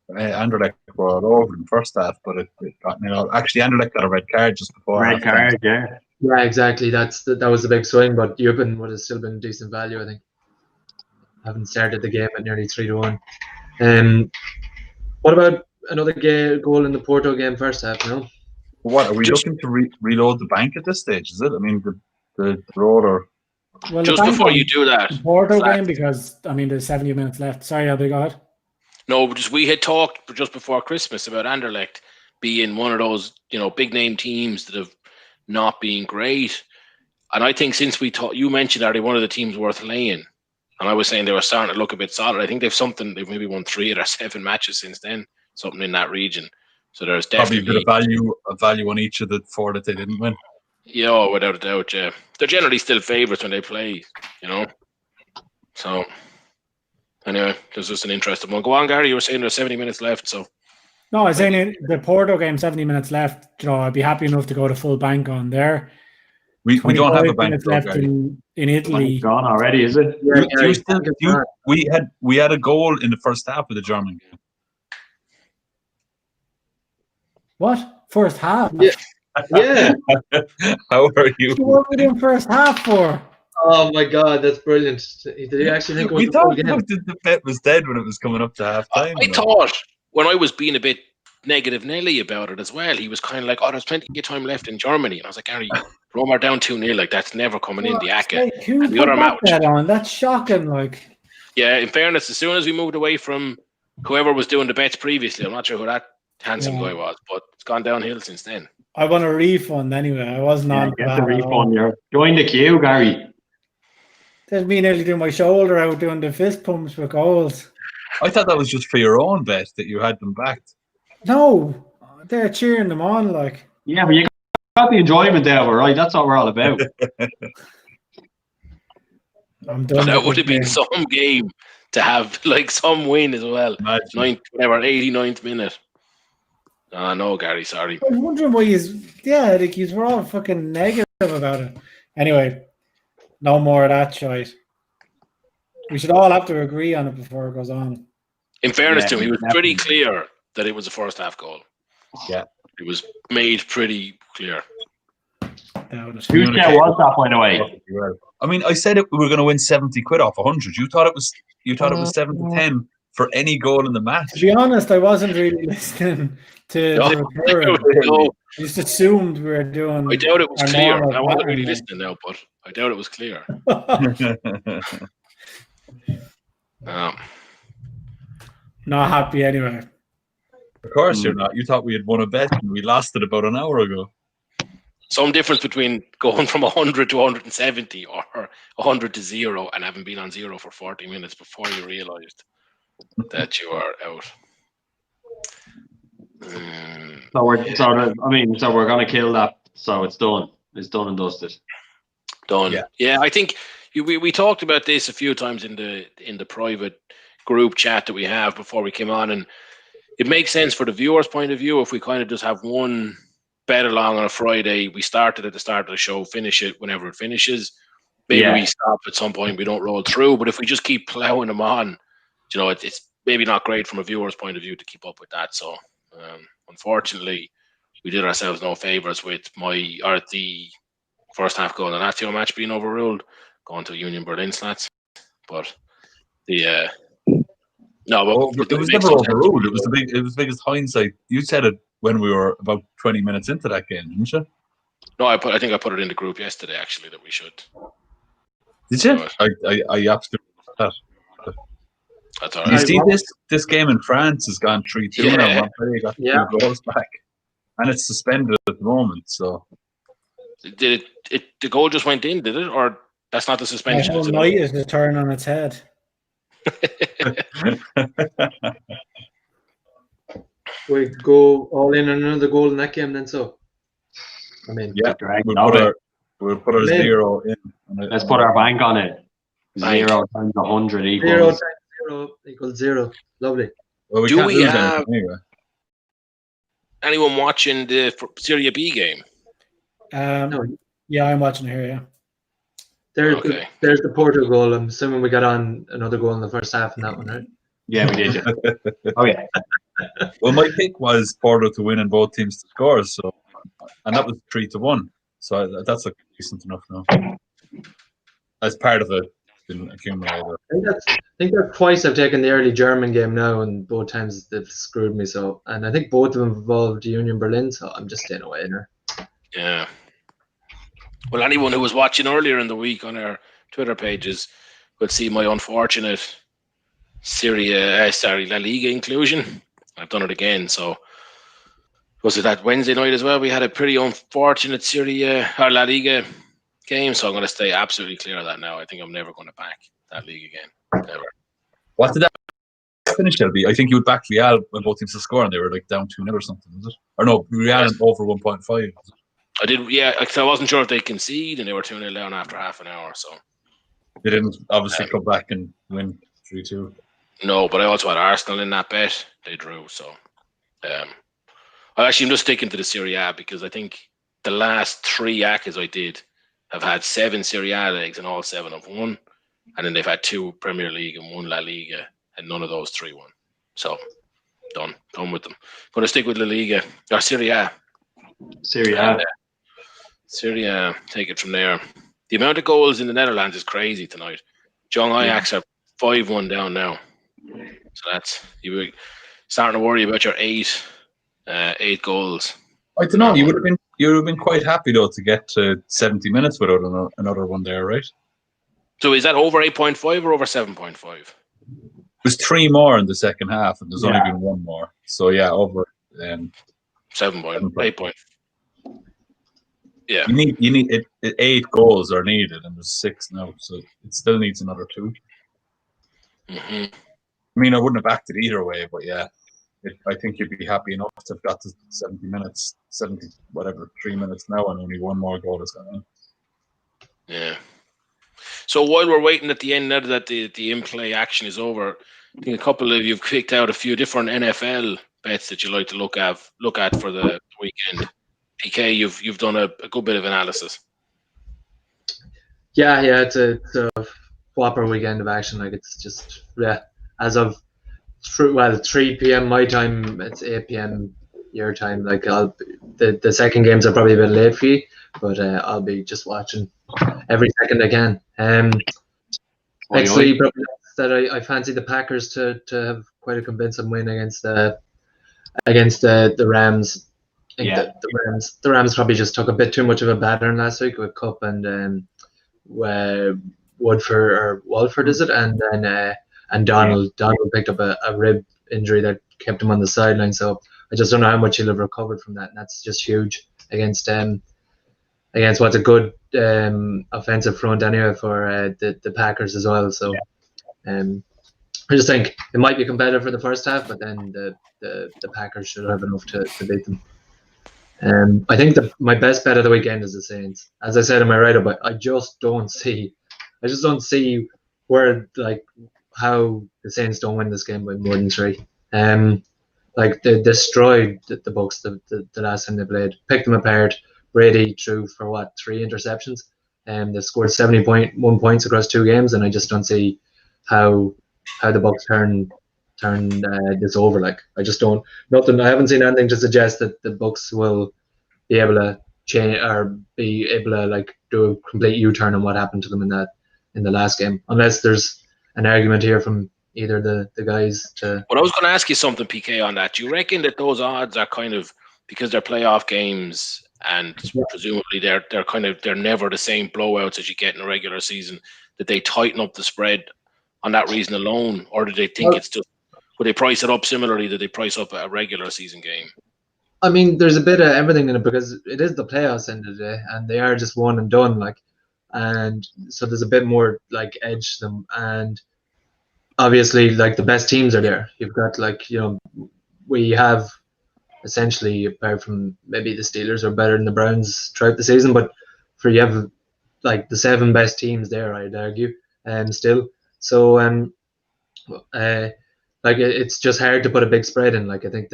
Anderlecht were all over in the first half, but it got actually Anderlecht got a red card just before. Red card, yeah. Yeah, exactly. That was the big swing, but Eupen would have still been decent value, I think. Haven't started the game at nearly 3 to 1. What about another goal in the Porto game first half? No. What are we looking to reload the bank at this stage? Is it? I mean, the roller. Well, just before you do that, Porto game, because I mean there's 70 minutes left. Sorry, I'll be gone. No, just we had talked just before Christmas about Anderlecht being one of those, big name teams that have not been great. And I think since you mentioned, are they one of the teams worth laying? And I was saying they were starting to look a bit solid. I think they've maybe won 3 of their 7 matches since then, something in that region. So there's definitely probably a value on each of the 4 that they didn't win. Yeah, without a doubt, yeah. They're generally still favourites when they play, So anyway, there's just an interesting one. Go on, Gary. You were saying there's 70 minutes left, so. No, I was saying the Porto game, 70 minutes left. I'd be happy enough to go to full bank on there. We don't have a bank left in Italy. Gone already, is it? Yeah, we had a goal in the first half of the German game. What? First half? Yeah. Yeah. How are you? What were we doing first half for? Oh my God, that's brilliant. Did you actually think it was We the full thought game? the bet was dead when it was coming up to half time. I thought when I was being a bit negative Nelly about it as well, he was kind of like, "Oh, there's plenty of time left in Germany," and I was like, "Gary, Roma are down 2-0. Like that's never coming in the Aka." Like, who And the put other that match, bet on? That's shocking. Like, yeah. In fairness, as soon as we moved away from whoever was doing the bets previously, I'm not sure who that handsome guy was, but it's gone downhill since then. I want a refund anyway. I wasn't on Get that the at refund. all. You're join the queue, Gary. There's me nearly doing my shoulder out doing the fist pumps with goals. I thought that was just for your own bet that you had them backed. No, they're cheering them on. Like, Yeah, but you got the enjoyment there, right? That's what we're all about. I'm done. That with would this have been game. some game to have like some win as well. Imagine. 89th minute. No, Gary, sorry. I was wondering why like he's were all fucking negative about it. Anyway, no more of that shite. We should all have to agree on it before it goes on. In fairness Yeah, to him, he was pretty definitely. clear that it was a first half goal. Yeah. It was made pretty clear. Doubt it. Who said was that, by the way? I mean, I said we were going to win 70 quid off 100. You thought it was 7-10 for any goal in the match. To be honest, I wasn't really listening to the recurring. No, I just assumed we were doing. I doubt it was our clear. normal I wasn't really pattern. listening now, but I doubt it was clear. Not happy anyway. Of course you're not. You thought we had won a bet and we lost it about an hour ago. Some difference between going from 100 to 170 or 100 to 0 and having been on 0 for 40 minutes before you realised that you are out. So we're gonna kill that. So it's done. It's done and dusted. Done. Yeah, I think we talked about this a few times in the private group chat that we have before we came on, and it makes sense for the viewer's point of view if we kind of just have one bet along on a Friday. We started at the start of the show, finish it whenever it finishes. Maybe we stop at some point, we don't roll through, but if we just keep plowing them on, it's maybe not great from a viewer's point of view to keep up with that. So unfortunately, we did ourselves no favors with the first half goal in the Lazio match being overruled, going to Union Berlin slats. But it was never overruled. It was the biggest hindsight. You said it when we were about 20 minutes into that game, didn't you? No, I think I put it in the group yesterday actually that we should. Did you? I absolutely that. That's all right. You see, this game in France has gone 3-2 now. Montpellier got 2 goals back, and it's suspended at the moment. So, did the goal just went in? Did it, or that's not the suspension? The whole night is to turn on its head. We go all in on another goal in that game, then. So, I mean, we'll put our 0 in. Let's put our bank on it. 0 times 100 equals 0 times 0 equals 0. Lovely. Well, Do we have anyway. anyone watching the Serie B game? No. Yeah, I'm watching here. Yeah. There's the Porto goal. I'm assuming we got on another goal in the first half in that one, right? Yeah, we did. Yeah. Oh yeah. Well, my pick was Porto to win and both teams to score. So, and that was 3-1. So that's decent enough now. As part of it, didn't accumulate. I think that's twice I've taken the early German game now, and both times they've screwed me. So, and I think both of them involved Union Berlin. So I'm just staying away there. Yeah. Well, anyone who was watching earlier in the week on our Twitter pages would see my unfortunate La Liga inclusion. I've done it again. So was it that Wednesday night as well? We had a pretty unfortunate La Liga game. So I'm going to stay absolutely clear of that now. I think I'm never going to back that league again. Never. What did that finish, LB? I think you would back Real when both teams to score and they were like down 2-0 or something, was it? Or no, Real over 1.5. I did, yeah, because I wasn't sure if they concede and they were 2-0 down after half an hour. So they didn't obviously come back and win 3-2. No, but I also had Arsenal in that bet. They drew, so I'm just sticking to the Serie A because I think the last 3 ACAs I did have had 7 Serie A legs and all 7 have won, and then they've had 2 Premier League and 1 La Liga, and none of those 3 won. So Done with them. Going to stick with La Liga or Serie A. Serie A. And, Serie A, take it from there. The amount of goals in the Netherlands is crazy tonight. Young Ajax are 5-1 down now. So that's you were starting to worry about your eight goals. I don't know. You would have been quite happy though to get to 70 minutes without another one there, right? So is that over 8.5 or over 7.5? There's 3 more in the second half, and there's only been 1 more. So yeah, over 7.8. Yeah, you need it. 8 goals are needed, and there's 6 now, so it still needs another 2. Mm-hmm. I mean, I wouldn't have backed it either way, but yeah, I think you'd be happy enough to have got to 70 minutes, 70 whatever, 3 minutes now, and only 1 more goal has gone in. Yeah. So while we're waiting at the end, now that the in-play action is over, I think a couple of you've picked out a few different NFL bets that you like to look at for the weekend. PK, you've done a good bit of analysis. Yeah, it's a whopper weekend of action. Like it's just as of 3 p.m. my time, it's 8 p.m. your time. Like the second games are probably a bit late for you, but I'll be just watching every second I can. Actually, probably that I fancy the Packers to have quite a convincing win against the Rams. I think the Rams probably just took a bit too much of a battering last week with Cup and Walford, is it? And then Donald picked up a rib injury that kept him on the sideline. So I just don't know how much he'll have recovered from that. And that's just huge against what's a good offensive front anyway for the Packers as well. So I just think it might be competitive for the first half, but then the Packers should have enough to beat them. I think my best bet of the weekend is the Saints. As I said in my write-up, I just don't see where how the Saints don't win this game by more than 3. They destroyed the Bucks the last time they played, picked them apart. Brady threw for 3 interceptions, and they scored 70.1 points across 2 games, and I just don't see how the Bucks turn this over. Like I just don't. Nothing. I haven't seen anything to suggest that the Bucks will be able to change or be able to do a complete U-turn on what happened to them in the last game, unless there's an argument here from either the guys to. Well, I was going to ask you something, PK, on that. Do you reckon that those odds are kind of because they're playoff games and presumably they're never the same blowouts as you get in a regular season, that they tighten up the spread on that reason alone, or do they think it's just? Would they price it up similarly? Did they price up a regular season game? I mean, there's a bit of everything in it because it is the playoffs end of the day, and they are just one and done. And so there's a bit more edge to them, and obviously the best teams are there. You've got we have essentially, apart from maybe the Steelers are better than the Browns throughout the season, but you have the 7 best teams there, I'd argue, still. So it's just hard to put a big spread in. I think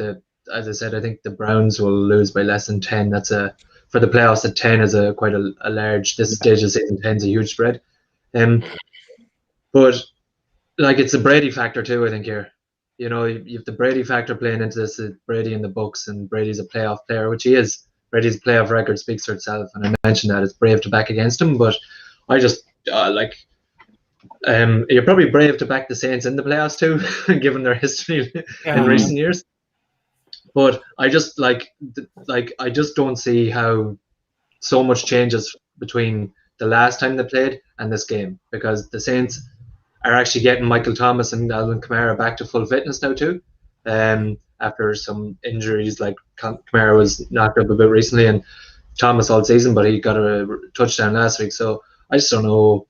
as I said, I think the Browns will lose by less than 10. That's for the playoffs at 10 is quite a large. This stage of season 10 is a huge spread. But it's a Brady factor too. I think here, you have the Brady factor playing into this. Brady in the Bucks, and Brady's a playoff player, which he is. Brady's playoff record speaks for itself, and I mentioned that it's brave to back against him. But I just you're probably brave to back the Saints in the playoffs too, given their history in recent years. But I just I just don't see how so much changes between the last time they played and this game, because the Saints are actually getting Michael Thomas and Alvin Kamara back to full fitness now too. After some injuries, Kamara was knocked up a bit recently, and Thomas all season, but he got a touchdown last week. So I just don't know.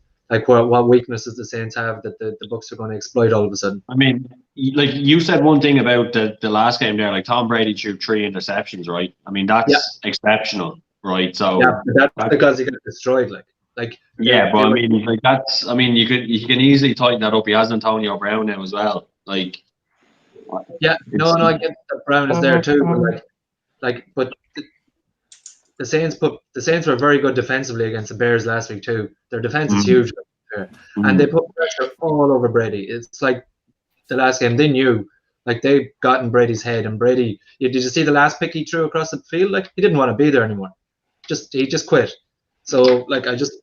What weaknesses the Saints have that the Bucks are going to exploit all of a sudden. I mean, you said one thing about the last game there, Tom Brady threw 3 interceptions, right? I mean, that's exceptional, right? So that's because he got destroyed, but I mean, that's. I mean, you can easily tighten that up. He has Antonio Brown now as well. I get that Brown is there too, but the Saints were very good defensively against the Bears last week too. Their defense is huge, and they put pressure all over Brady. It's the last game they knew Like they got in Brady's head, and Brady. Did you see the last pick he threw across the field? Like he didn't want to be there anymore. He just quit. So like I just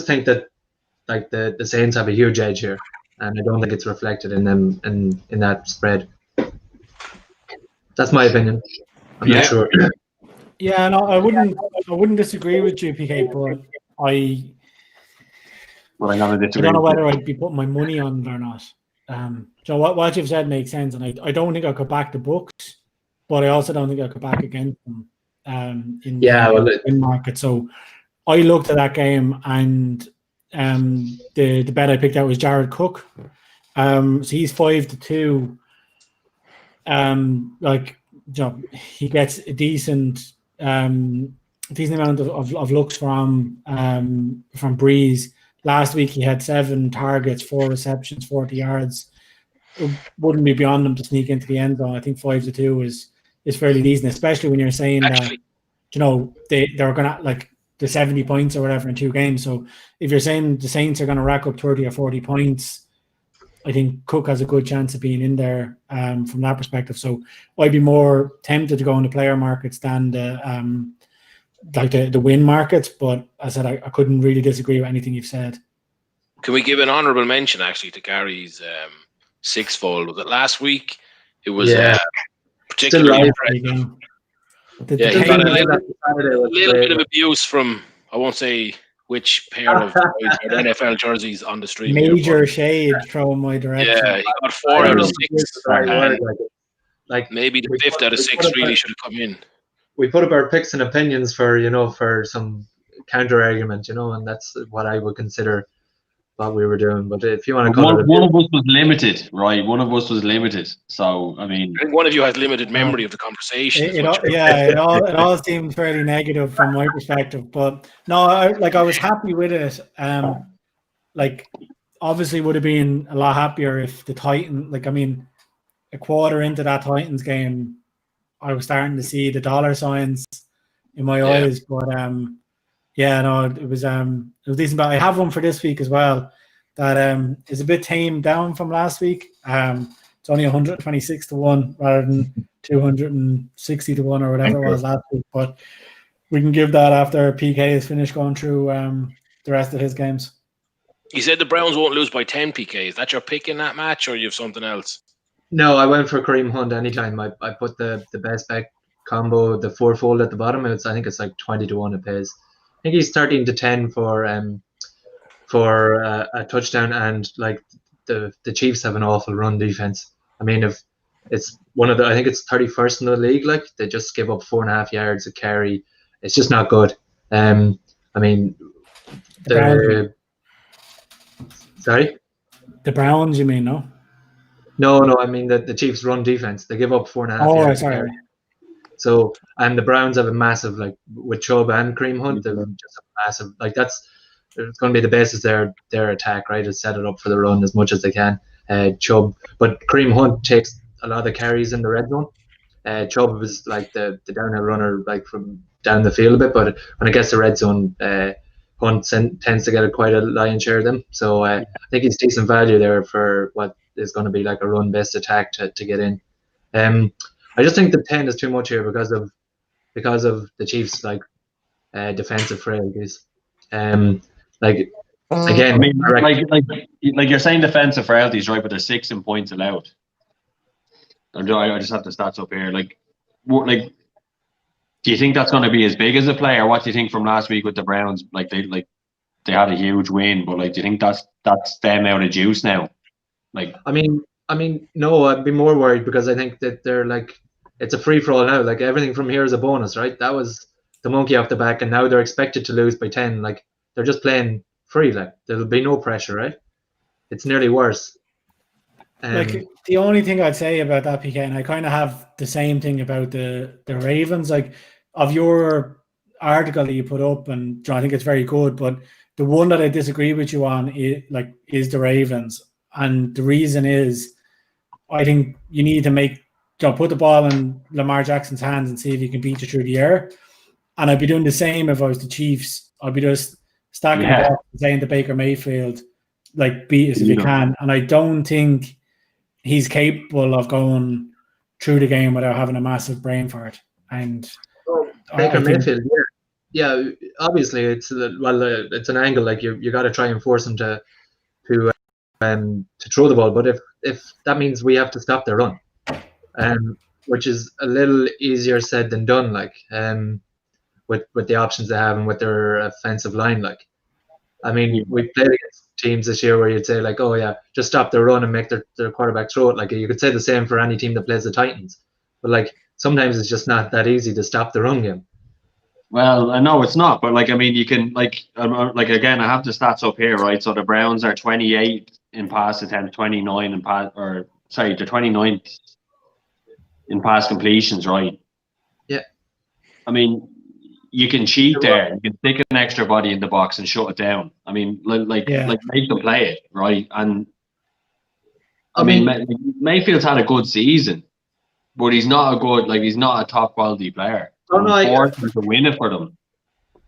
think that like the Saints have a huge edge here, and I don't think it's reflected in them in that spread. That's my opinion. I'm not sure. Yeah, no, I wouldn't disagree with you, PK, but I don't know whether I'd be putting my money on it or not. So what you've said makes sense, and I don't think I could back the books, but I also don't think I could back against them in the market. So I looked at that game, and the bet I picked out was Jared Cook. So he's 5-2. He gets a decent amount of looks from Breeze. Last week he had 7 targets, 4 receptions, 40 yards. It wouldn't be beyond him to sneak into the end zone. I think 5-2 is fairly decent, especially when you're saying that they're gonna like the 70 points or whatever in 2 games. So if you're saying the Saints are gonna rack up 30 or 40 points, I think Cook has a good chance of being in there from that perspective. So I'd be more tempted to go into player markets than the win markets. But as I said, I couldn't really disagree with anything you've said. Can we give an honourable mention actually to Gary's sixfold? Was it last week? It was particularly impressive. He got a little bit of abuse from, I won't say which pair of NFL jerseys on the stream. Major shade thrown my direction. Yeah, he got 4 out of 6. Like maybe the 5th out of 6 really should have come in. We put up our picks and opinions for some counter argument, and that's what I would consider what we were doing. But if you want to call one of us was limited, right? One of us was limited. So I mean, I think one of you has limited memory of the conversation. It all seemed fairly negative from my perspective. But no, I was happy with it. Obviously would have been a lot happier if the Titans, a quarter into that Titans game, I was starting to see the dollar signs in my eyes. But it was decent. But I have one for this week as well that is a bit tamed down from last week. It's only 126 to 1 rather than 260 to 1 or whatever it was last week. But we can give that after PK is finished going through the rest of his games. You said the Browns won't lose by 10, PK. Is that your pick in that match, or you have something else? No, I went for Kareem Hunt anytime. I put the best bet combo, the 4-fold at the bottom. I think it's like 20 to 1 it pays. I think he's 13 to 10 for a touchdown, and like the Chiefs have an awful run defense. I mean, if it's I think it's 31st in the league. Like they just give up 4.5 yards a carry. It's just not good. Sorry? The Browns, you mean, no? No, I mean the Chiefs run defense. They give up 4.5 yards. Sorry. So, and the Browns have a massive, like with Chubb and Kareem Hunt, they're just a massive, it's going to be the basis of their attack, right? Is set it up for the run as much as they can. Chubb, but Kareem Hunt takes a lot of the carries in the red zone. Chubb is like the downhill runner, like from down the field a bit, but when it gets to red zone, Hunt tends to get quite a lion's share of them. So I think he's decent value there for what is going to be like a run-based attack to get in. I just think the 10 is too much here because of the Chiefs defensive frailties. Again, I mean, like you're saying defensive frailties, right? But there's 6 in points allowed. I just have the stats up here. Do you think that's going to be as big as a play, or what do you think from last week with the Browns? They had a huge win, but do you think that's them out of juice now? I mean, no, I'd be more worried because I think that they're it's a free for all now. Like everything from here is a bonus, right? That was the monkey off the back, and now they're expected to lose by 10. They're just playing free. There'll be no pressure, right? It's nearly worse. The only thing I'd say about that, PK, and I kind of have the same thing about the Ravens. Of your article that you put up, and John, I think it's very good, but the one that I disagree with you on is the Ravens, and the reason is I think you need to put the ball in Lamar Jackson's hands and see if he can beat you through the air. And I'd be doing the same if I was the Chiefs. I'd be just stacking the ball and saying to Baker Mayfield, beat us if you can. And I don't think he's capable of going through the game without having a massive brain for it. And Baker Mayfield, yeah, obviously it's it's an angle, like you got to try and force him to throw the ball, but if that means we have to stop their run, which is a little easier said than done, like with the options they have and with their offensive line, like I mean we played against teams this year where you'd say like, oh yeah, just stop their run and make their quarterback throw it. Like you could say the same for any team that plays the Titans, but like sometimes it's just not that easy to stop the run game. Well, I know it's not, but like I mean, you can like again, I have the stats up here, right? So the Browns are 28 in pass attempt, 29 in pass, or sorry, they're 29th in pass completions, right? Yeah. I mean, you can cheat there. You can stick an extra body in the box and shut it down. I mean, like make them play it, right? And I mean, Mayfield's had a good season, but he's not a top quality player. Oh, no, I to win it for them.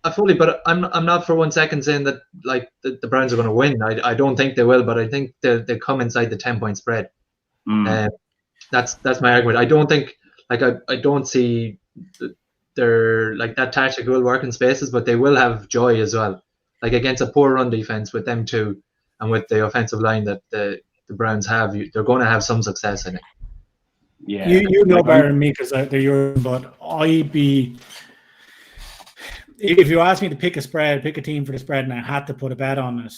But I'm not for 1 second saying that like the Browns are going to win. I don't think they will, but I think they come inside the 10-point spread. That's my argument. I don't think I don't see they're like that tactic will work in spaces, but they will have joy as well. Like against a poor run defense with them two, and with the offensive line that the Browns have, they're going to have some success in it. Yeah, you know better than me because they're yours, but if you asked me to pick a team for the spread, and I had to put a bet on it,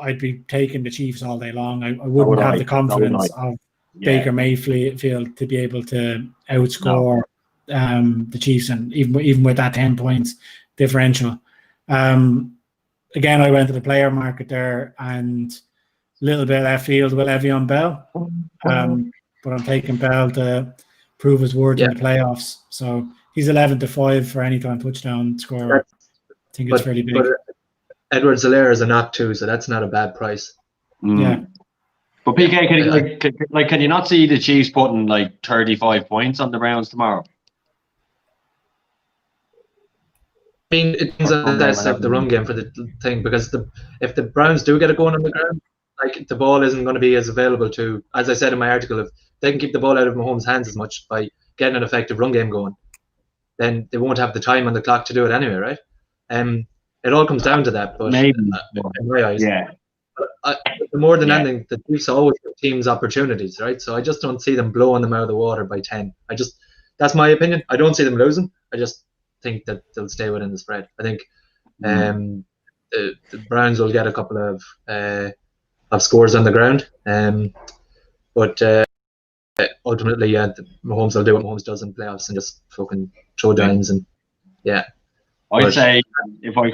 I'd be taking the Chiefs all day long. I wouldn't have the confidence of Baker Mayfield to be able to outscore the Chiefs, and even with that 10 points differential. Again, I went to the player market there, and a little bit left field with Le'Veon Bell. But I'm taking Bell to prove his worth in the playoffs. So he's 11-5 for anytime touchdown scorer. I think it's fairly big. But Edwards-Helaire is a knock too, so that's not a bad price. Yeah. But PK, can you not see the Chiefs putting like 35 points on the Browns tomorrow? I mean, it depends on the test of the run game for the thing, because if the Browns do get it going on the ground, like the ball isn't going to be as available to, as I said in my article, if they can keep the ball out of Mahomes' hands as much by getting an effective run game going, then they won't have the time on the clock to do it anyway, right? It all comes down to that, but maybe in my eyes, but more than anything, the Chiefs always give teams opportunities, right? So I just don't see them blowing them out of the water by 10. That's my opinion. I don't see them losing. I just think that they'll stay within the spread. I think the Browns will get a couple of scores on the ground, but ultimately, Mahomes will do what Mahomes does in playoffs and just fucking throw dimes and I'd say if I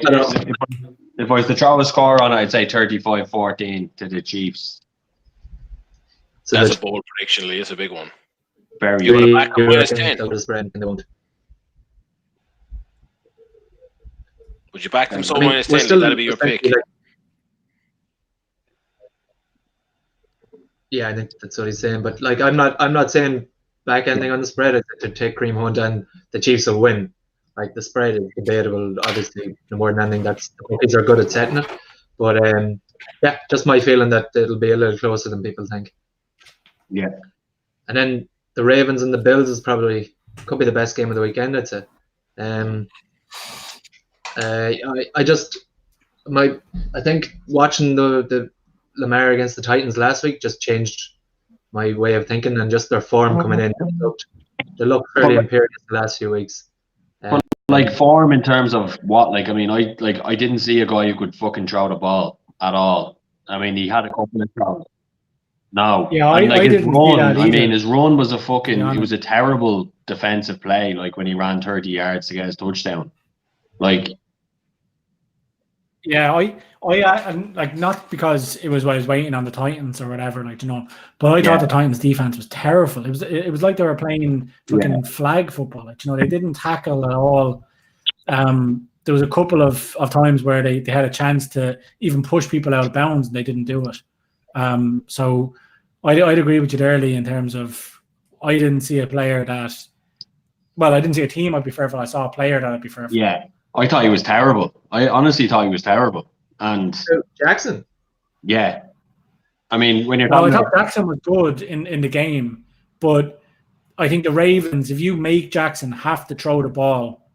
was to throw a score on it, I'd say 35-14 to the Chiefs. So that's a bold prediction, Lee. It's a big one. Very. You want to back them -10? They'll just spread and they won't. Would you back them -10? That'd be your pick. Yeah, I think that's what he's saying. But like, I'm not saying back ending on the spread. I said to take Kareem Hunt and the Chiefs will win. Like the spread is debatable. Obviously, no more than anything, the bookies are good at setting it. But just my feeling that it'll be a little closer than people think. Yeah. And then the Ravens and the Bills could be the best game of the weekend, I'd say. I think watching the Lamar against the Titans last week just changed my way of thinking, and just their form coming in. They look fairly imperious the last few weeks. Like form in terms of what? Like I mean, I didn't see a guy who could fucking throw the ball at all. I mean, he had a couple of throws. No, yeah, I didn't see that either. I mean, his run was it was a terrible defensive play. Like when he ran 30 yards to get his touchdown. Like, yeah, I like, not because it was I was waiting on the Titans or whatever, like, but I thought the Titans defense was terrible. It was like they were playing fucking flag football, like, they didn't tackle at all. There was a couple of times where they had a chance to even push people out of bounds and they didn't do it. So I'd agree with you there, Lee, in terms of I didn't see a player that, well, I didn't see a team I'd be fearful. I saw a player that I'd be fearful. Yeah, I thought he was terrible. I honestly thought he was terrible. And Jackson. Yeah. I mean, when you're Well, I talking thought Jackson was good in the game, but I think the Ravens, if you make Jackson have to throw the ball,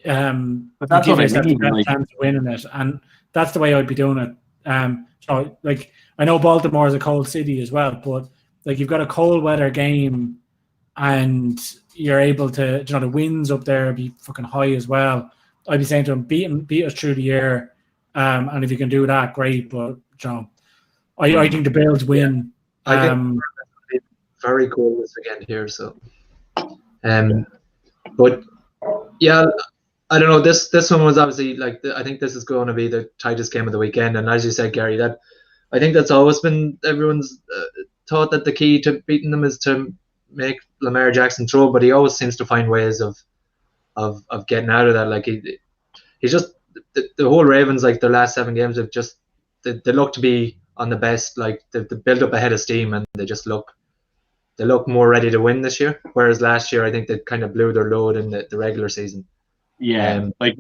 but that's what I mean. the best chance of winning it, and that's the way I'd be doing it. So like I know Baltimore is a cold city as well, but like you've got a cold weather game, and you're able to, the winds up there be fucking high as well. I'd be saying to him, beat us through the air, and if you can do that, great. But I think the Bills win. I think it's very cool this weekend here. So, but yeah, I don't know. This one was obviously like I think this is going to be the tightest game of the weekend. And as you said, Gary, that I think that's always been everyone's thought that the key to beating them is to make Lamar Jackson throw, but he always seems to find ways of getting out of that. Like he's just the whole Ravens, like their last 7 games have just they look to be on the best, like they built up ahead of steam, and they look more ready to win this year. Whereas last year, I think they kind of blew their load in the regular season. Yeah, like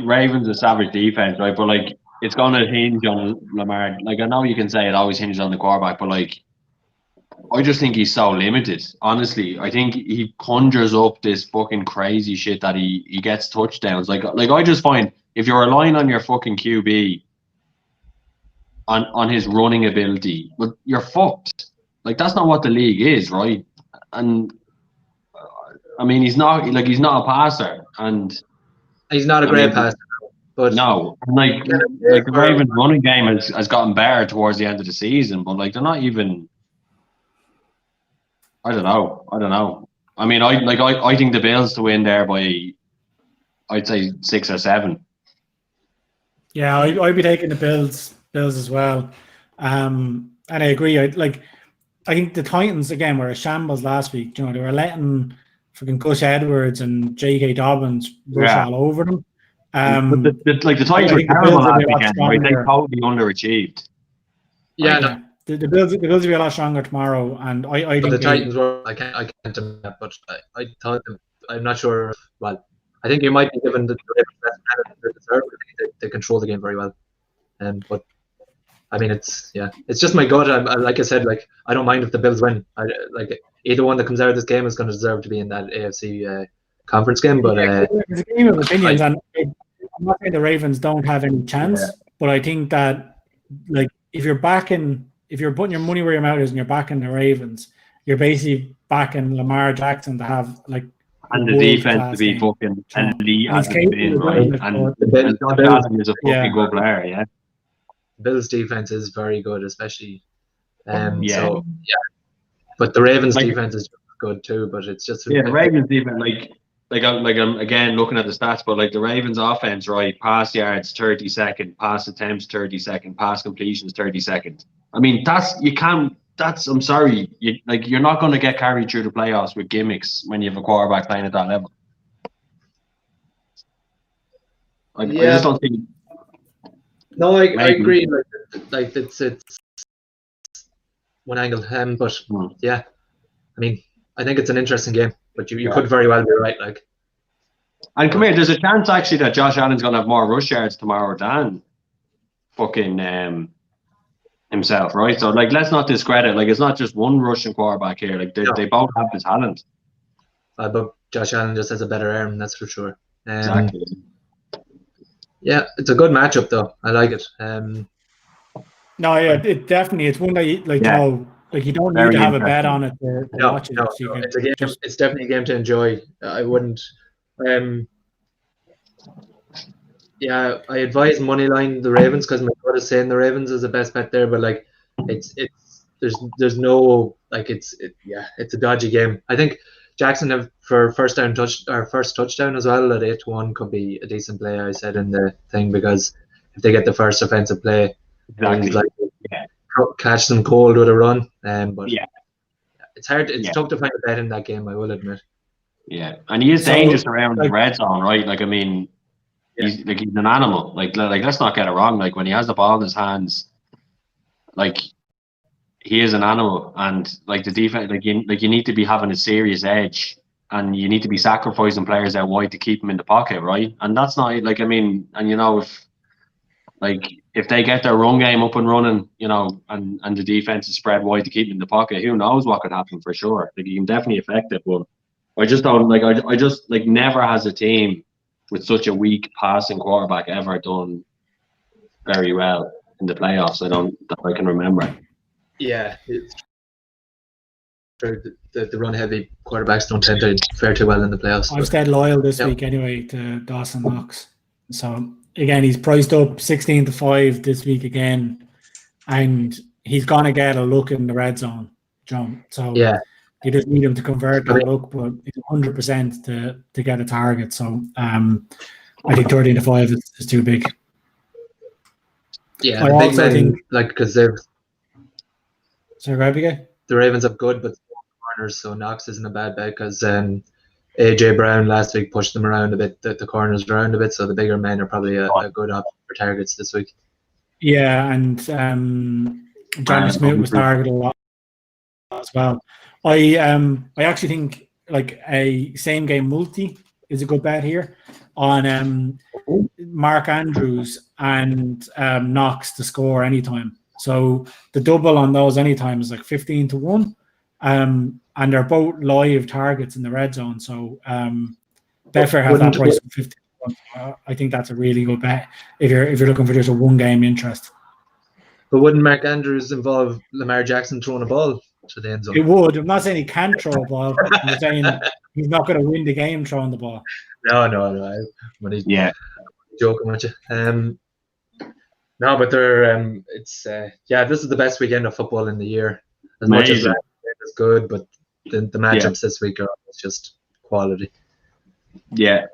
Ravens a savage defense, right? But like it's gonna hinge on Lamar. Like I know you can say it always hinges on the quarterback, but like I just think he's so limited. Honestly, I think he conjures up this fucking crazy shit that he gets touchdowns. Like I just find if you're relying on your fucking QB on his running ability, but you're fucked. Like that's not what the league is, right? And I mean, he's not a passer, and he's not a great passer. But no, like the Ravens running game has gotten better towards the end of the season, but like they're not even. I don't know. I mean, I think the Bills to win there by, I'd say 6 or 7. Yeah, I'd be taking the Bills as well, and I agree. I think the Titans again were a shambles last week. They were letting fucking Gus Edwards and J.K. Dobbins rush all over them. But the Titans were terrible last weekend. Right? They totally underachieved. Yeah, no. The Bills will be a lot stronger tomorrow, and I think the Titans were. I can't admit that, but I thought I'm not sure. Well, I think you might be given the best credit they deserve. They control the game very well, but I mean it's just my gut. Like I said, like I don't mind if the Bills win. Like either one that comes out of this game is going to deserve to be in that AFC conference game. But it's a game of opinions, and I'm not saying the Ravens don't have any chance, but I think that like if you're putting your money where your mouth is and you're backing the Ravens, you're basically backing Lamar Jackson to have like and the defense to be fucking elite as it's been, right? And Josh Allen is a fucking good player, yeah. Bills defense is very good, especially. So but the Ravens defense is good too. But it's just the Ravens defense, like I'm again looking at the stats, but like the Ravens offense, right? Pass yards 32nd, pass attempts 32nd, pass completions 32nd. I mean, I'm sorry. You're not going to get carried through the playoffs with gimmicks when you have a quarterback playing at that level. I just don't think. No, I agree. Like it's one angle, but yeah, I mean, I think it's an interesting game, but you could very well be right. Like, and come here, there's a chance actually that Josh Allen's going to have more rush yards tomorrow than fucking himself, right? So like, let's not discredit. Like, it's not just one Russian quarterback here. Like, they both have the talent. But Josh Allen just has a better arm, that's for sure. Exactly. Yeah, it's a good matchup though. I like it. No, yeah, it definitely. It's one that you you don't need to have a bet on it to watch it. It's a game. It's definitely a game to enjoy. I wouldn't. Yeah, I advise moneyline the Ravens because my gut is saying the Ravens is the best bet there. But like, there's no like it's a dodgy game. I think Jackson have for first touchdown as well at 8-1 could be a decent play. I said in the thing because if they get the first offensive play, he's like catch them cold with a run. But it's hard. It's tough to find a bet in that game. I will admit. Yeah, and he is dangerous around the red zone, right? Like I mean. He's an animal. Like let's not get it wrong. Like when he has the ball in his hands, like he is an animal. And like the defense, like you need to be having a serious edge, and you need to be sacrificing players out wide to keep him in the pocket, right? And that's not like I mean, and if like if they get their run game up and running, you know, and the defense is spread wide to keep them in the pocket, who knows what could happen for sure. Like, you can definitely affect it, but I just don't like. I just like never has a team with such a weak passing quarterback ever done very well in the playoffs. That I can remember. Yeah, it's true. The run heavy quarterbacks don't tend to fare too well in the playoffs. I've stayed loyal this week anyway to Dawson Knox. So again, he's priced up 16-5 this week again, and he's gonna get a look in the red zone, John. So yeah, you just need him to convert that look, but it's 100% to get a target. So I think 13-5 is too big. Yeah, the big men, like, because they've. So Rabige? The Ravens have good but corners, so Knox isn't a bad bet because AJ Brown last week pushed them around a bit, the corners around a bit, so the bigger men are probably a good option for targets this week. Yeah, and Johnny Smith was targeted a lot as well. I actually think like a same game multi is a good bet here on Mark Andrews and Knox to score anytime. So the double on those anytime is like 15-1, and they're both live targets in the red zone. So Betfair have that price of 15-1. I think that's a really good bet if you're looking for just a one game interest. But wouldn't Mark Andrews involve Lamar Jackson throwing a ball to the end zone? It would. I'm not saying he can't throw a ball. I'm saying he's not going to win the game throwing the ball. No. Joking with you. No, but they're it's this is the best weekend of football in the year. As much as last weekend is good, but the matchups this week are just quality. Yeah.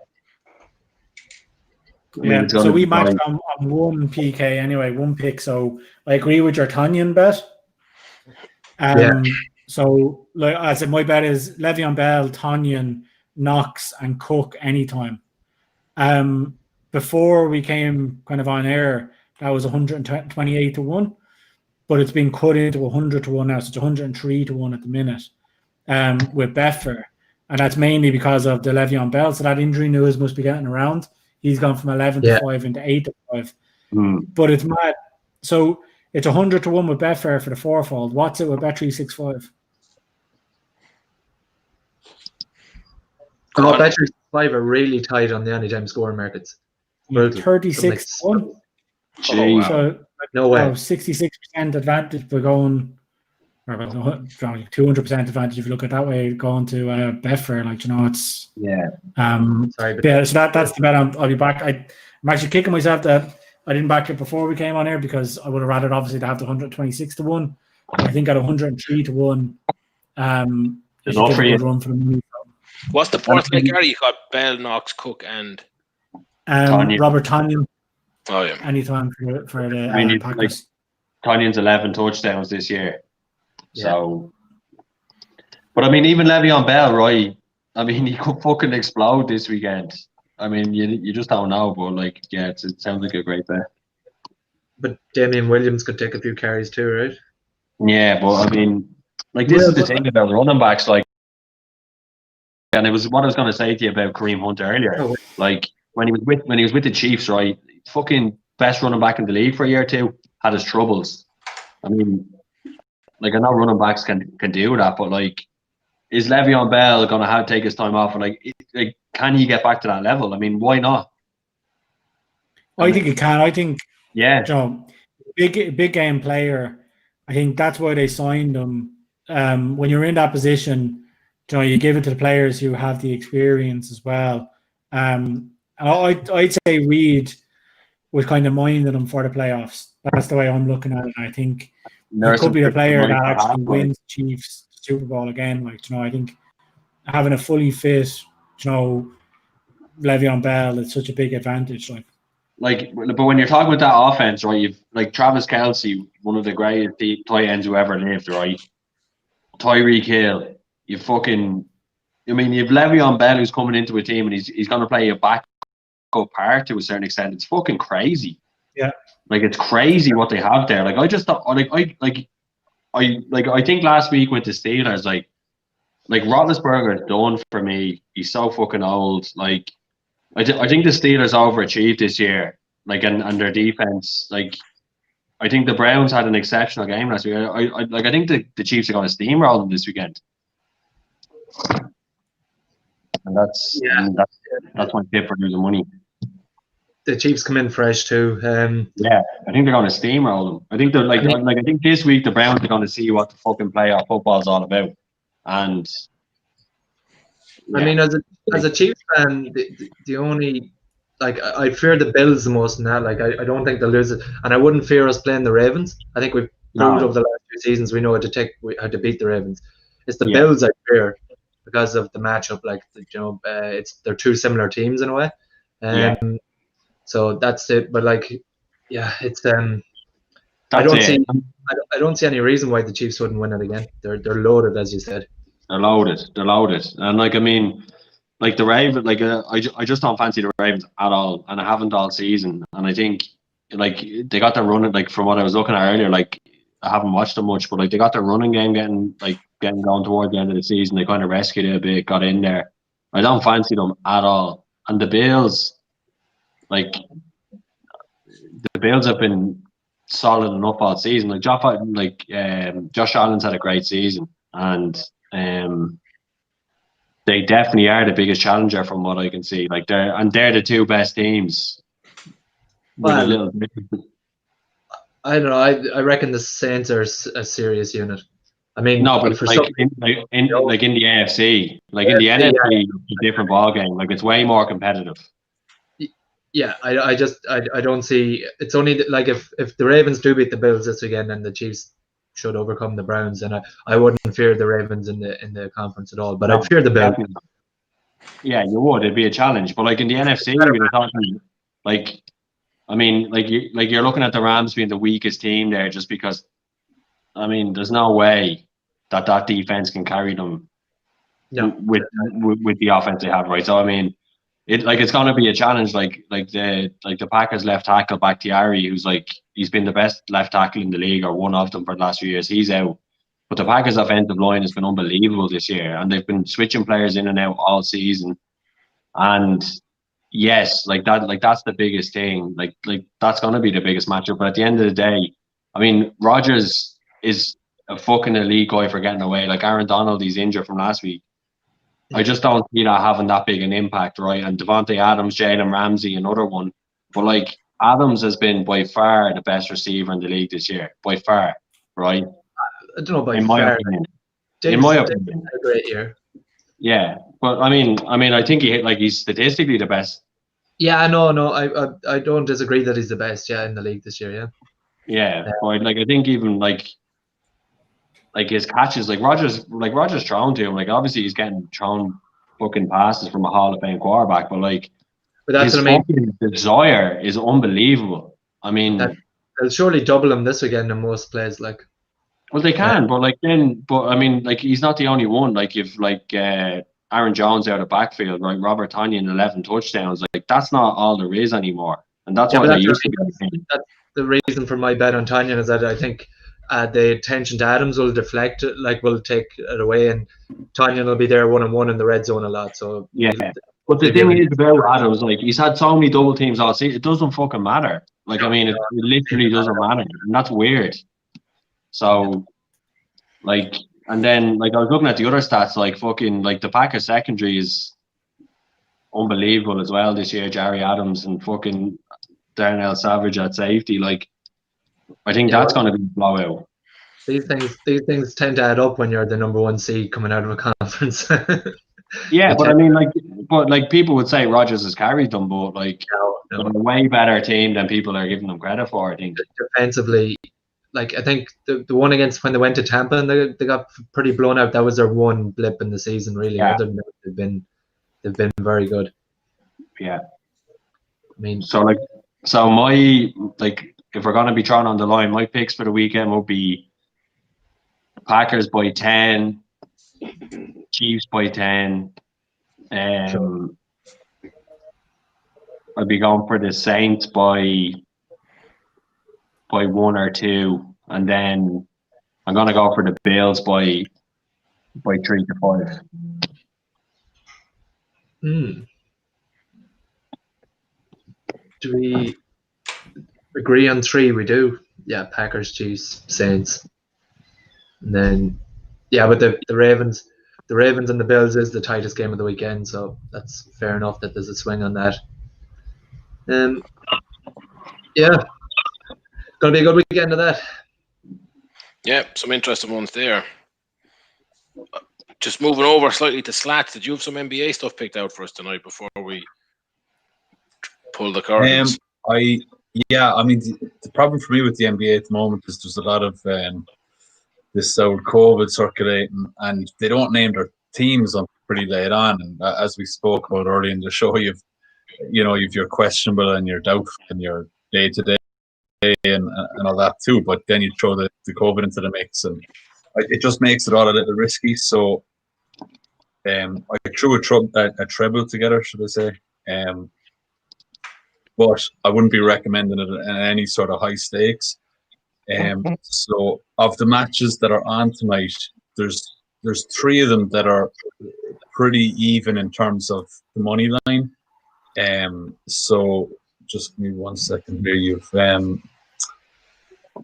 So we matched on one PK anyway, one pick. So I agree with your Tanyan bet. So like I said, my bet is Le'Veon Bell, Tanyan, Knox, and Cook anytime. Before we came kind of on air, that was 128-1, but it's been cut into 100-1 now, so it's 103-1 at the minute with Betfair, and that's mainly because of the Le'Veon Bell. So that injury news must be getting around. He's gone from 11-5 into 8-5, but it's mad. So it's 100-1 with Betfair for the fourfold. What's it with Bet365? Bet365 are really tight on the anytime scoring markets. 36-1. So no way. 66% advantage by going, or about 200% advantage if you look at it that way, going to Betfair. Like, you know, it's so that's the bet. I'll be back. I'm actually kicking myself that I didn't back it before we came on here because I would have rather obviously to have the 126-1. I think at 103-1, it's a good run for the money. What's the fourth pick, Gary? You got Bell, Knox, Cook, and Robert Tanyan. Oh yeah, anytime for the Packers. Tanyan's 11 touchdowns this year. So, but I mean, even Le'Veon Bell, right? I mean, he could fucking explode this weekend. I mean, you just don't know, but like, yeah, it sounds like a great bet. But Damian Williams could take a few carries too, right? Yeah, but I mean, like, this is the thing about running backs, like, and it was what I was going to say to you about Kareem Hunt earlier. Like, when he was with the Chiefs, right? Fucking best running back in the league for a year or two, had his troubles. I mean, like, I know running backs can do that, but like, is Le'Veon Bell going to take his time off? And like, can he get back to that level? I mean, why not? I think he can. I think, yeah, you know, big game player. I think that's why they signed him. When you're in that position, you know, you give it to the players who have the experience as well. And I'd say Reed was kind of minding him for the playoffs. That's the way I'm looking at it. I think he could be a player that actually wins Chiefs Super Bowl again. Like, you know, I think having a fully fit, you know, Le'Veon Bell is such a big advantage. Like, but when you're talking about that offense, right? You've like Travis Kelce, one of the greatest tight ends who ever lived, right? Tyreek Hill, you've Le'Veon Bell who's coming into a team and he's going to play a backup part to a certain extent. It's fucking crazy. Yeah, like, it's crazy what they have there. Like, I just thought, I think last week with the Steelers, like Roethlisberger is done for me. He's so fucking old. Like, I think the Steelers overachieved this year. like and their defense. Like I think the Browns had an exceptional game last week. I think the Chiefs are going to steamroll them this weekend, and that's my tip for losing money. The Chiefs come in fresh too. Yeah, I think they're going to steamroll them. I think they're I think this week the Browns are going to see what the fucking playoff football is all about. And I mean, as a Chiefs fan, the only I fear the Bills the most in that. Like I don't think they'll lose it, and I wouldn't fear us playing the Ravens. I think we've proved over the last 2 seasons we know how to beat the Ravens. It's the Bills I fear because of the matchup. Like they're two similar teams in a way. So that's it. But it's I don't see any reason why the Chiefs wouldn't win it again. They're loaded, as you said. They're loaded, and I mean, like the Ravens, I just don't fancy the Ravens at all, and I haven't all season. And I think they got their running, from what I was looking at earlier, I haven't watched them much, but they got their running game getting going toward the end of the season. They kind of rescued it a bit, got in there. I don't fancy them at all. And the Bills, the Bills have been solid enough all season. Josh Allen's had a great season, and they definitely are the biggest challenger from what I can see. They're the two best teams. I don't know. I reckon the Saints are a serious unit. I mean, no, but in the AFC, in the NFC, it's a different ball game. It's way more competitive. Yeah, I don't see. It's only if the Ravens do beat the Bills this weekend, then the Chiefs should overcome the Browns, and I wouldn't fear the Ravens in the conference at all. But I'd fear the Bills. Yeah, you would. It'd be a challenge. But in the NFC, we're talking you're looking at the Rams being the weakest team there, just because. I mean, there's no way that defense can carry them with the offense they have, right? So I mean, it's going to be a challenge. The Packers left tackle Bakhtiari, who's he's been the best left tackle in the league, or one of them for the last few years. He's out, but the Packers' offensive line has been unbelievable this year, and they've been switching players in and out all season. And yes, that's the biggest thing. That's going to be the biggest matchup. But at the end of the day, I mean, Rodgers is a fucking elite guy for getting away. Aaron Donald, he's injured from last week. I just don't see that having that big an impact, right? And Devontae Adams, Jalen Ramsey, another one. But Adams has been by far the best receiver in the league this year, by far, right? I don't know about in my opinion. In my opinion, a great year. Yeah, but I mean, I think he's statistically the best. Yeah, no, I don't disagree that he's the best. Yeah, in the league this year. Yeah. Yeah, but I think even his catches, Rodgers thrown to him. Obviously he's getting thrown fucking passes from a Hall of Fame quarterback, but that's his what I mean. fucking desire is unbelievable. I mean, they'll surely double him this weekend in most plays. Well, they can, but I mean, he's not the only one. If Aaron Jones out of backfield, right? Robert Tonyan 11 touchdowns. That's not all there is anymore, and that's what they used to be. That's the reason for my bet on Tonyan, is that I think the attention to Adams will deflect, will take it away, and Tonyan will be there 1-on-1 in the red zone a lot. So yeah, but the thing is about Adams, he's had so many double teams all season. It doesn't fucking matter. I mean, it literally doesn't matter, and that's weird. So, and then I was looking at the other stats, the Packers secondary is unbelievable as well this year. Jerry Adams and fucking Darnell Savage at safety. I think that's going to be a blowout. These things tend to add up when you're the number one seed coming out of a conference. Yeah, but I mean, people would say Rodgers has carried them, but they're a way better team than people are giving them credit for. I think defensively, I think the one against when they went to Tampa and they got pretty blown out. That was their one blip in the season, really. Yeah. Other than that, they've been very good. Yeah. I mean, so my if we're gonna be throwing on the line, my picks for the weekend will be Packers by 10, Chiefs by 10. I'd be going for the Saints by 1 or 2, and then I'm gonna go for the Bills by 3 to 5. Do we agree on 3. We do. Yeah, Packers, Chiefs, Saints, and then but the Ravens and the Bills is the tightest game of the weekend, so that's fair enough that there's a swing on that. Gonna be a good weekend of that. Yeah, some interesting ones there. Just moving over slightly to slats. Did you have some NBA stuff picked out for us tonight before we pull the curtains? I mean, the problem for me with the NBA at the moment is there's a lot of this old COVID circulating, and they don't name their teams on pretty late on. And as we spoke about earlier in the show, you've your questionable and your doubtful and your day to day and all that too. But then you throw the COVID into the mix, and it just makes it all a little risky. So I threw a treble together, should I say? But I wouldn't be recommending it in any sort of high stakes. So of the matches that are on tonight, there's 3 of them that are pretty even in terms of the money line. So just give me 1 second here. You've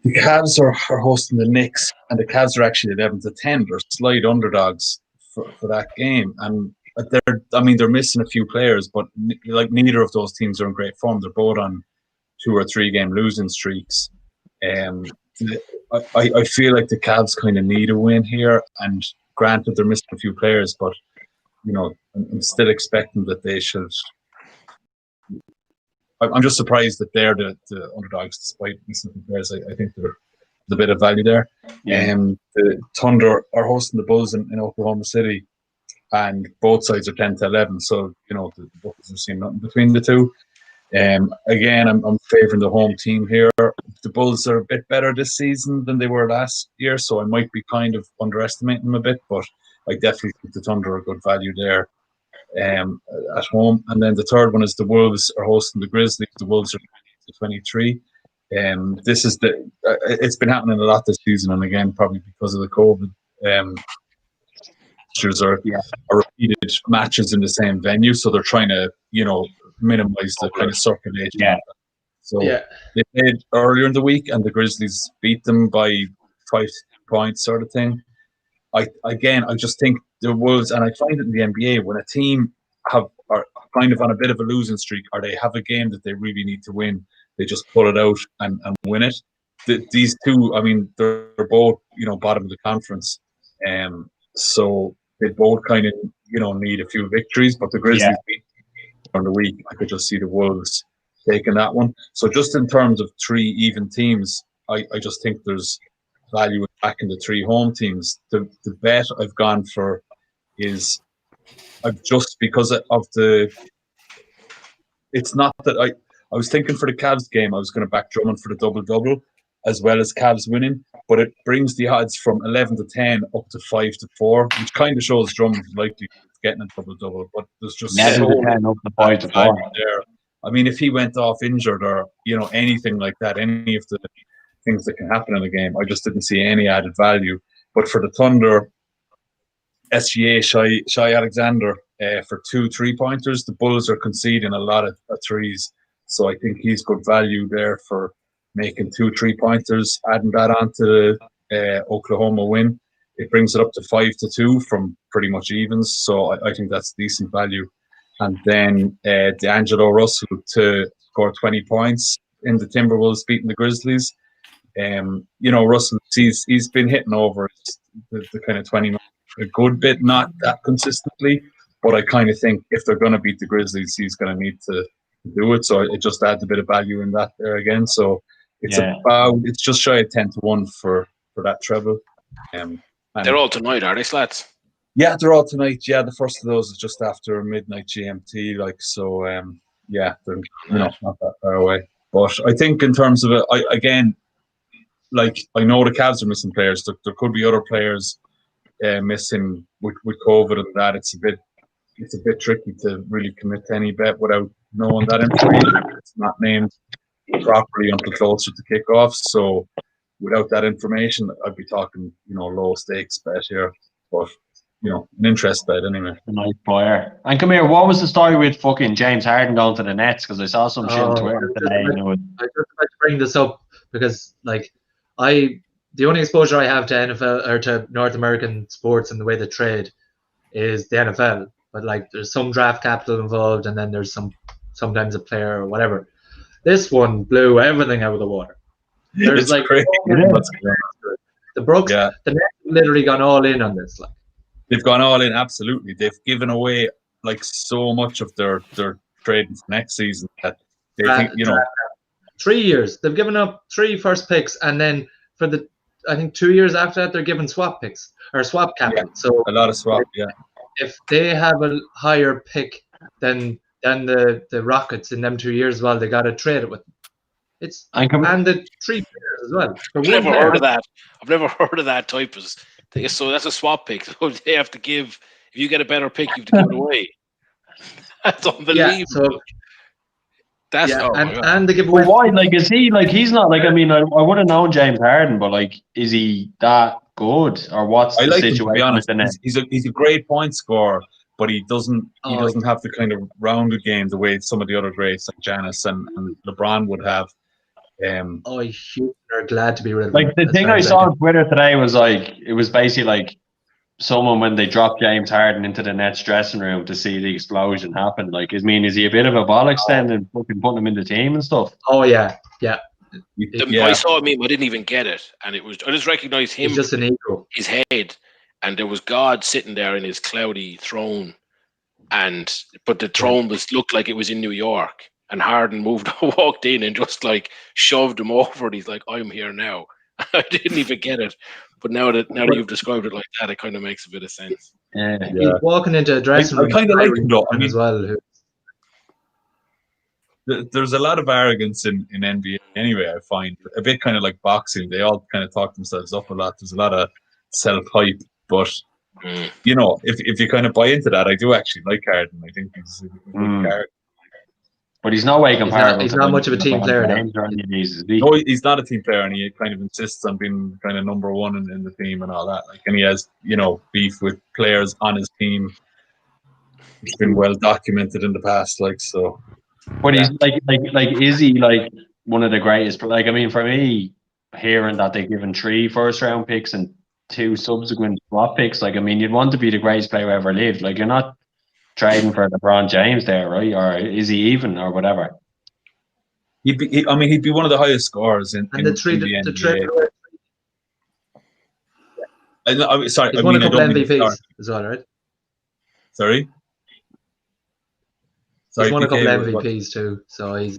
the Cavs are hosting the Knicks, and the Cavs are actually 11-10. They're slight underdogs for that game, and they're missing a few players, but like neither of those teams are in great form. They're both on 2 or 3 game losing streaks. I feel like the Cavs kind of need a win here, and granted they're missing a few players, but I'm still expecting that they should. I'm just surprised that they're the underdogs despite missing players. I think there's a bit of value there. The Thunder are hosting the Bulls in Oklahoma City, and both sides are 10-11. So the Bulls are seeing nothing between the two. Again, I'm favouring the home team here. The Bulls are a bit better this season than they were last year, so I might be kind of underestimating them a bit, but I definitely think the Thunder are good value there at home. And then the third one is the Wolves are hosting the Grizzlies. The Wolves are 23. This is it's been happening a lot this season, and again, probably because of the COVID. Are repeated matches in the same venue, so they're trying to minimize the kind of circulation. So they played earlier in the week, and the Grizzlies beat them by 5 points, sort of thing. I just think the Wolves, and I find it in the NBA, when a team are kind of on a bit of a losing streak, or they have a game that they really need to win, they just pull it out and win it. These two, I mean, they're both bottom of the conference, so they both kind of need a few victories. But the Grizzlies beat on the week. I could just see the Wolves taking that one. So just in terms of 3 even teams, I just think there's value back in the 3 home teams. The bet I've gone for is just because of it's not that I was thinking for the Cavs game I was going to back Drummond for the double-double as well as Cavs winning, but it brings the odds from 11-10 up to 5-4, which kind of shows Drummond's likely getting a double-double, but there's just so up to 5-4 there. I mean, if he went off injured or anything like that, any of the things that can happen in a game, I just didn't see any added value. But for the Thunder, SGA Shai Alexander for 2 3-pointers. The Bulls are conceding a lot of threes, so I think he's good value there for making 2 3-pointers. Adding that on to the Oklahoma win, it brings it up to 5-2 from pretty much evens. So I think that's decent value. And then D'Angelo Russell to score 20 points in the Timberwolves beating the Grizzlies. Russell, he's been hitting over the kind of 20 a good bit, not that consistently, but I kind of think if they're going to beat the Grizzlies, he's going to need to do it. So it just adds a bit of value in that there again. So it's just shy of 10-1 for that treble. They're all tonight, are they, Slats? Yeah, they're all tonight. Yeah, the first of those is just after midnight GMT. They're not that far away. But I think in terms of it, I know the Cavs are missing players. There could be other players missing with COVID and that. It's a bit tricky to really commit to any bet without knowing that information. It's not named properly until closer to kickoff. So without that information, I'd be talking, low stakes bet here. But an interest bet anyway. A nice player. And come here, what was the story with fucking James Harden going to the Nets? Because I saw some shit on Twitter today. I just like to bring this up because, like, the only exposure I have to NFL or to North American sports and the way they trade is the NFL. But like, there's some draft capital involved, and then there's sometimes a player or whatever. This one blew everything out of the water. There's It's like crazy. the Brooks, the Nets have literally gone all in on this. Like, they've gone all in. Absolutely, they've given away like so much of their trading for next season that they think 3 years they've given up 3 first picks, and then for I think 2 years after that they're giving swap picks or swap capital. So a lot of swap. If they have a higher pick than the Rockets in them 2 years, well, they got to trade it with them. And the 3 players as well. I've never heard of that. I've never heard of that type of thing. So that's a swap pick. So they have to give. If you get a better pick, you have to give it away. That's unbelievable. Yeah, so, that's and they give away. Why? Like, is he like? He's not like. I mean, I would have known James Harden, but like, is he that good, or what's the situation? Him, to be honest, he's a great point scorer, but he doesn't have the kind of rounded game the way some of the other greats like Giannis and LeBron would have. You are glad to be rid of like him. The thing I saw on Twitter today was like, it was basically like someone when they dropped James Harden into the Nets dressing room to see the explosion happen. Like, is he a bit of a bollocks then and fucking putting him in the team and stuff? Oh yeah. I saw a meme. I didn't even get it, and I just recognized him. He's just an ego. His head, and there was God sitting there in his cloudy throne, but the throne looked like it was in New York. And Harden walked in and just like shoved him over. And he's like, "I'm here now." I didn't even get it, but now that you've described it like that, it kind of makes a bit of sense. Yeah. He's walking into a dressing room. I kind of like him though. I mean, as well. There's a lot of arrogance in NBA anyway. I find a bit kind of like boxing. They all kind of talk themselves up a lot. There's a lot of self-hype, but if you kind of buy into that, I do actually like Harden. I think he's a good character. But he's no way comparable. He's not much of a team player now. No, he's not a team player, and he kind of insists on being kind of number one in the team and all that. Like, and he has beef with players on his team. It's been well documented in the past, like so. But he's like, is he like one of the greatest? Like, I mean, for me, hearing that they've given 3 first-round picks and 2 subsequent swap picks, like, I mean, you'd want to be the greatest player who ever lived. Like, you're not trading for LeBron James there, right? Or is he even, or whatever? He'd be one of the highest scorers in the NBA. Sorry, he's won a couple MVPs as well, right? Sorry. He's won a couple MVPs too, so he's.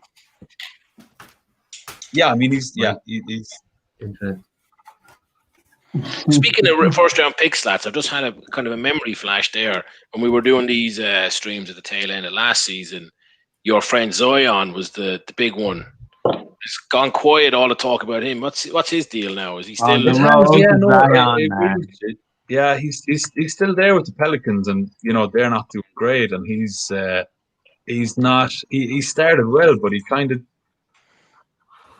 Yeah, I mean he's. Speaking of first-round picks, lads, I've just had a kind of a memory flash there. When we were doing these streams at the tail end of last season, your friend Zion was the big one. It's gone quiet, all the talk about him. What's his deal now? Is he still? He's still there with the Pelicans, and they're not doing great, and he's not. He started well, but he kind of.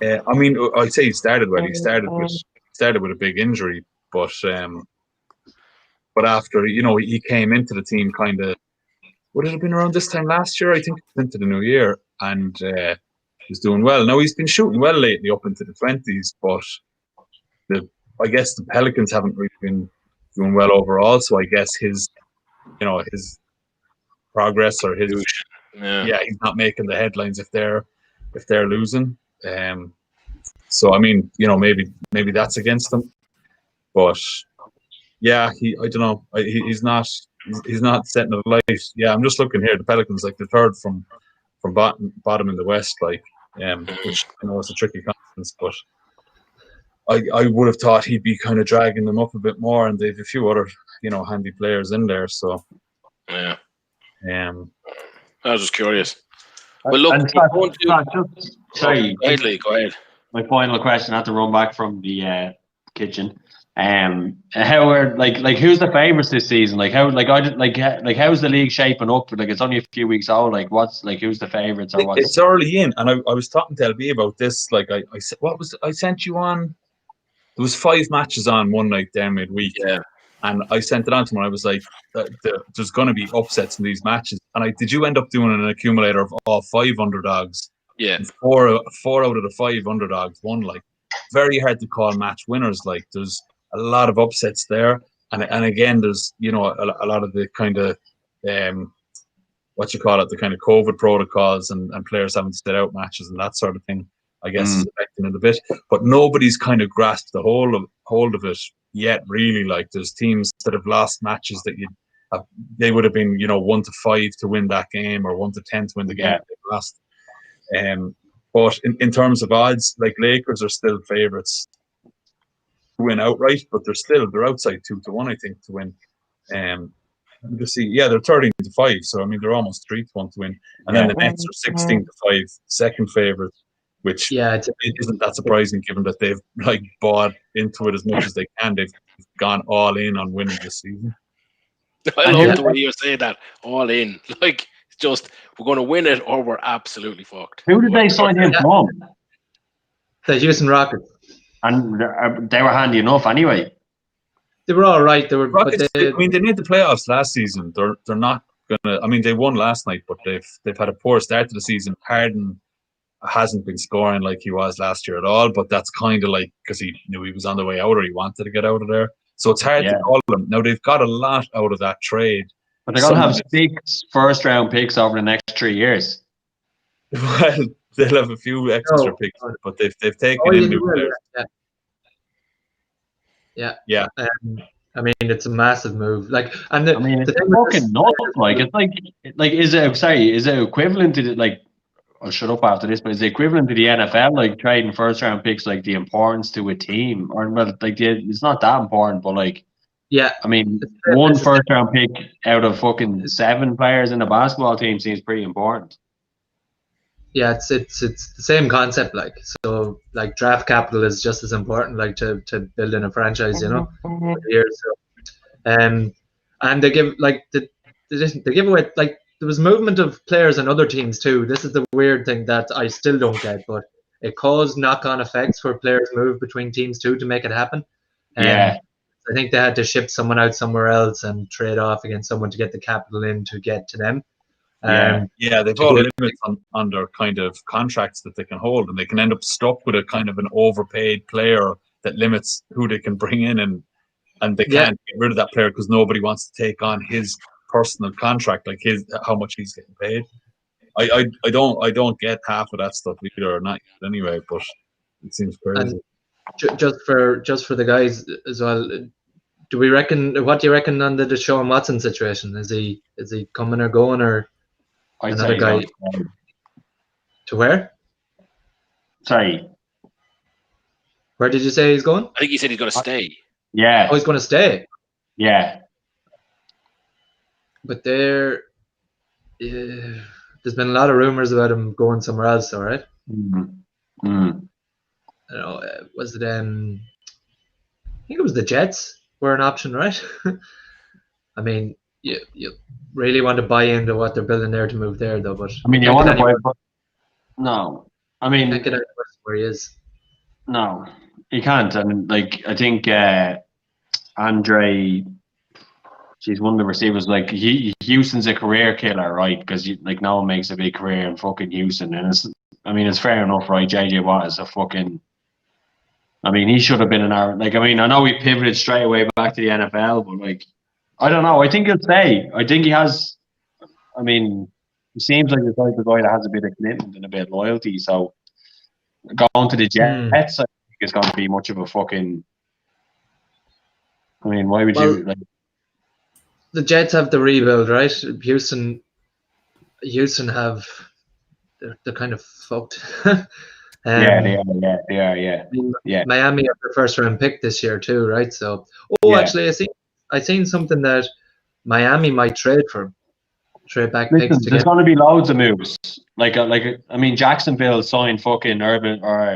I'd say he started well. He started with a big injury, but after he came into the team kind of, would it have been around this time last year? I think into the new year, and he's doing well. Now he's been shooting well lately, up into the 20s, but I guess the Pelicans haven't really been doing well overall. So I guess his progress or his he's not making the headlines if they're losing. So I mean, maybe that's against them, but I don't know. He's not setting it light. Yeah, I'm just looking here. The Pelicans, like the third from bottom in the West, like which I know is a tricky conference, but I would have thought he'd be kind of dragging them up a bit more, and they've a few other handy players in there. So yeah, I was just curious. Well, look, sorry, go ahead. My final question, I had to run back from the kitchen. How are like who's the favourites this season? Like how's the league shaping up? Like it's only a few weeks old. Like who's the favourites or what? It's early in, and I was talking to LB about this. Like I said, I sent you on? There was 5 matches on one night there midweek. Yeah. And I sent it on to him. And I was like, "There's going to be upsets in these matches." And did you end up doing an accumulator of all 5 underdogs? Yeah. And four out of the 5 underdogs won. Like, very hard to call match winners. Like, there's a lot of upsets there. And again, there's, you know, a lot of the kind of what you call it, the kind of COVID protocols and players having to sit out matches and that sort of thing, I guess, is affecting it a bit. But nobody's kind of grasped the hold of it yet, really. Like, there's teams that have lost matches that they would have been, you know, 1-5 to win that game, or 1-10 to win the game that they lost. But in terms of odds, like, Lakers are still favourites to win outright, but they're outside 2-1, I think, to win. You see, yeah, they're 13-5, so I mean they're almost 3-1 to win. And then the Nets are 16-5, second favourite, which isn't that surprising given that they've like bought into it as much as they can. They've gone all in on winning this season. I love the way you're saying that, all in. Like, it's just, we're going to win it or we're absolutely fucked. Who did they sign him from? The Houston Rockets. And they were handy enough anyway. They were all right. They were. Rockets, I mean, they made the playoffs last season. They're not gonna. I mean, they won last night, but they've had a poor start to the season. Harden hasn't been scoring like he was last year at all. But that's kind of like because he knew he was on the way out, or he wanted to get out of there. So it's hard to call them. Now they've got a lot out of that trade. But they're gonna have 6 first-round picks over the next 3 years. Well, they'll have a few extra picks, but they've taken in new players. Yeah. I mean, it's a massive move. Like, and I mean, it's fucking nuts. Like, it's like, is it equivalent to the, like? I'll shut up after this, but is it equivalent to the NFL, like trading first-round picks, like the importance to a team, or well, like it's not that important, but like, I mean, one first-round pick out of fucking 7 players in a basketball team seems pretty important. Yeah, it's the same concept. Like, so like draft capital is just as important, like to building a franchise, you know. Years. So, and they give like they give away, like, there was movement of players on other teams too. This is the weird thing that I still don't get, but it caused knock-on effects for players move between teams too to make it happen. I think they had to ship someone out somewhere else and trade off against someone to get the capital in to get to them. They've all limits on their kind of contracts that they can hold, and they can end up stuck with a kind of an overpaid player that limits who they can bring in, and they can't get rid of that player because nobody wants to take on his personal contract, like how much he's getting paid. I don't get half of that stuff either, or not yet anyway, but it seems crazy. And just for the guys as well, what do you reckon on the Deshaun Watson situation? Is he coming or going, or another guy to where? Sorry, where did you say he's going? I think he said he's going to stay. Yeah. Oh, he's going to stay. Yeah. But there's been a lot of rumors about him going somewhere else. All right. Mm-hmm. I don't know. Was it? I think it was the Jets were an option, right? I mean, you really want to buy into what they're building there to move there, though. But I mean, you want to buy. No, I mean, can't get anywhere where he is. No, he can't. And like, I think Andre. She's one of the receivers. Like, Houston's a career killer, right? Because like no one makes a big career in fucking Houston, and it's fair enough, right? JJ Watt is a fucking. I mean, he should have been in our. Like, I mean, I know we pivoted straight away back to the NFL, but like, I don't know. I think he'll stay. I think he has. I mean, he seems like the type of guy that has a bit of commitment and a bit of loyalty. So going to the Jets, I think is going to be much of a fucking. I mean, why would you like? The Jets have the rebuild, right? Houston have they're kind of fucked. They are. Miami have their first round pick this year too, right? So, actually, I seen something that Miami might trade back picks. There's going to be loads of moves. Like I mean, Jacksonville signed fucking Urban or